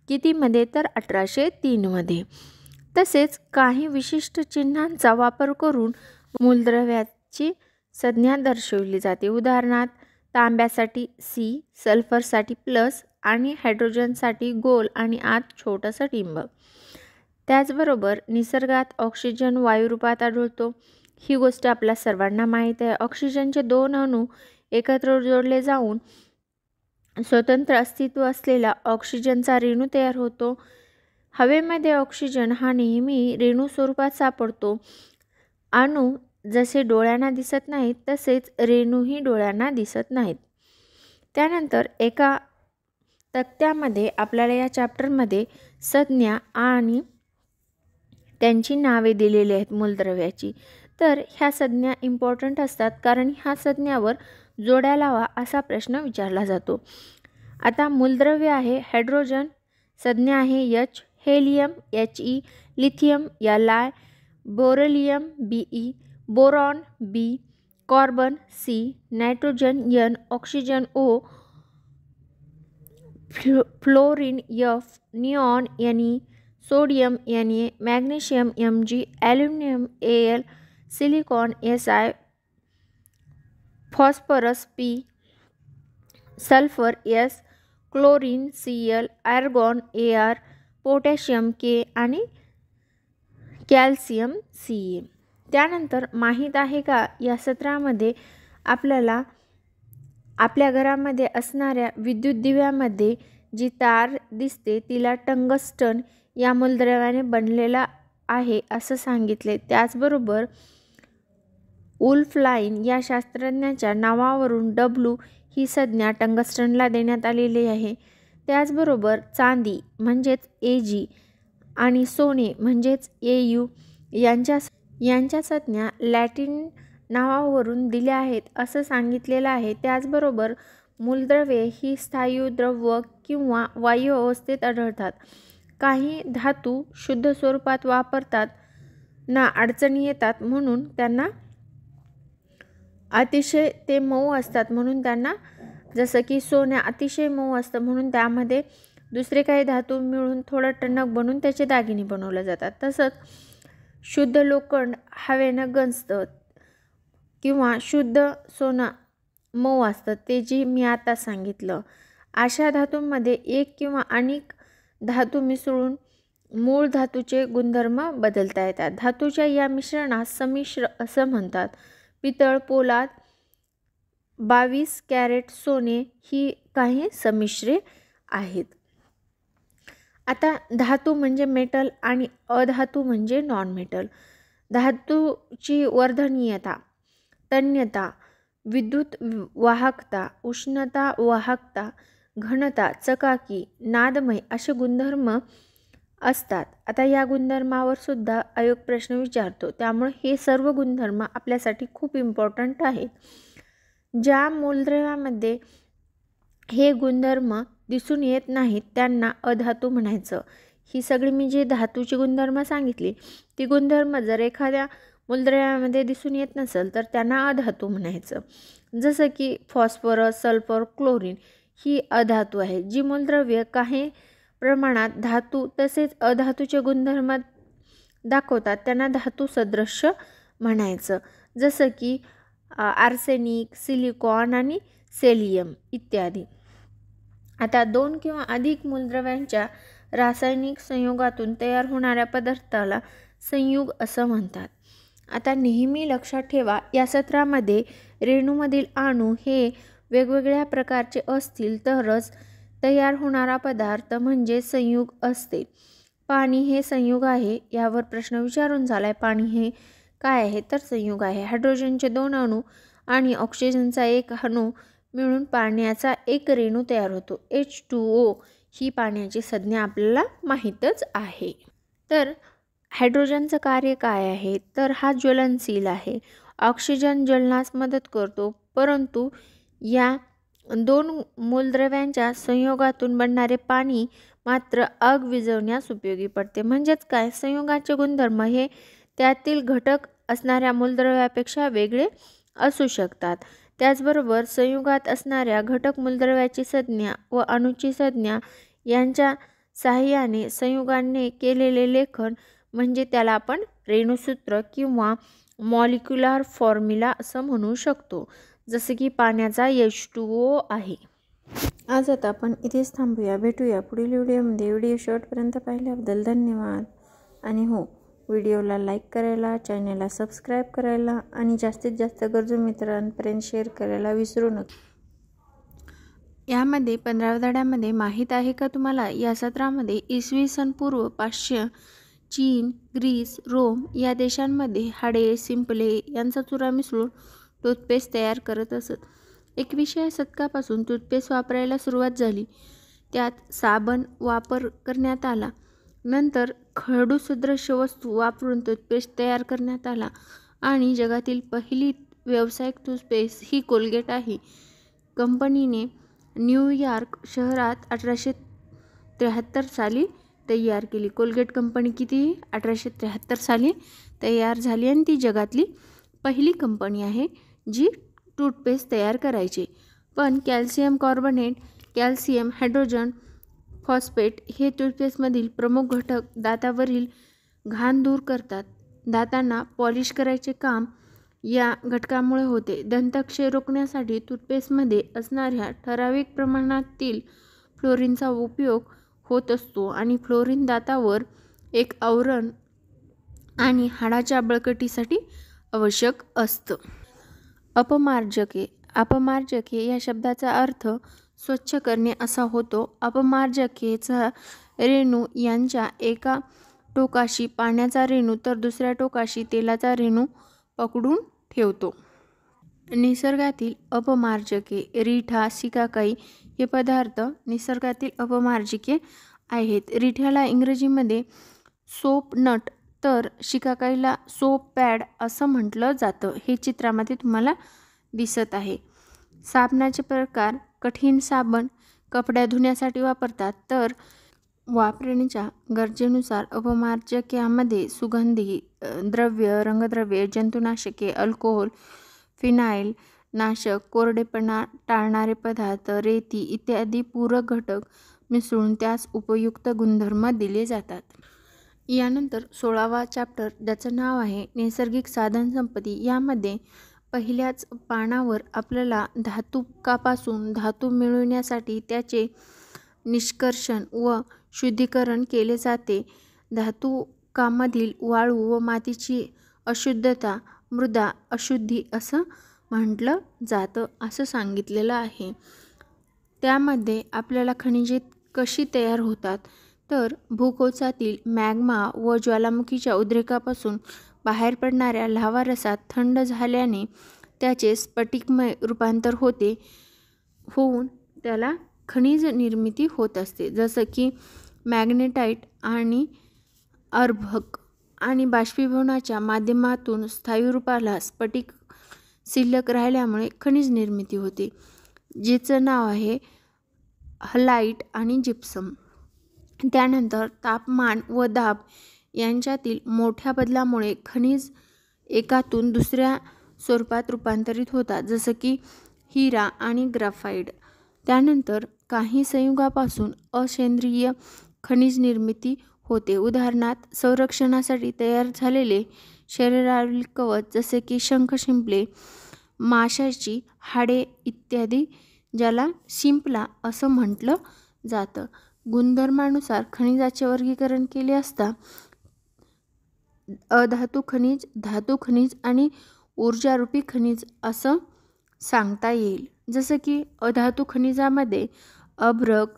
A: कितीमध्ये? तर 1803 मध्ये. तसेच काही विशिष्ट चिन्हांचा वापर करून मूलद्रव्याची संज्ञा दर्शवली जाते. उदाहरणार्थ तांब्यासाठी C, सल्फरसाठी प्लस आणि हायड्रोजनसाठी गोल आणि आत छोटंसं टिंब. त्याचबरोबर निसर्गात ऑक्सिजन वायुरूपात आढळतो. ही गोष्ट आपल्या सर्वांना माहीत आहे. ऑक्सिजनचे 2 अणू एकत्र जोडले जाऊन स्वतंत्र अस्तित्व असलेला ऑक्सिजनचा रेणू तयार होतो. हवेमध्ये ऑक्सिजन हा नेहमी रेणू स्वरूपात सापडतो. अणू जसे डोळ्यांना दिसत नाहीत तसेच रेणूही डोळ्यांना दिसत नाहीत. त्यानंतर एका तक्त्यामध्ये आपल्याला या चॅप्टरमध्ये संज्ञा आणि त्यांची नावे दिलेली आहेत मूलद्रव्याची. तर ह्या संज्ञा इम्पॉर्टंट असतात कारण ह्या संज्ञावर जोड्या लावा असा प्रश्न विचारला जातो. आता मूलद्रव्य आहे हायड्रोजन, संज्ञा आहे H, helium He, lithium Li, beryllium Be, boron B, carbon C, nitrogen N, oxygen O, fluorine F, neon Ne, sodium Na, magnesium Mg, aluminium Al, silicon Si, phosphorus P, sulphur S, chlorine Cl, argon Ar, potassium K आणि कॅल्शियम Ca. त्यानंतर माहीत आहे का या सत्रामध्ये आपल्याला आपल्या घरामध्ये असणाऱ्या विद्युत दिव्यामध्ये जी तार दिसते तिला टंगस्टन या मूलद्रव्याने बनलेला आहे असं सांगितले. त्याचबरोबर वुल्फलाइन या शास्त्रज्ञाच्या नावावरून W ही संज्ञा टंगस्टनला देण्यात आलेली आहे. त्याचबरोबर चांदी म्हणजेच Ag आणि सोने म्हणजेच Au यांच्या संज्ञा लॅटिन नावावरून दिल्या आहेत असं सांगितलेलं आहे. त्याचबरोबर मूलद्रव्ये ही स्थायू द्रव्य किंवा वायू अवस्थेत आढळतात. काही धातू शुद्ध स्वरूपात वापरतात ना अडचणी येतात म्हणून त्यांना अतिशय ते मऊ असतात म्हणून त्यांना, जसं की सोने अतिशय मऊ असतं म्हणून त्यामध्ये दुसरे काही धातू मिळून थोडं टणक बनवून त्याचे दागिने बनवले जातात. तसंच शुद्ध लोखंड हवेनं गंजतं किंवा शुद्ध सोनं मऊ असतं ते जे मी आता सांगितलं. अशा धातूंमध्ये एक किंवा अनेक धातू मिसळून मूळ धातूचे गुणधर्म बदलता येतात. धातूच्या या मिश्रणास संमिश्र असं म्हणतात. पितळ, पोलाद, 22 कॅरेट सोने ही काही संमिश्रे आहेत. आता धातू म्हणजे मेटल आणि अधातू म्हणजे नॉन मेटल. धातूची वर्धनीयता, तन्यता, विद्युत वाहकता, उष्णता वाहकता, घनता, चकाकी, नादमय असे गुणधर्म असतात. आता या गुणधर्मावर सुद्धा आयोग प्रश्न विचारतो. त्यामुळे हे सर्व गुणधर्म आपल्यासाठी खूप इम्पॉर्टंट आहेत. ज्या मूलद्रव्यामध्ये हे गुणधर्म दिसून येत नाहीत त्यांना अधातू म्हणायचं. ही सगळी मी जी धातूची गुणधर्म सांगितली ती गुणधर्म जर एखाद्या मूलद्रव्यामध्ये दिसून येत नसेल तर त्यांना अधातू म्हणायचं. जसं की फॉस्फरस, सल्फर, क्लोरीन ही अधातू आहे. जी मूलद्रव्य काही प्रमाणात धातू तसेच अधातूचे गुणधर्म दाखवतात त्यांना धातू सदृश्य म्हणायचं. जसं की आर्सेनिक, सिलिकॉन आणि सेलियम इत्यादी. आता 2 किंवा अधिक मूलद्रव्यांच्या रासायनिक संयोगातून तयार होणाऱ्या पदार्थाला संयुग असं म्हणतात. आता नेहमी लक्षात ठेवा या सत्रामध्ये रेणूमधील अणू हे वेगवेगळ्या प्रकारचे असतील तरच तयार होणारा पदार्थ म्हणजे संयुग असते. पाणी हे संयुग आहे यावर प्रश्न विचारून झालाय. पाणी हे काय आहे तर संयुग आहे. हायड्रोजनचे 2 अणू आणि ऑक्सिजनचा 1 अणू मिळून पाण्याचा एक रेणू तयार होतो. H2O ही पाण्याची संज्ञा आपल्याला माहीतच आहे. तर हायड्रोजनचं कार्य काय आहे तर हा ज्वलनशील आहे. ऑक्सिजन ज्वलनास मदत करतो, परंतु या दोन मूलद्रव्यांच्या संयोगातून बनणारे पाणी मात्र आग विझवण्यास उपयोगी पडते. म्हणजेच काय, संयोगाचे गुणधर्म हे त्यातील घटक असणाऱ्या मूलद्रव्यापेक्षा वेगळे असू शकतात. त्याचबरोबर संयुगात असणाऱ्या घटक मूलद्रव्याची संज्ञा व अणूची संज्ञा यांच्या साहाय्याने संयुगाने केलेले लेखन म्हणजे त्याला आपण रेणुसूत्र किंवा मॉलिक्युलर फॉर्म्युला असं म्हणू शकतो, जसं की पाण्याचा H2O आहे. आज आता आपण इथेच थांबूया. भेटूया पुढील व्हिडिओमध्ये. व्हिडिओ शेवटपर्यंत पाहिल्याबद्दल धन्यवाद. आणि हो, व्हिडिओला लाईक करायला, चॅनलला सबस्क्राईब करायला आणि जास्तीत जास्त गरजू मित्रांपर्यंत शेअर करायला विसरू नका. यामध्ये 15व्या धड्यामध्ये माहीत आहे का तुम्हाला, या सत्रामध्ये इसवी सन पूर्व 500 चीन, ग्रीस, रोम या देशांमध्ये हाडे, शिंपले यांचा चुरा मिसळून टूथपेस्ट तयार करत असत. 21व्या शतकापासून टूथपेस्ट वापरायला सुरुवात झाली. त्यात साबण वापर करण्यात आला. नंतर खडूसदृश्य वस्तू वापरून टूथपेस्ट तयार करण्यात आला आणि जगातील पहिली व्यावसायिक टूथपेस्ट ही कोलगेट आहे. कंपनीने न्यूयॉर्क शहरात 1873 साली तयार केली. कोलगेट कंपनी किती 1873 साली तयार झाली आणि ती जगातली पहिली कंपनी आहे जी टूथपेस्ट तयार करायची. पण calcium carbonate, calcium hydrogen phosphate हे टूथपेस्टमधील प्रमुख घटक दातावरील घाण दूर करतात. दातांना पॉलिश करायचे काम या घटकामुळे होते. दंतक्षय रोखण्यासाठी टूथपेस्टमध्ये असणाऱ्या ठराविक प्रमाणातील फ्लोरीनचा उपयोग होत असतो आणि फ्लोरीन दातावर एक आवरण आणि हाडाच्या बळकटीसाठी आवश्यक असतं. अपमार्जके. अपमार्जके या शब्दाचा अर्थ स्वच्छ करणे असा होतो. अपमार्जकेचा रेणू यांच्या एका टोकाशी पाण्याचा रेणू तर दुसऱ्या टोकाशी तेलाचा रेणू पकडून ठेवतो. निसर्गातील अपमार्जके रिठा, शिकाकाई हे पदार्थ निसर्गातील अपमार्जके आहेत. रिठ्याला इंग्रजीमध्ये सोप नट तर शिकाकाईला सोप पॅड असं म्हटलं जातं. हे चित्रामध्ये तुम्हाला दिसत आहे. साबणाचे प्रकार. कठीण साबण कपड्या धुण्यासाठी वापरतात, तर वापरण्याच्या गरजेनुसार अपमार्जकामध्ये सुगंधी द्रव्य, रंगद्रव्ये, जंतुनाशके, अल्कोहोल, फिनाईल नाशक, कोरडेपणा टाळणारे पदार्थ, रेती इत्यादी पूरक घटक मिसळून त्यास उपयुक्त गुणधर्म दिले जातात. यानंतर 16वा चॅप्टर ज्याचं नाव आहे नैसर्गिक साधनसंपत्ती. यामध्ये पहिल्याच पानावर आपल्याला धातुकापासून धातू मिळवण्यासाठी त्याचे निष्कर्षण व शुद्धीकरण केले जाते. धातुकामधील वाळू व मातीची अशुद्धता मृदा अशुद्धी असं म्हटलं जातं असं सांगितलेलं आहे. त्यामध्ये आपल्याला खनिजे कशी तयार होतात तर भूकोशातील मॅग्मा व ज्वालामुखीच्या उद्रेकापासून बाहेर पडणाऱ्या लाव्हा रसात थंड झाल्याने त्याचे स्फटिकमय रूपांतर होऊन त्याला खनिज निर्मिती होत असते, जसं की मॅग्नेटाइट आणि अर्भक. आणि बाष्पीभवनाच्या माध्यमातून स्थायू रूपाला स्फटिक शिल्लक राहिल्यामुळे खनिज निर्मिती होते, जिचं नाव आहे हलाइट आणि जिप्सम. त्यानंतर तापमान व दाब यांच्यातील मोठ्या बदलामुळे खनिज एकातून दुसऱ्या स्वरूपात रूपांतरित होतात, जसं की हिरा आणि ग्राफाइट. त्यानंतर काही संयुगापासून असेंद्रिय खनिज निर्मिती होते. उदाहरणार्थ संरक्षणासाठी तयार झालेले शरीरावरील कवच जसे की शंख, शिंपले, माशाची हाडे इत्यादी, ज्याला शिंपला असं म्हटलं जातं. गुणधर्मानुसार खनिजाचे वर्गीकरण केले असता अधातू खनिज, धातू खनिज आणि ऊर्जारूपी खनिज असं सांगता येईल. जसं की अधातू खनिजामध्ये अभ्रक,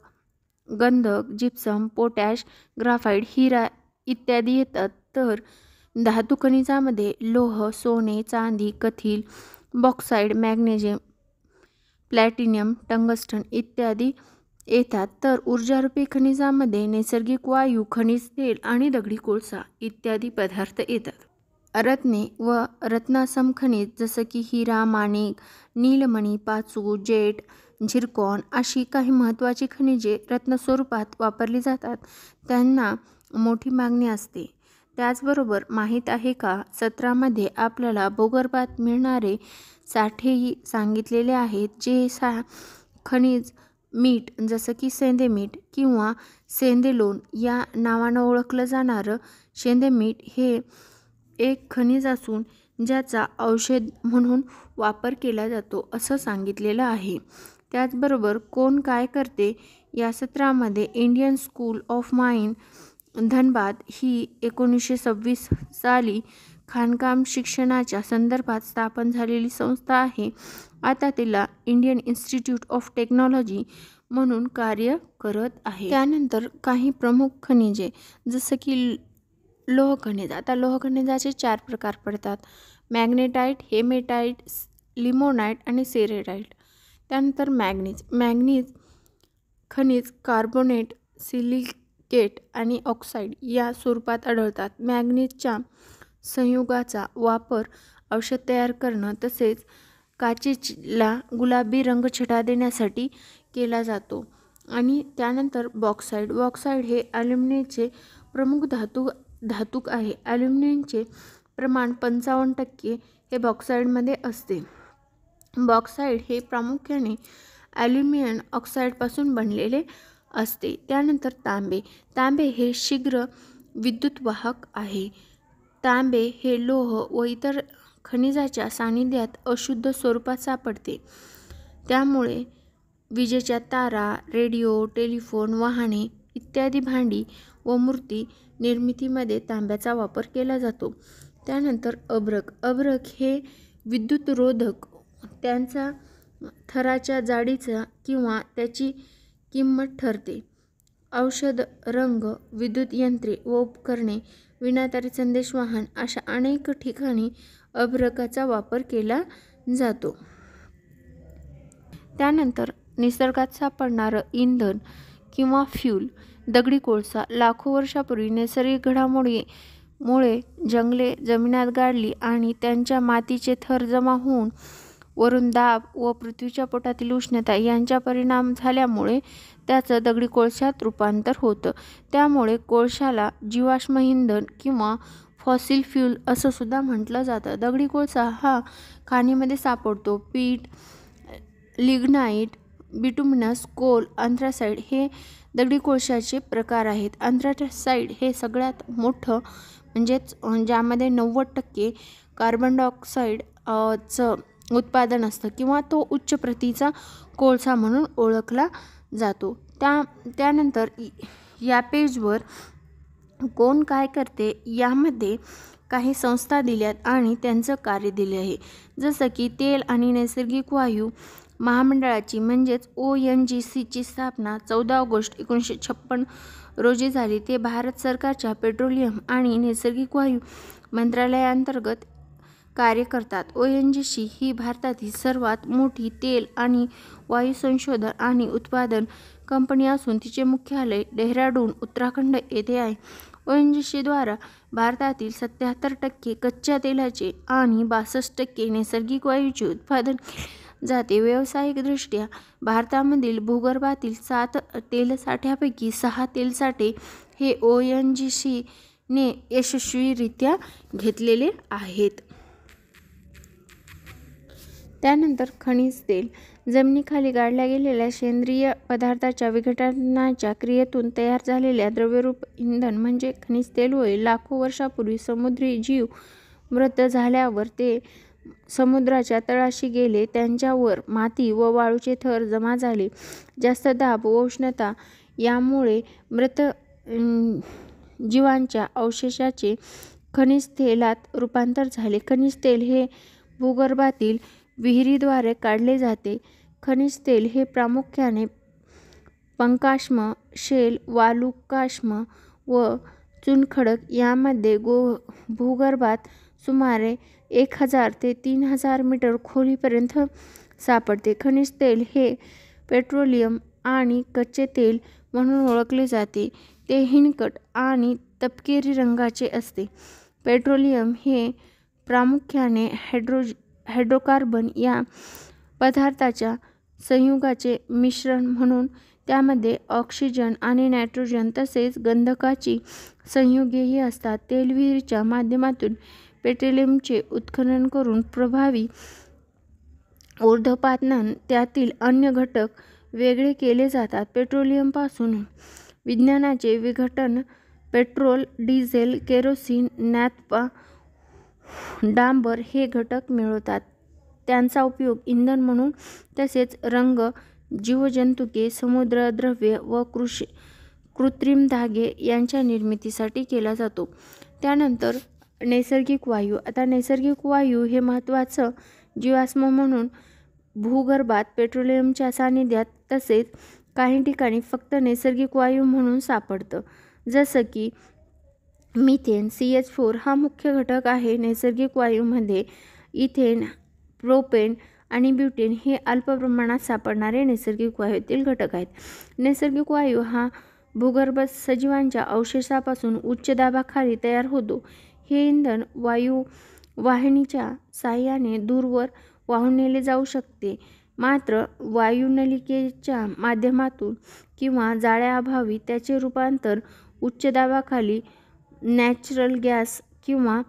A: गंधक, जिप्सम, पोटॅश, ग्राफाइट, हिरा इत्यादी येतात. तर धातू खनिजामध्ये लोह, सोने, चांदी, कथील, बॉक्साईड, मॅग्नेशियम, प्लॅटिनियम, टंगस्टन इत्यादी येतात, तर ऊर्जारूपी खनिजामध्ये नैसर्गिक वायू, खनिज तेल आणि दगडी कोळसा इत्यादी पदार्थ येतात. रत्ने व रत्नासम खनिज जसं की हिरा, माणिक, नीलमणी, पाचू, जेट, झिरकॉन अशी काही महत्त्वाची खनिजे रत्नस्वरूपात वापरली जातात. त्यांना मोठी मागणी असते. त्याचबरोबर माहीत आहे का, सत्रामध्ये आपल्याला भूगर्भात मिळणारे साठेही सांगितलेले आहेत. जे खनिज मीठ जसं की सेंदे मीठ किंवा सेंदेलोन या नावानं ओळखलं जाणारं सेंदे मीठ हे एक खनिज असून ज्याचा औषध म्हणून वापर केला जातो असं सांगितलेलं आहे. त्याचबरोबर कोण काय करते या सत्रामध्ये Indian school of mine Dhanbad ही 1926 साली खाणकाम शिक्षणाच्या संदर्भात स्थापन झालेली संस्था आहे. आता तिला इंडियन इन्स्टिट्यूट ऑफ टेक्नॉलॉजी म्हणून कार्य करत आहे. त्यानंतर काही प्रमुख खनिजे जसं की लोह खनिज. आता लोह खनिजाचे 4 प्रकार पडतात: मॅग्नेटाइट, हेमेटाइट, लिमोनाइट आणि सेरेटाइट. त्यानंतर मॅग्नीज खनिज कार्बोनेट, सिलिकेट आणि ऑक्साईड या स्वरूपात आढळतात. मॅग्नीजच्या संयुगाचा वापर औषध तयार करणं तसेच काचेला गुलाबी रंगछटा देण्यासाठी केला जातो. आणि त्यानंतर बॉक्साईड हे ॲल्युमिनियमचे प्रमुख धातुक आहे. ॲल्युमिनियमचे प्रमाण 55% हे बॉक्साईडमध्ये असते. बॉक्साईड हे प्रामुख्याने ॲल्युमिनियम ऑक्साईडपासून बनलेले असते. त्यानंतर तांबे हे शीघ्र विद्युतवाहक आहे. तांबे हे लोह व इतर खनिजाच्या सानिध्यात अशुद्ध स्वरूपात सापडते. त्यामुळे विजेच्या तारा, रेडिओ, टेलिफोन, वाहने इत्यादी भांडी व मूर्ती निर्मितीमध्ये तांब्याचा वापर केला जातो. त्यानंतर अभ्रक हे विद्युतरोधक. त्यांचा थराच्या जाडीचा किंवा त्याची किंमत ठरते. औषध, रंग, विद्युत यंत्रे व उपकरणे, विनातारी संदेशवाहन अशा अनेक ठिकाणी अभ्रकाचा वापर केला जातो. त्यानंतर निसर्गात सापडणारं इंधन किंवा फ्यूल. दगडी कोळसा. लाखो वर्षापूर्वी नैसर्गिक घडामोडीमुळे जंगले जमिनीत गाडली आणि त्यांच्या मातीचे थर जमा होऊन वरून दाब व पृथ्वीच्या पोटातील उष्णता यांचा परिणाम झाल्यामुळे त्याचं दगडी कोळशात रूपांतर होतं. त्यामुळे कोळशाला जीवाश्म इंधन किंवा फॉसिल फ्यूल असं सुद्धा म्हटलं जातं. दगडी कोळसा हा खाणीमध्ये सापडतो. पीठ, लिग्नाइट, बिटुमिनस कोल, अँथ्रासाइट हे दगडी कोळशाचे प्रकार आहेत. अँथ्रासाइट हे सगळ्यात मोठं म्हणजेच ज्यामध्ये 90% कार्बन डायऑक्साईडचं उत्पादन असतं किंवा तो उच्च प्रतीचा कोळसा म्हणून ओळखला जातो. त्यानंतर या पेजवर कोण काय करते यामध्ये काही संस्था दिल्यात आणि त्यांचं कार्य दिले आहे. जसं की तेल आणि नैसर्गिक वायू महामंडळाची म्हणजेच ONGCची स्थापना 14 ऑगस्ट 1956 रोजी झाली. ते भारत सरकारच्या पेट्रोलियम आणि नैसर्गिक वायू मंत्रालयाअंतर्गत कार्य करतात. ONGC ही भारतातील सर्वात मोठी तेल आणि वायू संशोधन आणि उत्पादन कंपनी असून तिचे मुख्यालय डेहराडून, उत्तराखंड येथे आहे. ONGC द्वारा भारतातील 77% कच्च्या तेलाचे आणि 62% नैसर्गिक वायूचे उत्पादन केले जाते. व्यावसायिकदृष्ट्या भारतामधील भूगर्भातील 7 तेलसाठ्यापैकी 6 तेलसाठे हे ONGCने यशस्वीरित्या घेतलेले आहेत. त्यानंतर खनिज तेल. जमिनीखाली गाडल्या गेलेल्या सेंद्रिय पदार्थाच्या विघटनाच्या क्रियेतून तयार झालेल्या द्रव्यरूप इंधन म्हणजे खनिज तेल होय. लाखो वर्षापूर्वी समुद्री जीव मृत झाल्यावर ते समुद्राच्या तळाशी गेले. त्यांच्यावर माती व वाळूचे थर जमा झाले. जास्त दाब व उष्णता यामुळे मृत जीवांच्या अवशेषाचे खनिज तेलात रूपांतर झाले. खनिज तेल हे भूगर्भातील विहिरीद्वारे काढले जाते. खनिज तेल हे प्रामुख्याने पंकाश्म, शेल, वालुकाश्म व चुनखडक यामध्ये भूगर्भात सुमारे 1000 ते 3000 मीटर खोलीपर्यंत सापडते. खनिज तेल हे पेट्रोलियम आणि कच्चे तेल म्हणून ओळखले जाते. ते हिणकट आणि तपकिरी रंगाचे असते. पेट्रोलियम हे प्रामुख्याने हायड्रोकार्बन या पदार्थाच्या संयुगाचे मिश्रण म्हणून त्यामध्ये ऑक्सिजन आणि नायट्रोजन तसेच गंधकाची संयुगेही असतात. तेलविहीरीच्या माध्यमातून पेट्रोलियमचे उत्खनन करून प्रभावी ऊर्ध्वपातन त्यातील अन्य घटक वेगळे केले जातात. पेट्रोलियमपासून विज्ञानाचे विघटन पेट्रोल, डिझेल, केरोसिन, नॅफ्था, डांबर हे घटक मिळवतात. त्यांचा उपयोग इंधन म्हणून तसेच रंग, जीवजंतुके, समुद्रद्रव्ये व कृत्रिम धागे यांच्या निर्मितीसाठी केला जातो. त्यानंतर नैसर्गिक वायू. आता नैसर्गिक वायू हे महत्त्वाचं जीवाश्म म्हणून भूगर्भात पेट्रोलियमच्या सानिध्यात तसेच काही ठिकाणी फक्त नैसर्गिक वायू म्हणून सापडतं. जसं की मिथेन CH4 हा मुख्य घटक आहे. नैसर्गिक वायूमध्ये इथेन, प्रोपेन आणि ब्युटेन हे अल्प प्रमाणात सापडणारे नैसर्गिक वायूतील घटक आहेत. नैसर्गिक वायू हा भूगर्भात सजीवांच्या अवशेषापासून उच्च दाबाखाली तयार होतो. हे इंधन वायुवाहिनीच्या साहाय्याने दूरवर वाहून नेले जाऊ शकते. मात्र वायुनलिकेच्या माध्यमातून किंवा जाळ्याअभावी त्याचे रूपांतर उच्च दाबाखाली नॅचरल गॅस किंवा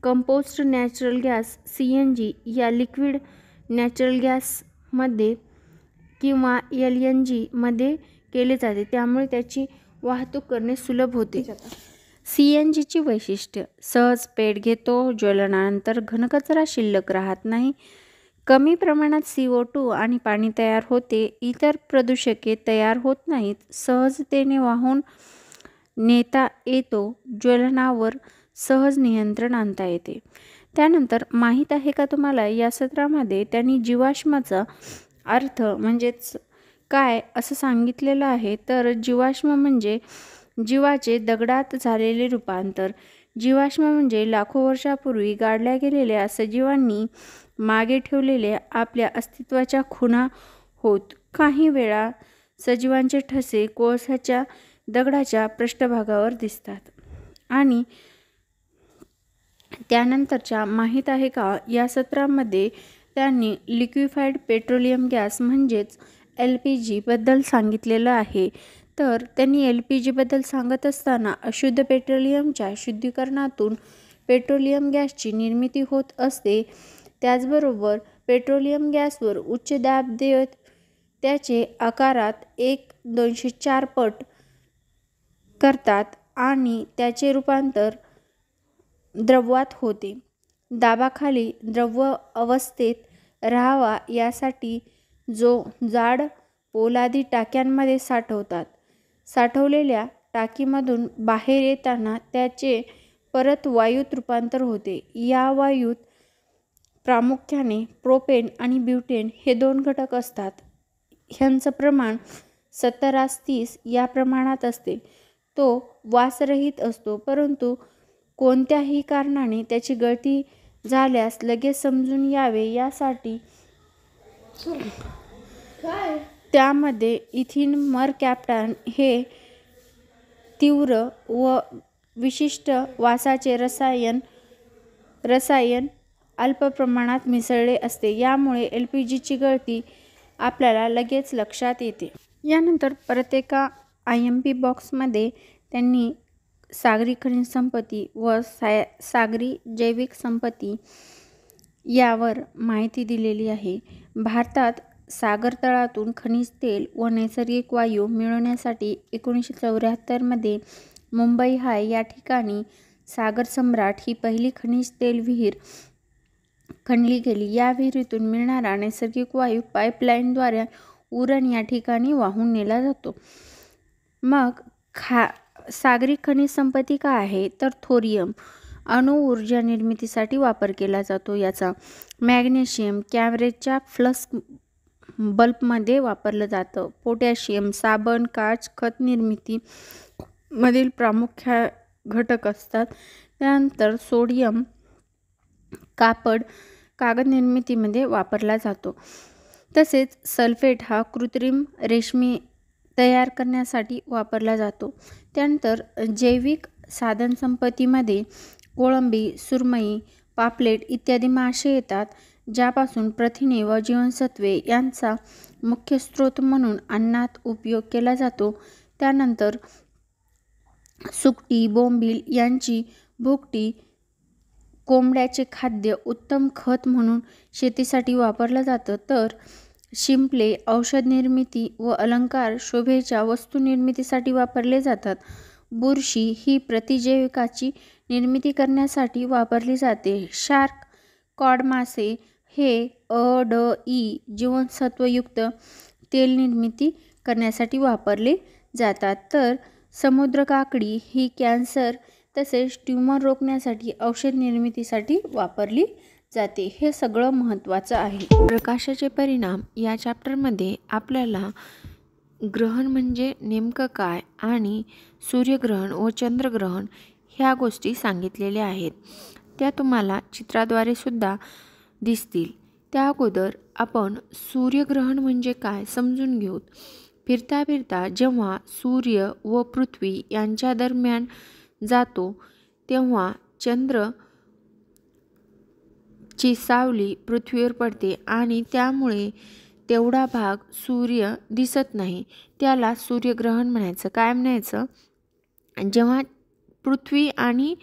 A: कंपोस्ट नॅचरल गॅस CNG या लिक्विड नॅचरल गॅसमध्ये किंवा LNG मध्ये केले जाते. त्यामुळे त्याची वाहतूक करणे सुलभ होते. CNG ची वैशिष्ट्य: सहज पेट घेतो, ज्वलनानंतर घनकचरा शिल्लक राहत नाही, कमी प्रमाणात CO2 आणि पाणी तयार होते, इतर प्रदूषके तयार होत नाहीत, सहजतेने वाहून नेता येतो, ज्वलनावर सहज नियंत्रण आणता येते. त्यानंतर माहीत आहे का तुम्हाला या सत्रामध्ये त्यांनी जीवाश्माचा अर्थ म्हणजेच काय असं सांगितलेलं आहे. तर जीवाश्म म्हणजे जीवाचे दगडात झालेले रूपांतर. जीवाश्म म्हणजे लाखो वर्षापूर्वी गाडल्या गेलेल्या सजीवांनी मागे ठेवलेल्या आपल्या अस्तित्वाच्या खुणा होत. काही वेळा सजीवांचे ठसे कोळशाच्या दगडाच्या पृष्ठभागावर दिसतात. आणि त्यानंतरच्या माहीत आहे का या सत्रामध्ये त्यांनी लिक्विफाईड पेट्रोलियम गॅस म्हणजेच LPG बद्दल सांगितलेलं आहे. तर त्यांनी LPG बद्दल सांगत असताना अशुद्ध पेट्रोलियमच्या शुद्धीकरणातून पेट्रोलियम गॅसची निर्मिती होत असते. त्याचबरोबर पेट्रोलियम गॅसवर उच्च दाब देत त्याचे आकारात 1/204 पट करतात आणि त्याचे रूपांतर द्रवात होते. दाबाखाली द्रव अवस्थेत राहावा यासाठी जो जाड पोलादी टाक्यांमध्ये साठवतात. साठवलेल्या टाकीमधून बाहेर येताना त्याचे परत वायूत रूपांतर होते. या वायूत प्रामुख्याने प्रोपेन आणि ब्युटेन हे 2 घटक असतात. ह्यांचं प्रमाण 70:30 या प्रमाणात असते. तो वासरहित असतो, परंतु कोणत्याही कारणाने त्याची गळती झाल्यास लगेच समजून यावे यासाठी त्यामध्ये इथिन मरकॅप्टन हे तीव्र व विशिष्ट वासाचे रसायन अल्प प्रमाणात मिसळले असते. यामुळे LPGची गळती आपल्याला लगेच लक्षात येते. यानंतर परत एका IMP बॉक्समध्ये त्यांनी सागरी खनिज संपत्ती व सागरी जैविक संपत्ती यावर माहिती दिलेली आहे. भारतात सागरतळातून खनिज तेल व नैसर्गिक वायू मिळवण्यासाठी 1974 मध्ये मुंबई हाय या ठिकाणी सागर सम्राट ही पहिली खनिज तेल विहीर खणली गेली. या विहिरीतून मिळणारा नैसर्गिक वायू पाईपलाईनद्वारे उरण या ठिकाणी वाहून नेला जातो. मग सागरी खनिज संपत्ती काय आहे तर थोरियम अणु ऊर्जा निर्मितीसाठी वापर केला जातो. याचा मॅग्नेशियम कॅमेऱ्याच्या फ्लक्स बल्बमध्ये वापरलं जातं. पोटॅशियम साबण, काच, खत निर्मिती मधील प्रामुख्य घटक असतात. त्यानंतर सोडियम कागद निर्मितीमध्ये वापरला जातो. तसेच सल्फेट हा कृत्रिम रेशमी तयार करण्यासाठी वापरला जातो. त्यानंतर जैविक साधनसंपत्तीमध्ये कोळंबी, सुरमई, पापलेट इत्यादी मासे येतात, ज्यापासून प्रथिने व जीवनसत्वे यांचा मुख्य स्रोत म्हणून अन्नात उपयोग केला जातो. त्यानंतर सुकटी, बोंबील यांची भुकटी, कोंबड्याचे खाद्य उत्तम खत म्हणून शेतीसाठी वापरलं जातं. तर शिंपले औषध निर्मिती व अलंकार शोभेच्या वस्तू निर्मितीसाठी वापरले जातात. बुरशी ही प्रतिजैविकाची निर्मिती करण्यासाठी वापरली जाते. शार्क, कॉड मासे हे ई जीवनसत्वयुक्त तेल निर्मिती करण्यासाठी वापरले जातात. तर समुद्र काकडी ही कॅन्सर तसेच ट्यूमर रोखण्यासाठी औषध निर्मितीसाठी वापरली जाते. हे सगळं महत्त्वाचं आहे. प्रकाशाचे परिणाम या चॅप्टरमध्ये आपल्याला ग्रहण म्हणजे नेमकं काय आणि सूर्यग्रहण व चंद्रग्रहण ह्या गोष्टी सांगितलेल्या आहेत. त्या तुम्हाला चित्राद्वारे सुद्धा दिसतील. त्या अगोदर आपण सूर्यग्रहण म्हणजे काय समजून घेऊ. फिरता फिरता जेव्हा सूर्य व पृथ्वी यांच्या दरम्यान जातो तेव्हा चंद्राची सावली पृथ्वीवर पडते आणि त्यामुळे तेवढा भाग सूर्य दिसत नाही. त्याला सूर्यग्रहण म्हणायचं. काय म्हणायचं? जेव्हा पृथ्वी आणि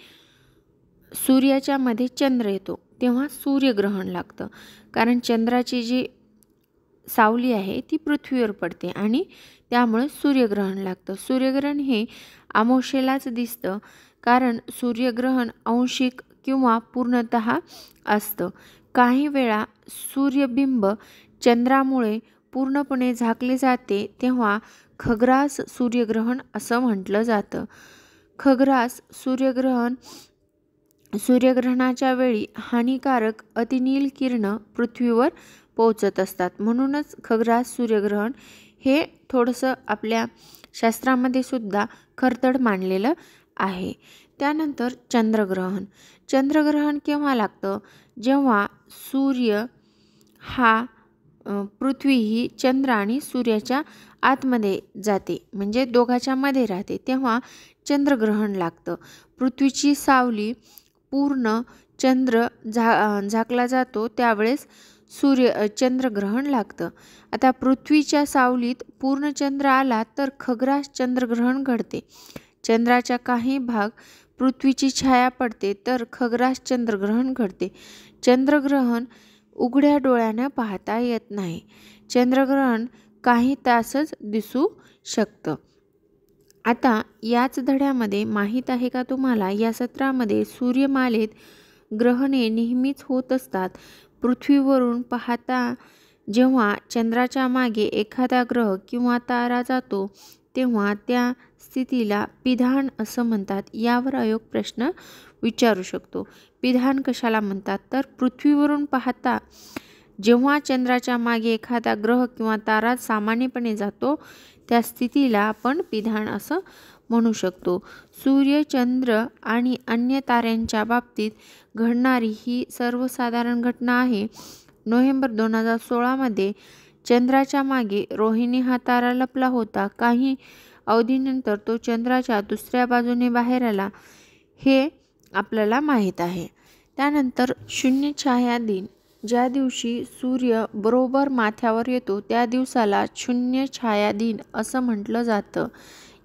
A: सूर्याच्या मध्ये चंद्र येतो तेव्हा सूर्यग्रहण लागतं. कारण चंद्राची जी सावली आहे ती पृथ्वीवर पडते आणि त्यामुळे सूर्यग्रहण लागतं. सूर्यग्रहण हे अमावस्येलाच दिसतं, कारण सूर्यग्रहण आंशिक किंवा पूर्णतः असतं. काही वेळा सूर्यबिंब चंद्रामुळे पूर्णपणे झाकले जाते तेव्हा खग्रास सूर्यग्रहण असं म्हटलं जातं. खग्रास सूर्यग्रहणाच्या वेळी हानिकारक अतिनील किरणं पृथ्वीवर पोहोचत असतात. म्हणूनच खग्रास सूर्यग्रहण हे थोडंसं आपल्या शास्त्रामध्ये सुद्धा खरतड मानलेलं आहे. त्यानंतर चंद्रग्रहण. चंद्रग्रहण केव्हा लागतं? जेव्हा सूर्य हा पृथ्वी ही चंद्र आणि सूर्याच्या आतमध्ये जाते, म्हणजे दोघांच्या मध्ये राहते, तेव्हा चंद्रग्रहण लागतं. पृथ्वीची सावली पूर्ण चंद्र झाकला जातो त्यावेळेस चंद्रग्रहण लागतं. आता पृथ्वीच्या सावलीत पूर्ण चंद्र आला तर खग्रास चंद्रग्रहण घडते. चंद्राच्या काही भाग पृथ्वीची छाया पडते तर खग्रास चंद्रग्रहण घडते. चंद्रग्रहण उघड्या डोळ्यानं पाहता येत नाही. चंद्रग्रहण काही तासच दिसू शकतं. आता याच धड्यामध्ये माहीत आहे का तुम्हाला, या सत्रामध्ये सूर्यमालेत ग्रहणे नेहमीच होत असतात. पृथ्वीवरून पाहता जेव्हा चंद्राच्या मागे एखादा ग्रह किंवा तारा जातो तेव्हा त्या स्थितीला पिधान असं म्हणतात. यावर आयोग प्रश्न विचारू शकतो. पिधान कशाला म्हणतात? तर पृथ्वीवरून पाहता जेव्हा चंद्राच्या मागे एखादा ग्रह किंवा तारा सामान्यपणे जातो त्या स्थितीला आपण पिधान असं म्हणू शकतो. सूर्य, चंद्र आणि अन्य ताऱ्यांच्या बाबतीत घडणारी ही सर्वसाधारण घटना आहे. नोव्हेंबर 2016 मध्ये चंद्राच्या मागे रोहिणी हा तारा लपला होता. काही अवधीनंतर तो चंद्राच्या दुसऱ्या बाजूने बाहेर आला, हे आपल्याला माहीत आहे. त्यानंतर शून्य छाया दिन. ज्या दिवशी सूर्य बरोबर माथ्यावर येतो त्या दिवसाला शून्य छाया दिन असं म्हटलं जातं.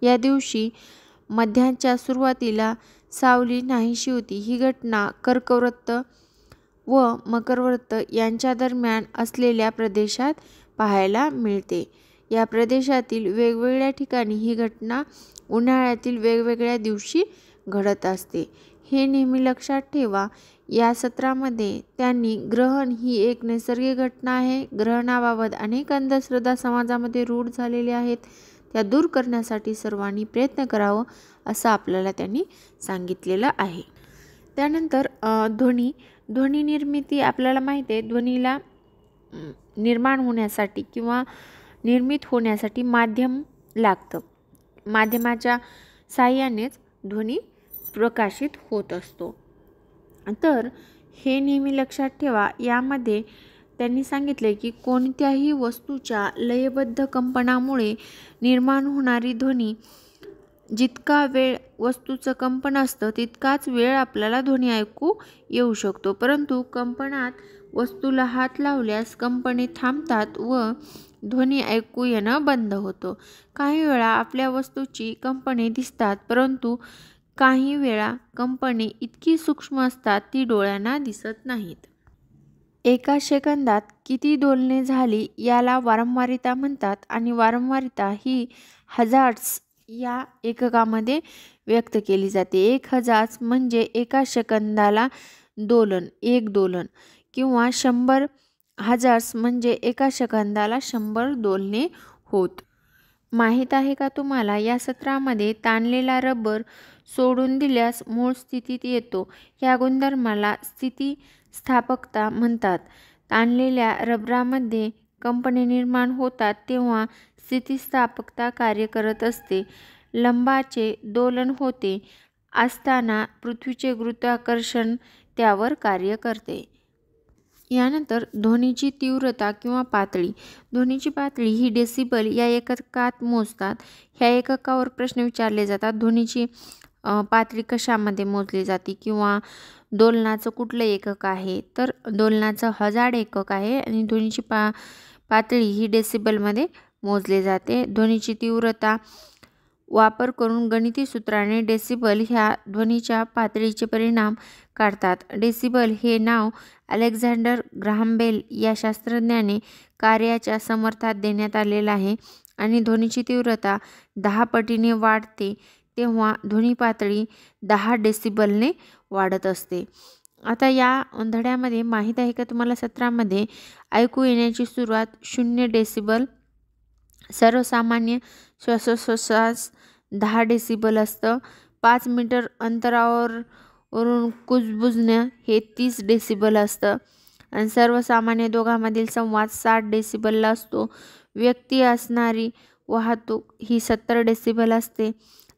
A: या दिवशी मध्याच्या सुरुवातीला सावली नाहीशी होती. ही घटना कर्कवृत्त व मकरवृत्त यांच्या दरम्यान असलेल्या प्रदेशात पाहायला मिळते. या प्रदेशातील वेगवेगळ्या ठिकाणी ही घटना उन्हाळ्यातील वेगवेगळ्या दिवशी घडत असते. हे नेहमी लक्षात ठेवा. या सत्रामध्ये त्यांनी ग्रहण ही एक नैसर्गिक घटना आहे. ग्रहणाबाबत अनेक अंधश्रद्धा समाजामध्ये रूढ झालेल्या आहेत, त्या दूर करण्यासाठी सर्वांनी प्रयत्न करावं असं आपल्याला त्यांनी सांगितलेलं आहे. त्यानंतर ध्वनी निर्मिती. आपल्याला माहिती आहे ध्वनीला निर्माण होण्यासाठी किंवा निर्मित होण्यासाठी माध्यम लागतं. माध्यमाच्या साहाय्यानेच ध्वनी प्रकाशित होत असतो. तर हे नेहमी लक्षात ठेवा. यामध्ये त्यांनी सांगितले की कोणत्याही वस्तूच्या लयबद्ध कंपनामुळे निर्माण होणारी ध्वनी जितका वेळ वस्तूचं कंपन असतं तितकाच वेळ आपल्याला ध्वनी ऐकू येऊ शकतो, परंतु कंपनात वस्तूला हात लावल्यास कंपने थांबतात व ध्वनी ऐकू येणं बंद होतं. काही वेळा आपल्या वस्तूची कंपने दिसतात, परंतु काही वेळा कंपने इतकी सूक्ष्म असतात ती डोळ्यांना दिसत नाहीत. एका सेकंदात किती दोलने झाली याला वारंवारिता म्हणतात आणि वारंवारिता ही हर्ट्झ या एककामध्ये व्यक्त केली जाते. 1000 म्हणजे एका सेकंदाला दोलन, एक दोलन, किंवा 100 हर्ट्झ म्हणजे एका सेकंदाला 100 दोलने होत. माहीत आहे का तुम्हाला, या सत्रामध्ये ताणलेला रबर सोडून दिल्यास मूळ स्थितीत येतो. या गुणधर्माला स्थितिस्थापकता म्हणतात. ताणलेल्या रबरामध्ये कंपने निर्माण होतात तेव्हा स्थितिस्थापकता कार्य करत असते. लंबाचे दोलन होते असताना पृथ्वीचे गुरुत्वाकर्षण त्यावर कार्य करते. यानंतर ध्वनीची तीव्रता किंवा पातळी. ध्वनीची पातळी ही डेसिबल या एककात मोजतात. ह्या एककावर प्रश्न विचारले जातात. ध्वनीची पातळी कशामध्ये मोजली जाते किंवा दोलनाचं कुठलं एकक आहे, तर दोलनाचं हर्ट्झ एकक आहे आणि ध्वनीची पातळी ही डेसिबलमध्ये मोजली जाते. ध्वनीची तीव्रता वापर करून गणिती सूत्राने डेसिबल ह्या ध्वनीच्या पातळीचे परिणाम काढतात. डेसिबल हे नाव अलेक्झांडर ग्राहम बेल या शास्त्रज्ञाने कार्याच्या समर्थात देण्यात आलेलं आहे. आणि ध्वनीची तीव्रता 10 पटीने वाढते तेव्हा ध्वनी पातळी 10 डेसिबलने वाढत असते. आता या धड्यामध्ये माहीत आहे का तुम्हाला, सत्रामध्ये ऐकू येण्याची सुरुवात 0 डेसिबल, सर्वसामान्य श्वासोच्छ्वास 10 डेसिबल असतं. 5 मीटर अंतरावरून कुजबुजणं हे 30 डेसिबल असतं आणि सर्वसामान्य दोघांमधील संवाद 60 डेसिबलला असतो. व्यक्ती असणारी वाहतूक ही 70 डेसिबल असते.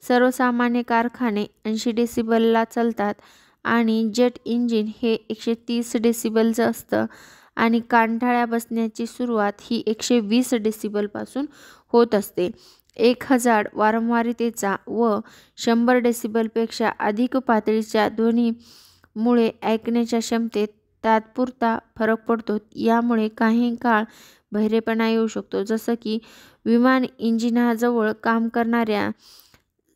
A: सर्वसामान्य कारखाने 80 डेसिबलला चालतात आणि जेट इंजिन हे 130 डेसिबलचं असतं आणि कानठळ्या बसण्याची सुरुवात ही 120 डेसिबलपासून होत असते. 1000 वारंवारितेचा व 100 डेसिबलपेक्षा अधिक पातळीच्या ध्वनीमुळे ऐकण्याच्या क्षमतेत तात्पुरता फरक पडतो. यामुळे काही काळ बहिरेपणा येऊ शकतो, जसं की विमान इंजिनाजवळ काम करणाऱ्या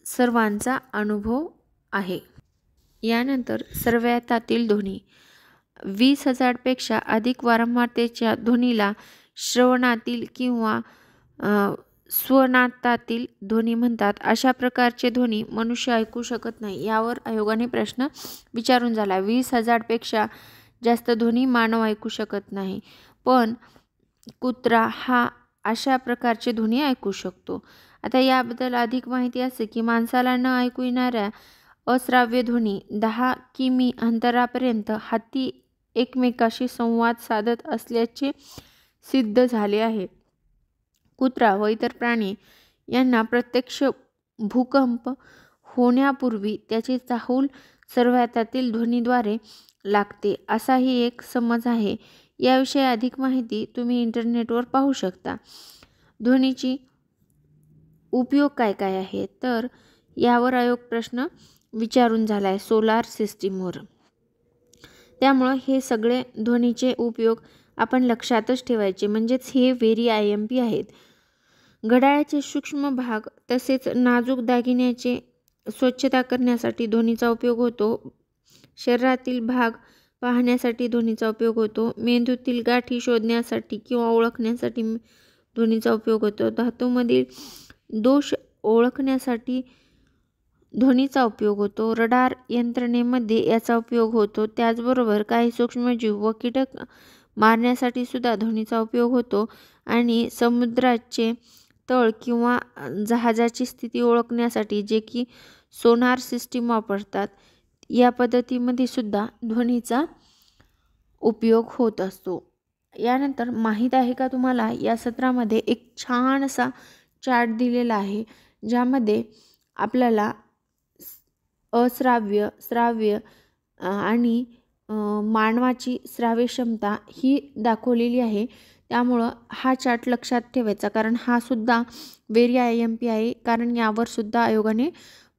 A: सर्वांचा अनुभव आहे. यानंतर सर्वैतातील ध्वनी. 20,000 पेक्षा अधिक वारंवारतेच्या ध्वनीला श्रवणातील किंवा स्वनातातील ध्वनी म्हणतात. अशा प्रकारचे ध्वनी मनुष्य ऐकू शकत नाही. यावर आयोगाने प्रश्न विचारून झाला. 20,000 पेक्षा जास्त ध्वनी मानव ऐकू शकत नाही, पण कुत्रा हा अशा प्रकारचे ध्वनी ऐकू शकतो. आता याबद्दल अधिक माहिती असे की माणसाला न ऐकू येणाऱ्या अश्राव्य ध्वनी 10 किमी अंतरापर्यंत हत्ती एकमेकाशी संवाद साधत असल्याचे सिद्ध झाले आहे. कुत्रा व इतर प्राणी यांना प्रत्यक्ष भूकंप होण्यापूर्वी त्याची चाहूल सर्वैतातील ध्वनीद्वारे लागते, असाही एक समज आहे. याविषयी अधिक माहिती तुम्ही इंटरनेटवर पाहू शकता. ध्वनीची उपयोग काय काय आहे, तर यावर आयोग प्रश्न विचारून झाला आहे सोलार सिस्टीमवर. त्यामुळं हे सगळे ध्वनीचे उपयोग आपण लक्षातच ठेवायचे, म्हणजेच हे व्हेरी IMP आहेत. घड्याळाचे सूक्ष्म भाग तसेच नाजूक दागिन्याचे स्वच्छता करण्यासाठी ध्वनीचा उपयोग होतो. शरीरातील भाग पाहण्यासाठी ध्वनीचा उपयोग होतो. मेंदूतील गाठी शोधण्यासाठी किंवा ओळखण्यासाठी ध्वनीचा उपयोग होतो. धातूमधील दोष ओळखण्यासाठी ध्वनीचा उपयोग होतो. रडार यंत्रणेमध्ये याचा उपयोग होतो. त्याचबरोबर काही सूक्ष्मजीव व कीटक मारण्यासाठी सुद्धा ध्वनीचा उपयोग होतो आणि समुद्राचे तळ किंवा जहाजाची स्थिती ओळखण्यासाठी जे की सोनार सिस्टीम वापरतात, या पद्धतीमध्ये सुद्धा ध्वनीचा उपयोग होत असतो. यानंतर माहीत आहे का तुम्हाला, या सत्रामध्ये एक छान असा चार्ट दिलेला आहे, ज्यामध्ये आपल्याला अश्राव्य, श्राव्य आणि
B: मानवाची श्राव्य क्षमता ही दाखवलेली आहे. त्यामुळं हा चार्ट लक्षात ठेवायचा, कारण हा सुद्धा व्हेरी IMP आहे, कारण यावर सुद्धा आयोगाने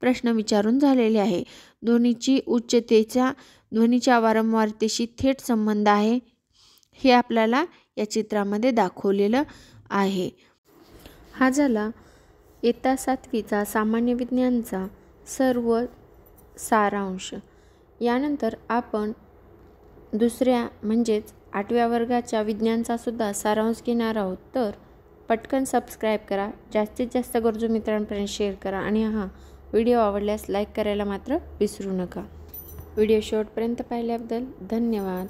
B: प्रश्न विचारून झालेले आहे. ध्वनीच्या वारंवारतेशी थेट संबंध आहे, हे आपल्याला या चित्रामध्ये दाखवलेलं आहे. हा झाला इयत्ता 7वीचा सामान्य विज्ञानचा सर्व सारांश. यानंतर आपण दुसऱ्या म्हणजेच 8व्या वर्गाच्या विज्ञानचा सुद्धा सारांश घेणार आहोत. तर पटकन सबस्क्राईब करा, जास्तीत जास्त गरजू मित्रांपर्यंत शेअर करा आणि हा व्हिडिओ आवडल्यास लाईक करायला मात्र विसरू नका. व्हिडिओ शेवटपर्यंत पाहिल्याबद्दल धन्यवाद.